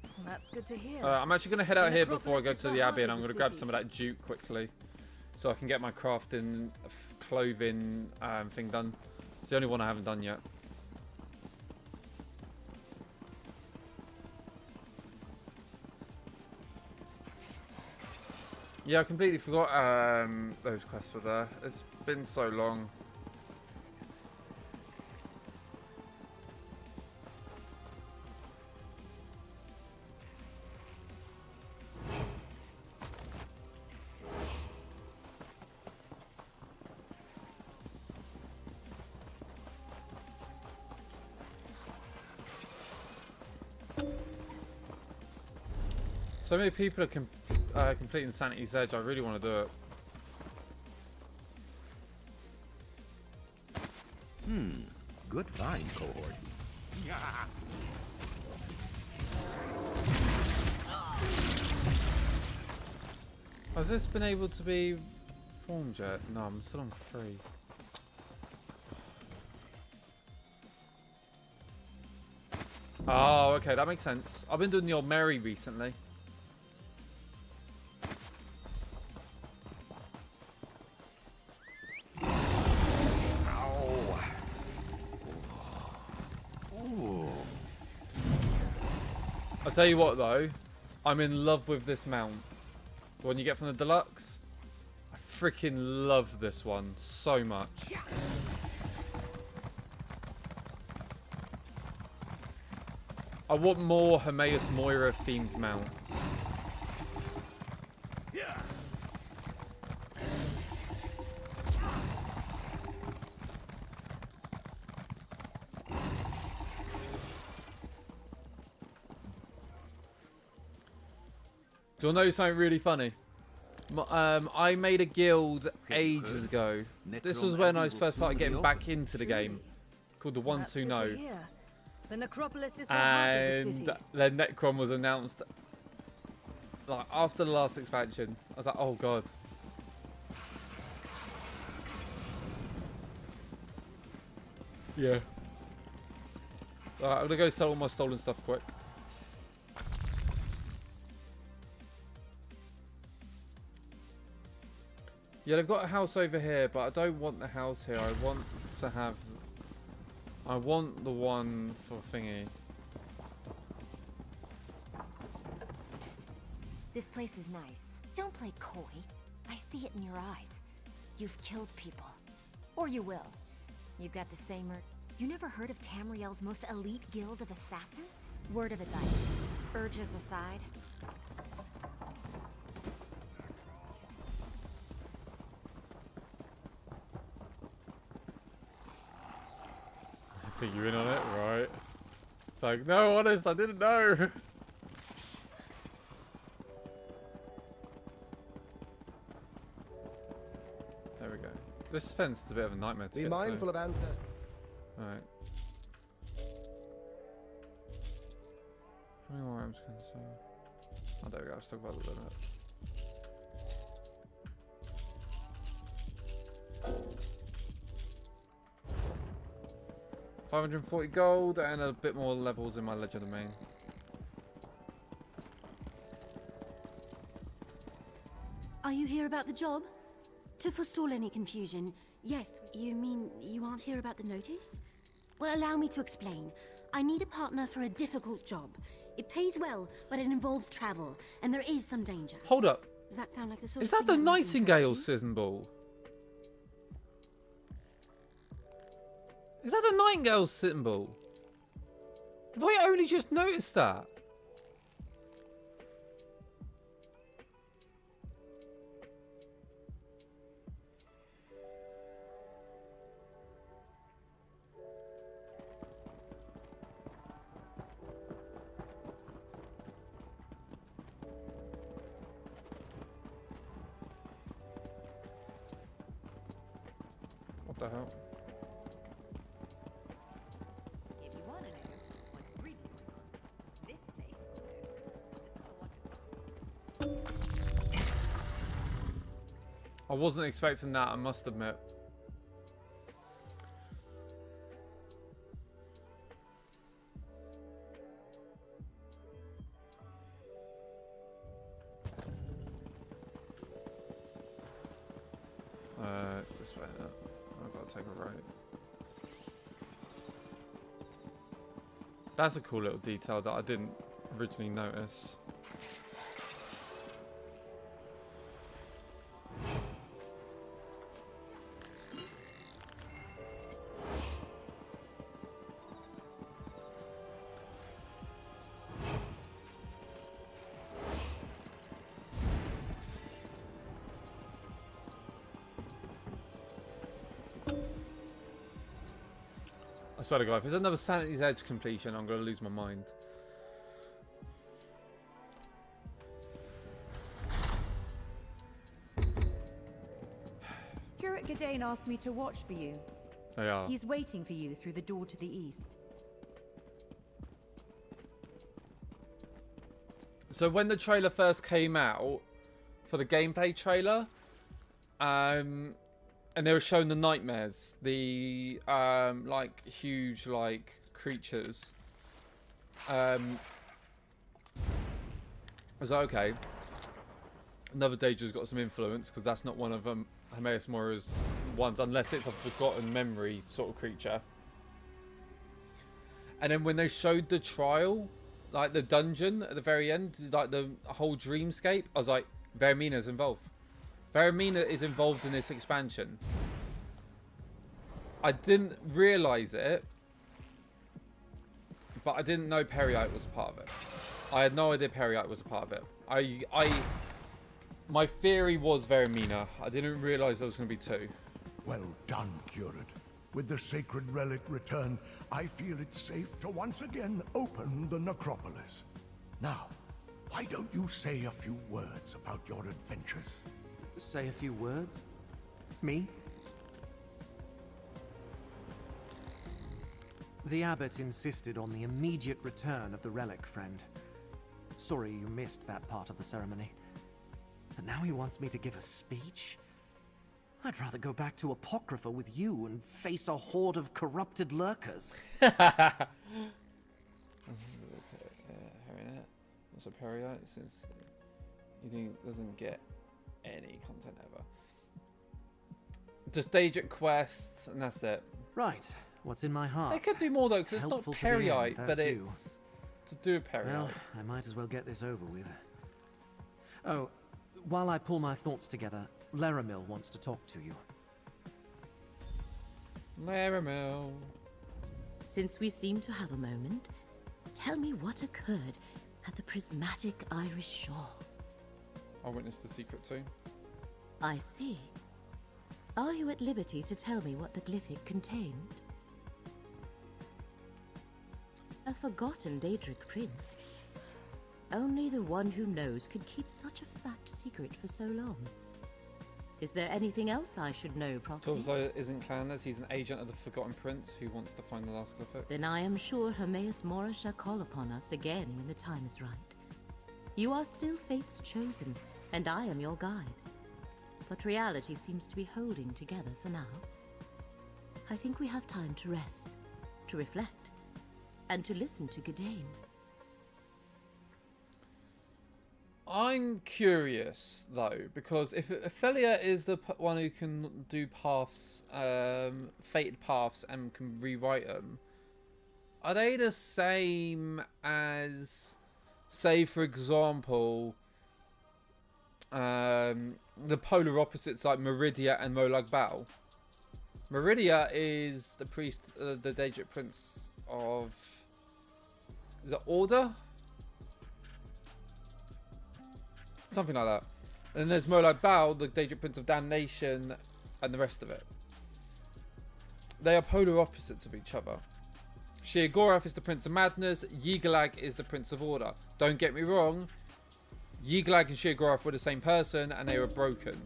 Well, that's good to hear. I'm actually going to head out The here before I go necropolis is to the the heart Abbey, and of I'm the going to grab city. some of that jute quickly so I can get my crafting clothing thing done. It's the only one I haven't done yet. Yeah, I completely forgot those quests were there. It's been so long. So many people are completing Sanity's Edge. I really want to do it. Good find, cohort. Has this been able to be formed yet? No, I'm still on 3. Oh, okay, that makes sense. I've been doing the old Mary recently. I'll tell you what though, I'm in love with this mount. The one you get from the deluxe. I freaking love this one so much. I want more Hermaeus Moira themed mounts. Do you want to know something really funny? I made a guild ages ago. This was when I first started getting back into the game, called the Ones Who Know. The Necropolis is the heart of the city. Then Necrom was announced like after the last expansion. I was like, oh god. Yeah. Alright, I'm gonna go sell all my stolen stuff quick. Yeah, they've got a house over here, but I don't want the house here. I want to have... I want the one for thingy. This place is nice. Don't play coy. I see it in your eyes. You've killed people. Or you will. You've got the same You never heard of Tamriel's most elite guild of assassins? Word of advice. Urges aside. I think you're in on it, right? It's like, no, honest, I didn't know. There we go. This fence is a bit of a nightmare to Be get mindful to. of ancestors. Alright. How many more items can I sell? Oh, there we go. I've still got the limit. $540 gold and a bit more levels in my Ledger domain. Are you here about the job? To forestall any confusion, yes, you mean you aren't here about the notice? Well, allow me to explain. I need a partner for a difficult job. It pays well, but it involves travel, and there is some danger. Hold up. Does that sound like the sort Is of that the thing that would Nightingale interest you? symbol? Is that the Nightingale symbol? Have I only just noticed that? What the hell? If you want to know what's really going on, this place will know. I wasn't expecting that, I must admit. It's this way. I've got to take a right. That's a cool little detail that I didn't originally notice. I swear to God, if it's another Sanity's Edge completion, I'm going to lose my mind. Curate Gadain asked me to watch for you. They are. He's waiting for you through the door to the east. So when the trailer first came out, for the gameplay trailer, and they were showing the nightmares, the like huge like creatures. I was like, okay, another Daedra's got some influence, because that's not one of Hermaeus Mora's ones, unless it's a forgotten memory sort of creature. And then when they showed the trial, like the dungeon at the very end, like the whole dreamscape, I was like, Vermina's involved. Vermina is involved in this expansion. I didn't realise it, but I didn't know Periite was a part of it. I had no idea Periite was a part of it. My theory was Vermina. I didn't realise there was going to be two. Well done, Curate. With the sacred relic returned, I feel it's safe to once again open the necropolis. Now, why don't you say a few words about your adventures? Say a few words? Me? The abbot insisted on the immediate return of the relic, friend. Sorry you missed that part of the ceremony. But now he wants me to give a speech? I'd rather go back to Apocrypha with you and face a horde of corrupted lurkers. What's a Periite? Since he doesn't get any content ever. Just Daedric quests, and that's it. Right. What's in my heart? They could do more though, because it's not Helpful to the end, Periite, but that's you. it's to do a Periite. Well, I might as well get this over with. Oh, while I pull my thoughts together, Laramil wants to talk to you. Laramil. Since we seem to have a moment, tell me what occurred at the prismatic Irish shore. I witnessed the secret too. I see. Are you at liberty to tell me what the glyphic contained? A forgotten Daedric prince. Only the one who knows could keep such a fat secret for so long. Is there anything else I should know, Proxy? Torvzo isn't clanless, he's an agent of the Forgotten Prince who wants to find the last glyphic. Then I am sure Hermaeus Mora shall call upon us again when the time is right. You are still Fate's chosen, and I am your guide. But reality seems to be holding together for now. I think we have time to rest, to reflect, and to listen to Gadain. I'm curious though, because if Ophelia is the one who can do paths, fated paths, and can rewrite them, are they the same as, say, for example, the polar opposites like Meridia and Molag Bal? Meridia is the priest, the Daedric prince of, is it Order? Something like that. And there's Molag Bal, the Daedric Prince of Damnation, and the rest of it. They are polar opposites of each other. Sheogorath is the Prince of Madness, Yighalag is the Prince of Order. Don't get me wrong, Yighalag and Sheogorath were the same person, and they were broken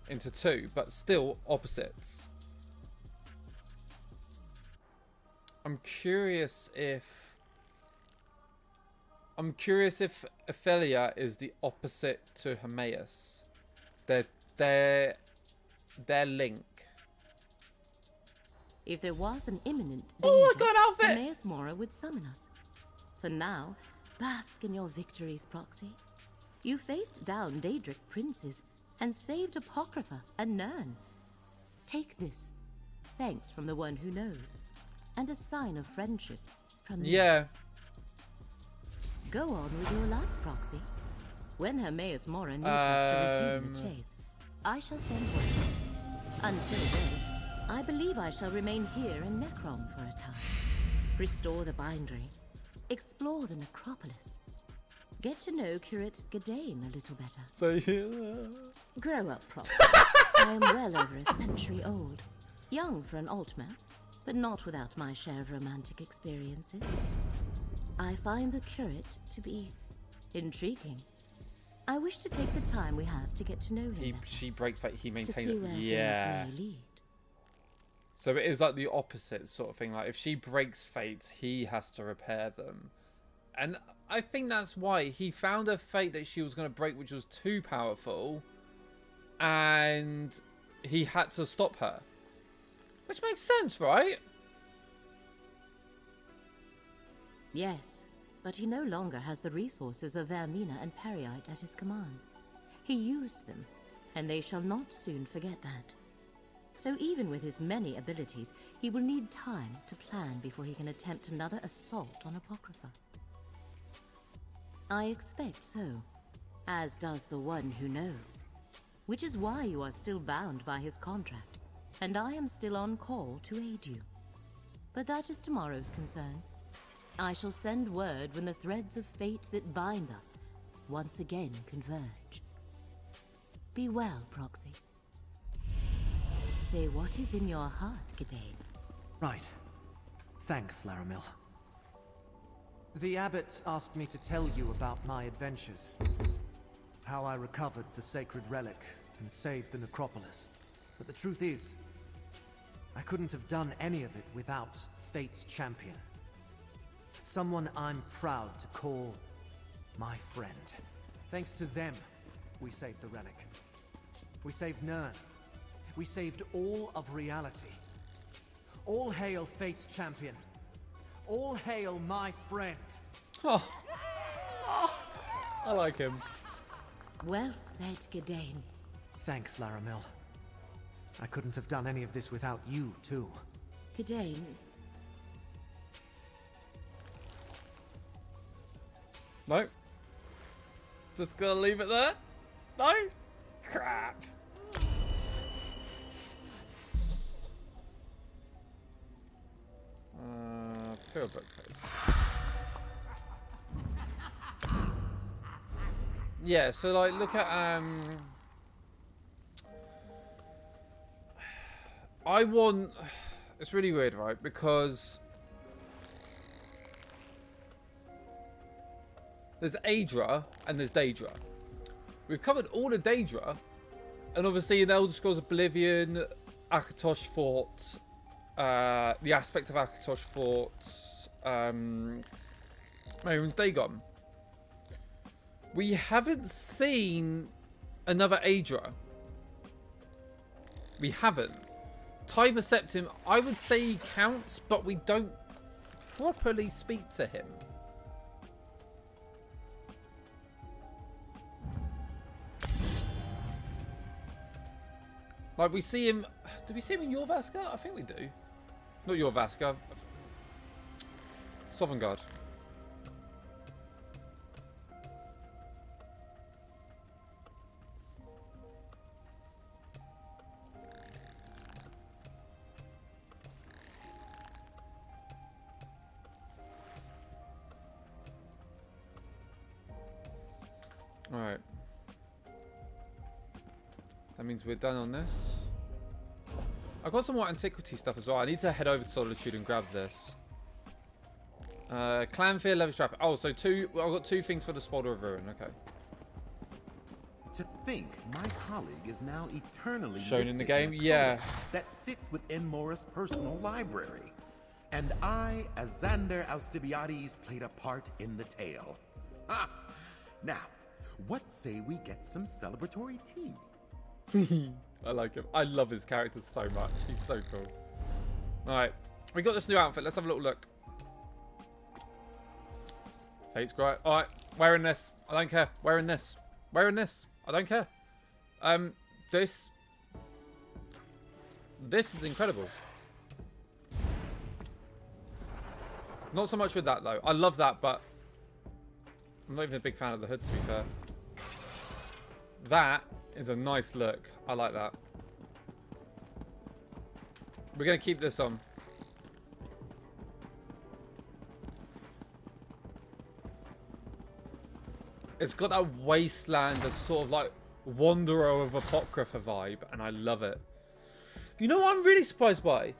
into two, but still opposites. I'm curious if Ophelia is the opposite to Hermaeus. Their link. If there was an imminent danger, oh, I got an outfit! Hermaeus Mora would summon us. For now, bask in your victories, Proxy. You faced down Daedric princes and saved Apocrypha and Nirn. Take this, thanks from the one who knows, and a sign of friendship from me. Yeah. Go on with your life, Proxy. When Hermaeus Mora needs us to resume the chase, I shall send word. Until then, I believe I shall remain here in Necrom for a time. Restore the bindery, explore the necropolis, get to know Curate Gadain a little better. So Grow up, Proxy. I am well over a century old. Young for an Altmer, but not without my share of romantic experiences. I find the curate to be intriguing. I wish to take the time we have to get to know him better, She breaks fate. He to maintains see it. where Yeah. things may lead. So it is like the opposite sort of thing. Like if she breaks fates, he has to repair them. And I think that's why he found a fate that she was going to break, which was too powerful. And he had to stop her. Which makes sense, right? Yes, but he no longer has the resources of Vermina and Periite at his command. He used them, and they shall not soon forget that. So even with his many abilities, he will need time to plan before he can attempt another assault on Apocrypha. I expect so, as does the one who knows, which is why you are still bound by his contract, and I am still on call to aid you. But that is tomorrow's concern. I shall send word when the threads of fate that bind us once again converge. Be well, Proxy. Say what is in your heart, Gidane. Right. Thanks, Laramil. The abbot asked me to tell you about my adventures. How I recovered the sacred relic and saved the necropolis. But the truth is, I couldn't have done any of it without Fate's champion. Someone I'm proud to call my friend. Thanks to them, we saved the relic. We saved Nern. We saved all of reality. All hail Fate's champion. All hail my friend. Oh. I like him. Well said, Gidane. Thanks, Laramil. I couldn't have done any of this without you, too. Gidane. No. Just gonna leave it there? No? Crap. Pure bookcase. Yeah, so like look at I want, it's really weird, right? Because there's Aedra and there's Daedra. We've covered all of Daedra, and obviously in Elder Scrolls Oblivion, Akatosh fought, the aspect of Akatosh fought Mehrunes Dagon. We haven't seen another Aedra. We haven't. Tiber Septim, I would say he counts, but we don't properly speak to him. Like, we see him... Do we see him in Jorvaska? I think we do. Not Jorvaska. Sovngarde. Alright. That means we're done on this. I've got some more antiquity stuff as well. I need to head over to Solitude and grab this. Clanfear, Levis Trap. Oh, so two. Well, I've got two things for the Spolder of Ruin. Okay. To think my colleague is now eternally shown in the listed game. a Yeah. codex that sits within Mora's personal library. And I, as Xander Alcibiades, played a part in the tale. Ha! Now, what say we get some celebratory tea? I like him. I love his character so much. He's so cool. Alright. We got this new outfit. Let's have a little look. Fate's great. Alright. Wearing this. I don't care. Wearing this. Wearing this. I don't care. This is incredible. Not so much with that, though. I love that, but I'm not even a big fan of the hood, to be fair. That is a nice look. I like that. We're going to keep this on. It's got that wasteland, a sort of like Wanderer of Apocrypha vibe, and I love it. You know what I'm really surprised by?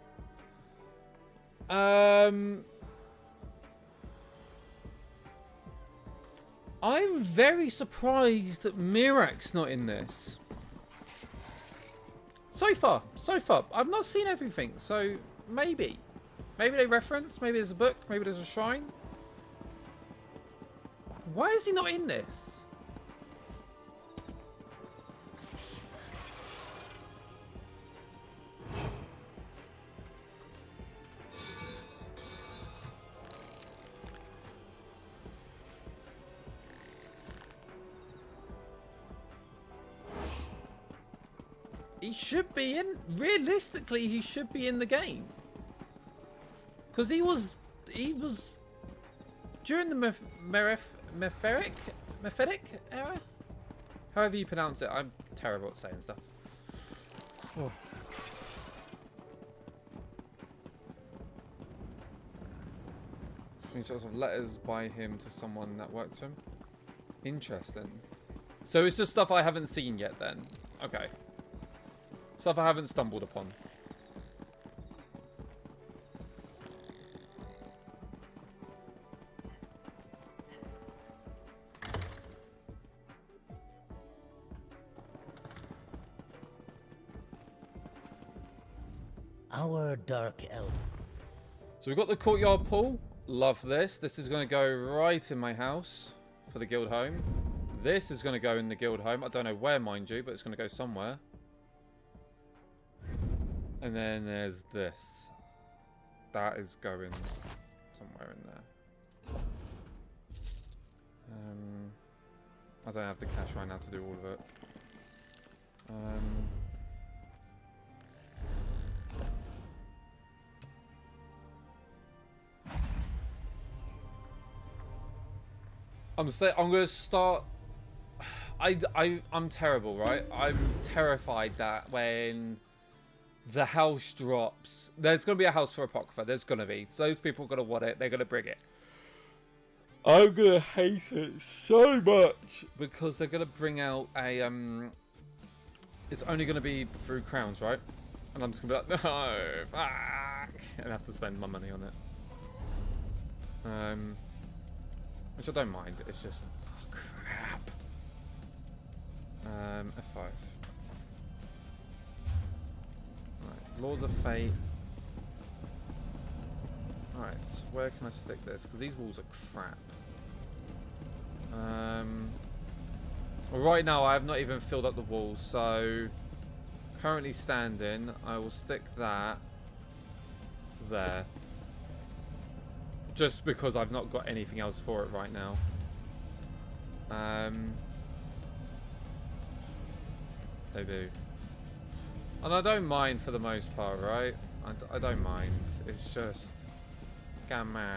I'm very surprised that Mirak's not in this. So far. I've not seen everything, so maybe. Maybe they reference, maybe there's a book, maybe there's a shrine. Why is he not in this? He should be in. Realistically, he should be in the game. Because he was during the Mepheric era? However you pronounce it. I'm terrible at saying stuff. Oh. Screenshots of letters by him to someone that works for him. Interesting. So it's just stuff I haven't seen yet then. Okay. Stuff I haven't stumbled upon. Our Dark Elf. So we've got the courtyard pool. Love this. This is going to go right in my house for the guild home. This is going to go in the guild home. I don't know where, mind you, but it's going to go somewhere. And then there's this. That is going somewhere in there. I don't have the cash right now to do all of it. I'm gonna start. I'm terrible, right? I'm terrified that when the house drops, there's gonna be a house for Apocrypha. There's gonna be. Those people are gonna want it. They're gonna bring it. I'm gonna hate it so much because they're gonna bring out a It's only gonna be through crowns, right? And I'm just gonna be like, no, fuck, and have to spend my money on it. Which I don't mind. It's just, oh crap. F5. Right, Lords of Fate. Alright, where can I stick this? Because these walls are crap. Well, right now I have not even filled up the walls, so currently standing, I will stick that there. Just because I've not got anything else for it right now. They do. And I don't mind for the most part, right? I don't mind. It's just... Come on.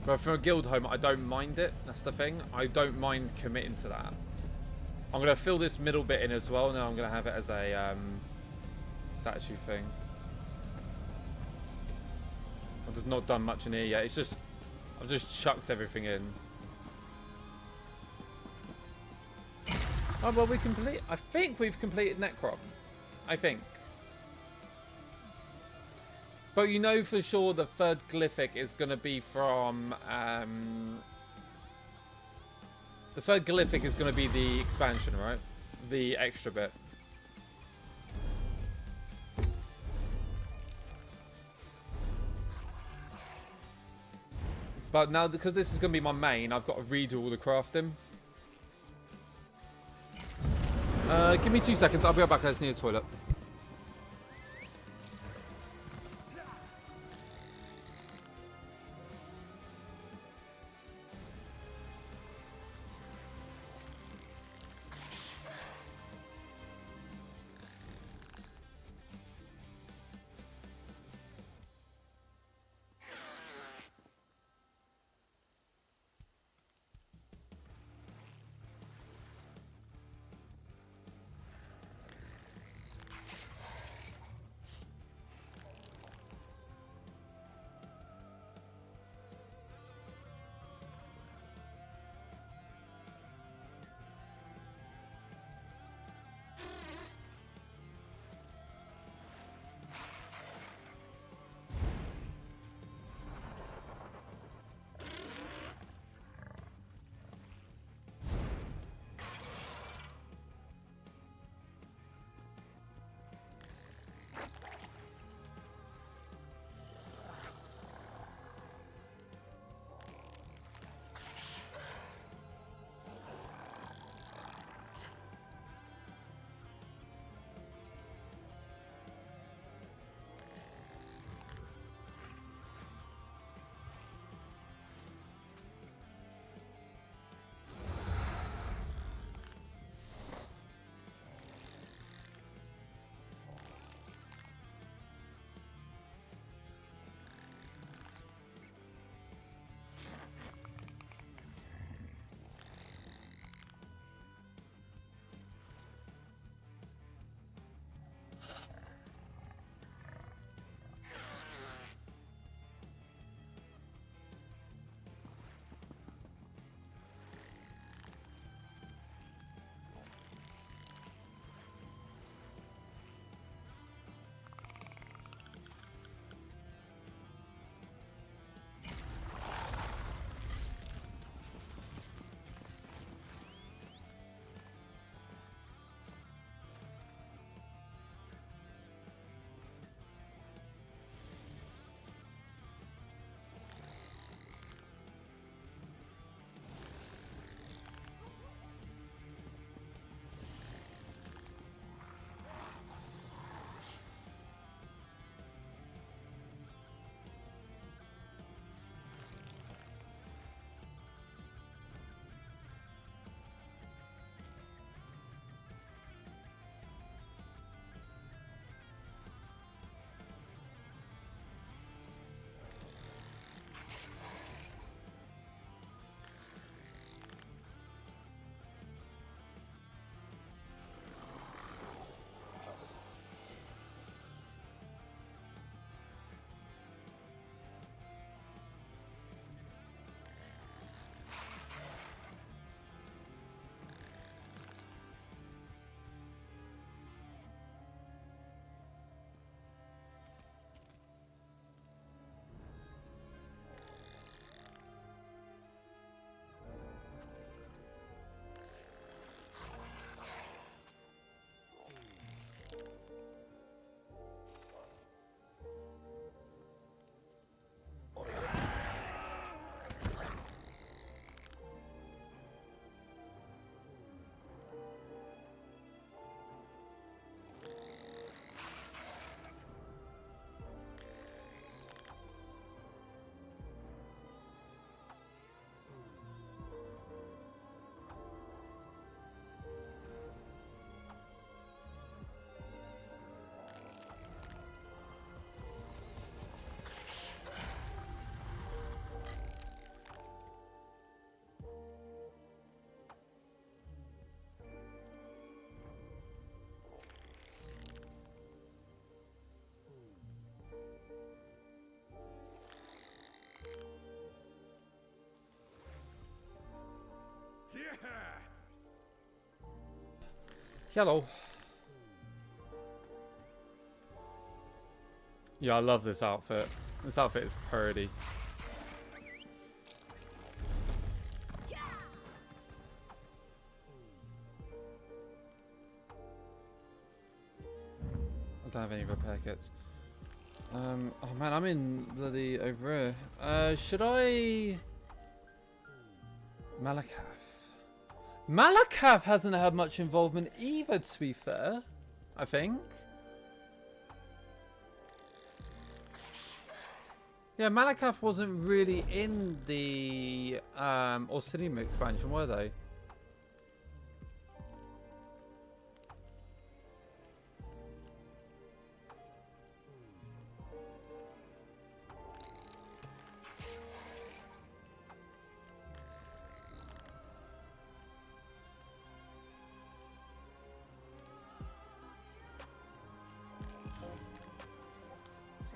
But for a guild home, I don't mind it. That's the thing. I don't mind committing to that. I'm going to fill this middle bit in as well. Now I'm going to have it as a statue thing. I've just not done much in here yet. It's just, I've just chucked everything in. Oh, well, I think we've completed Necrom. I think. But you know for sure the third glyphic is going to be from... the third glyphic is going to be the expansion, right? The extra bit. But now, because this is going to be my main, I've got to redo all the crafting. Give me 2 seconds. I'll be right back. I just need a toilet. Hello. Yeah, I love this outfit. This outfit is pretty. I don't have any repair kits. Oh man, I'm in bloody over here. Should I... Malakath. Malakath hasn't had much involvement either, to be fair. I think. Yeah, Malakath wasn't really in the Orsinium expansion, were they?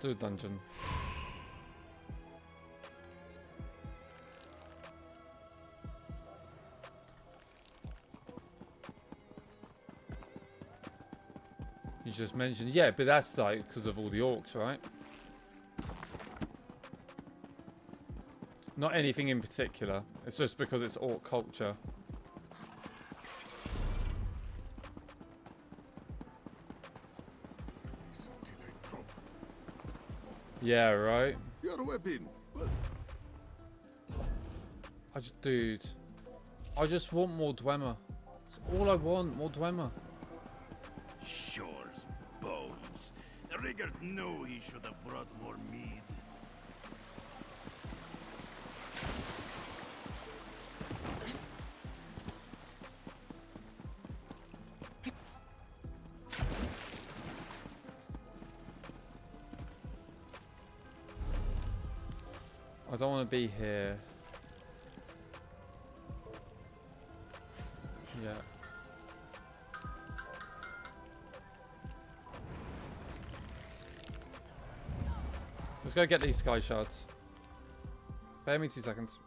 Let's do a dungeon. You just mentioned, yeah, but that's like because of all the orcs, right? Not anything in particular. It's just because it's orc culture. Yeah, right. Your weapon. Dude, I just want more Dwemer. That's all I want, more Dwemer. Shore's bones. Rigard knew he should have brought more meat. I don't want to be here. Yeah. Let's go get these sky shards. Bear me 2 seconds.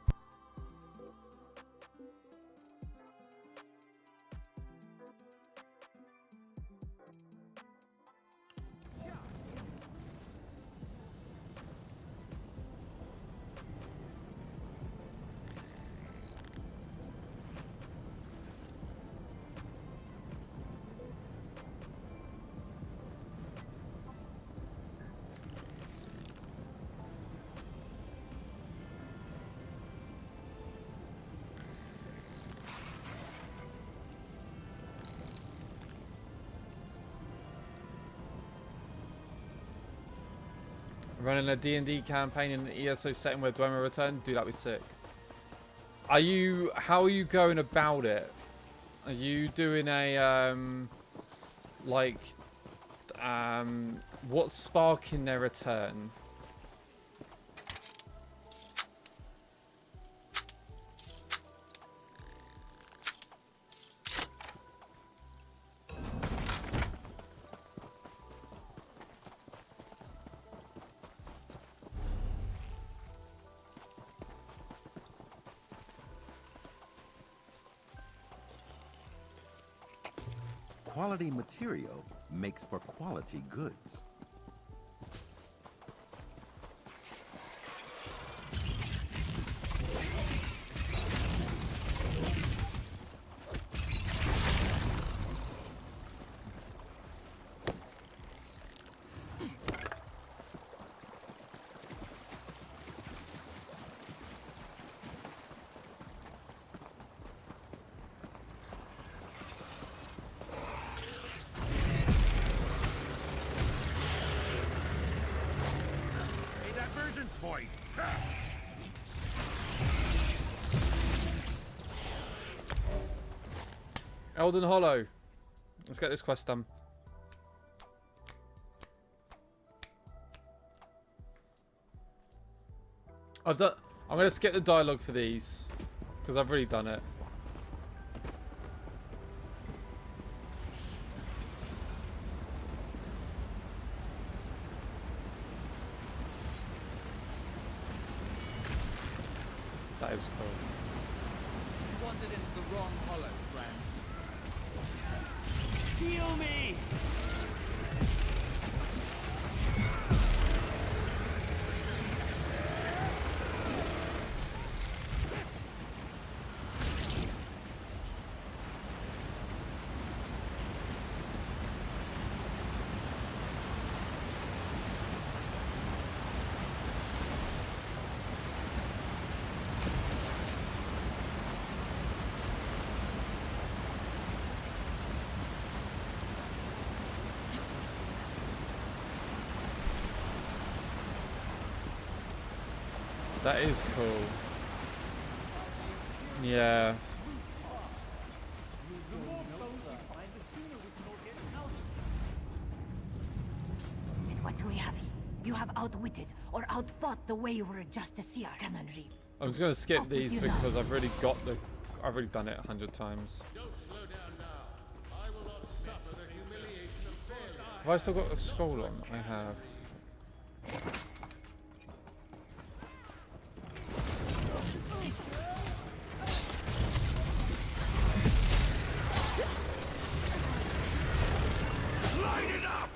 Running a D&D campaign in an ESO setting where Dwemer return? Dude, that'd be sick. How are you going about it? Are you doing a, what's sparking their return? Quality material makes for quality goods. Point. Elden Hollow. Let's get this quest done. I'm gonna skip the dialogue for these because I've already done it. That is cool. You wandered into the wrong hollow, friend. Heal me! That is cool. Yeah. And what do we have? You have outwitted or outfought the wayward justiciar. Canonry. I'm just gonna skip these because I've already done it 100 times. Have I still got a scroll on? I have. Light it up!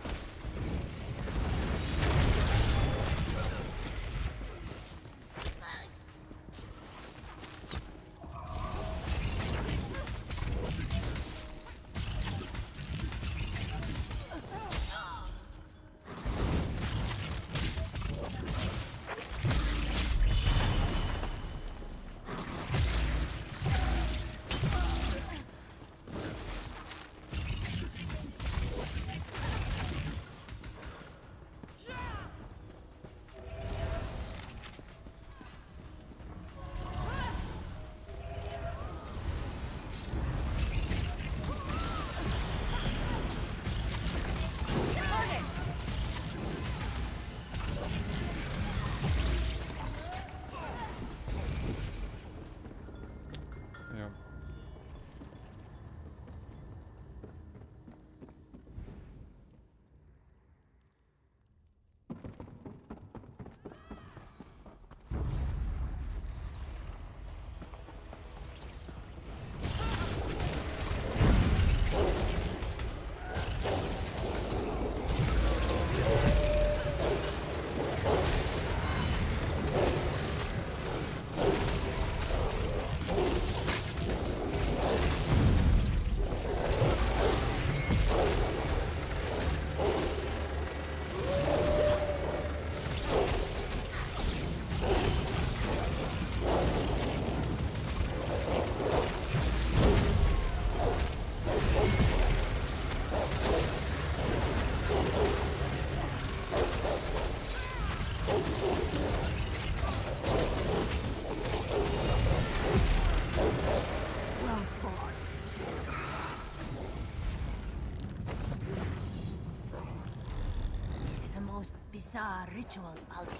Bizarre ritual altar.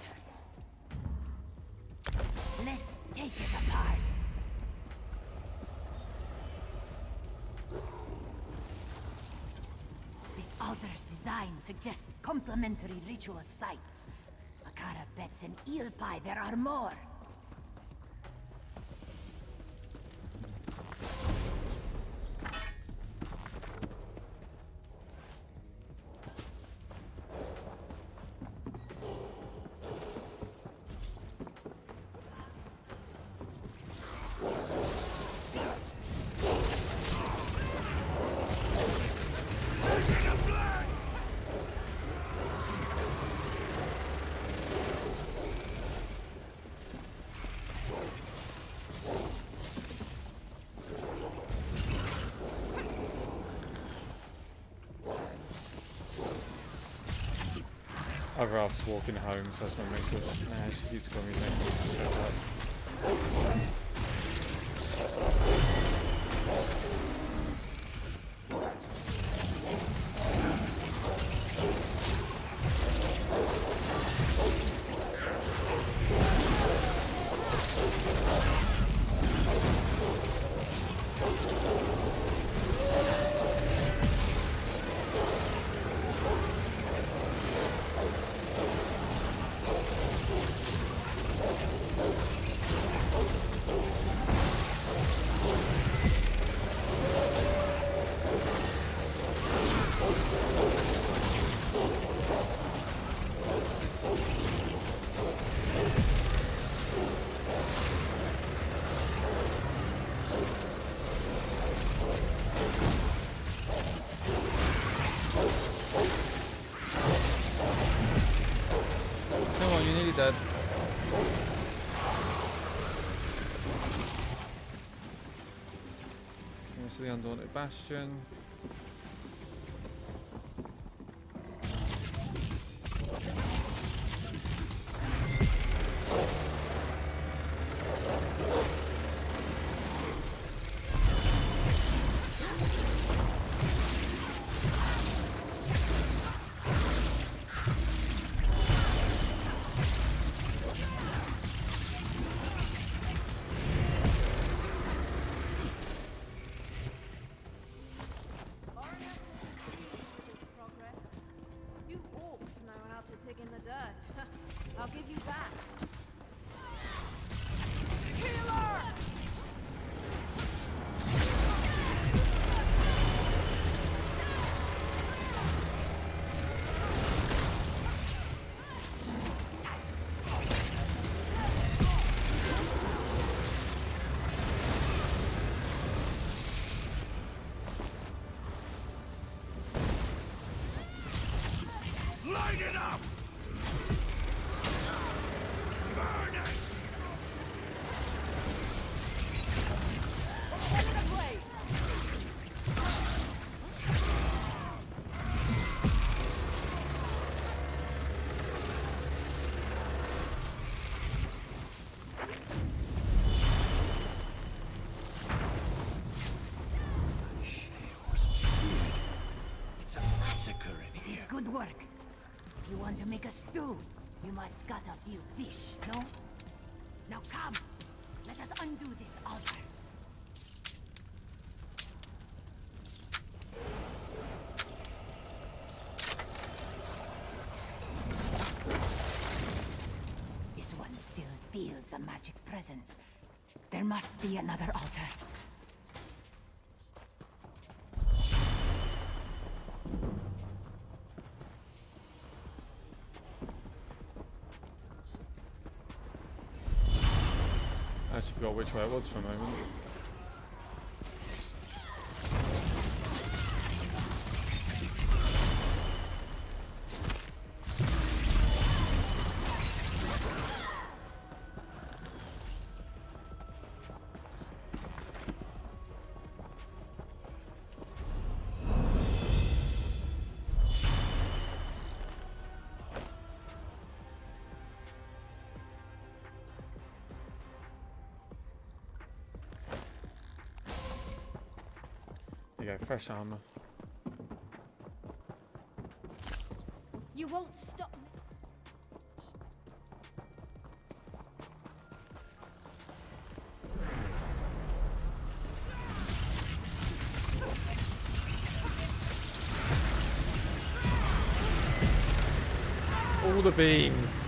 Let's take it apart. This altar's design suggests complementary ritual sites. Akara bets an eel pie there are more. Ralph's walking home, so I just want to make sure she keeps calling me dead. Here's the Undaunted Bastion. I'll give you that. Light it up! Burn it! It's a massacre in here. It is good work. If you want to make a stew, you must gut a few fish, no? Now come, let us undo this altar. This one still feels a magic presence. There must be another altar. I actually forgot which way it was for a moment. There you go, fresh armor. You won't stop me. All the beams.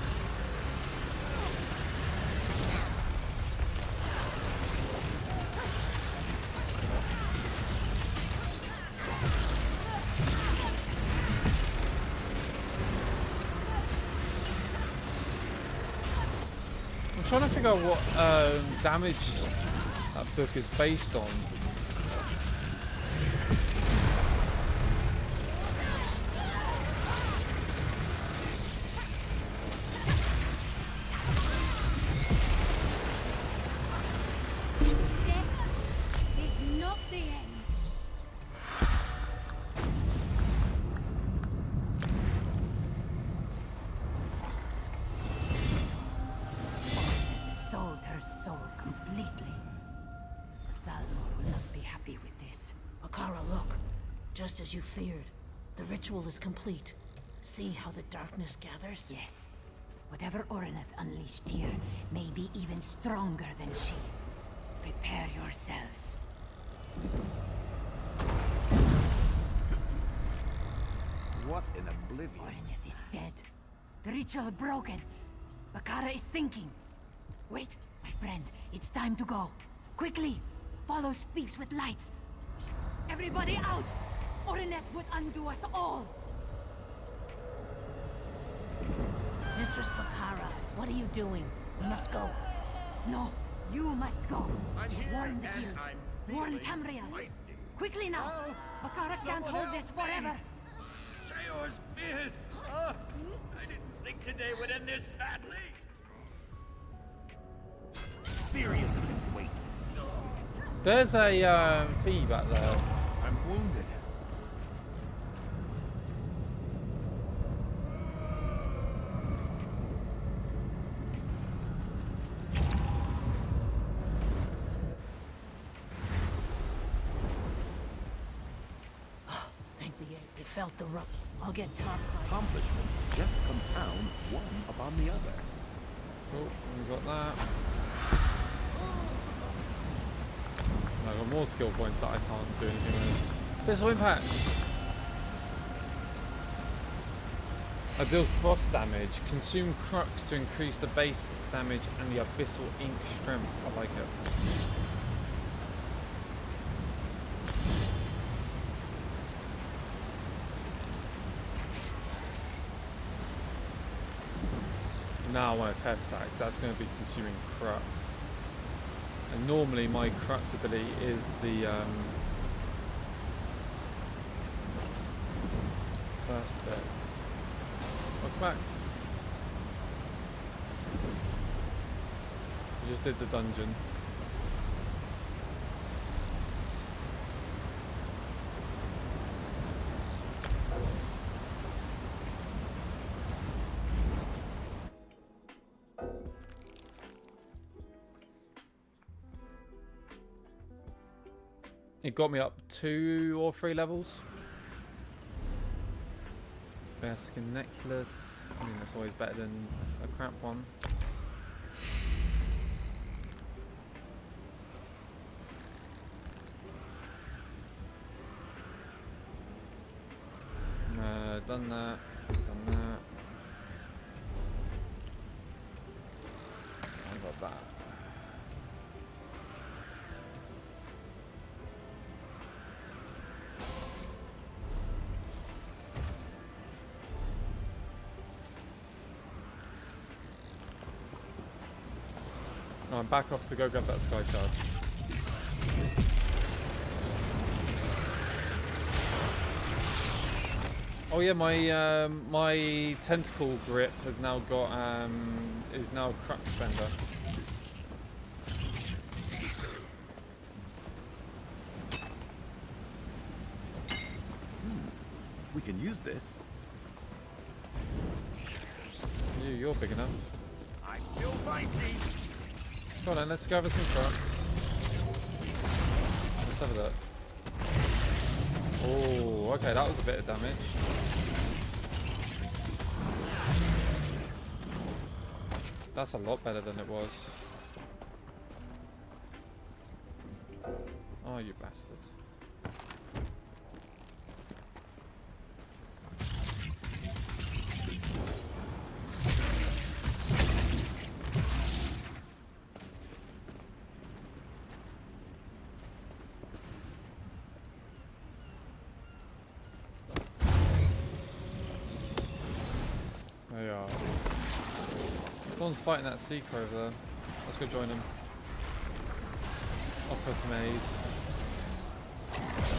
I'm trying to figure out what damage that book is based on. It's not the end. Sold her soul completely. Thalmor will not be happy with this. Akara, look. Just as you feared. The ritual is complete. See how the darkness gathers? Yes. Whatever Orineth unleashed here may be even stronger than she. Prepare yourselves. What in oblivion? Orineth is dead. The ritual broken. Bakara is thinking. Wait, my friend. It's time to go. Quickly! Follow speaks with lights. Everybody out! Orineth would undo us all! Mistress Bakara, what are you doing? We must go. No, you must go. I'm here, Warn the and guild. I'm Warn feeling Tamriel. feisty. Quickly now! Bakara can't someone hold this help me. forever! Shayor's beard! Oh, I didn't think today would end this badly! There's a thingy back there. I'm wounded. Thank the ape. It felt the rough. I'll get topside. Accomplishments just compound one upon the other. Cool, we got that. I've got more skill points that I can't do anything with. Abyssal Impact! That deals frost damage. Consume crux to increase the base damage and the abyssal ink strength. I like it. Now I want to test that because that's going to be consuming crux. And normally my crux ability is the first bit. Welcome back. We just did the dungeon. It got me up 2 or 3 levels. Bearskin necklace. I mean, that's always better than a crap one. Done that. Done that. I got that. I'm back off to go grab that sky charge. Oh yeah, my my tentacle grip has now got is now crux spender. We can use this. You're big enough. I'm still feisty. Come on then, let's gather some crux. Let's have a look. Oh, okay, that was a bit of damage. That's a lot better than it was. Oh, you bastard. They are. Someone's fighting that seeker over there. Let's go join them. Offer some aid.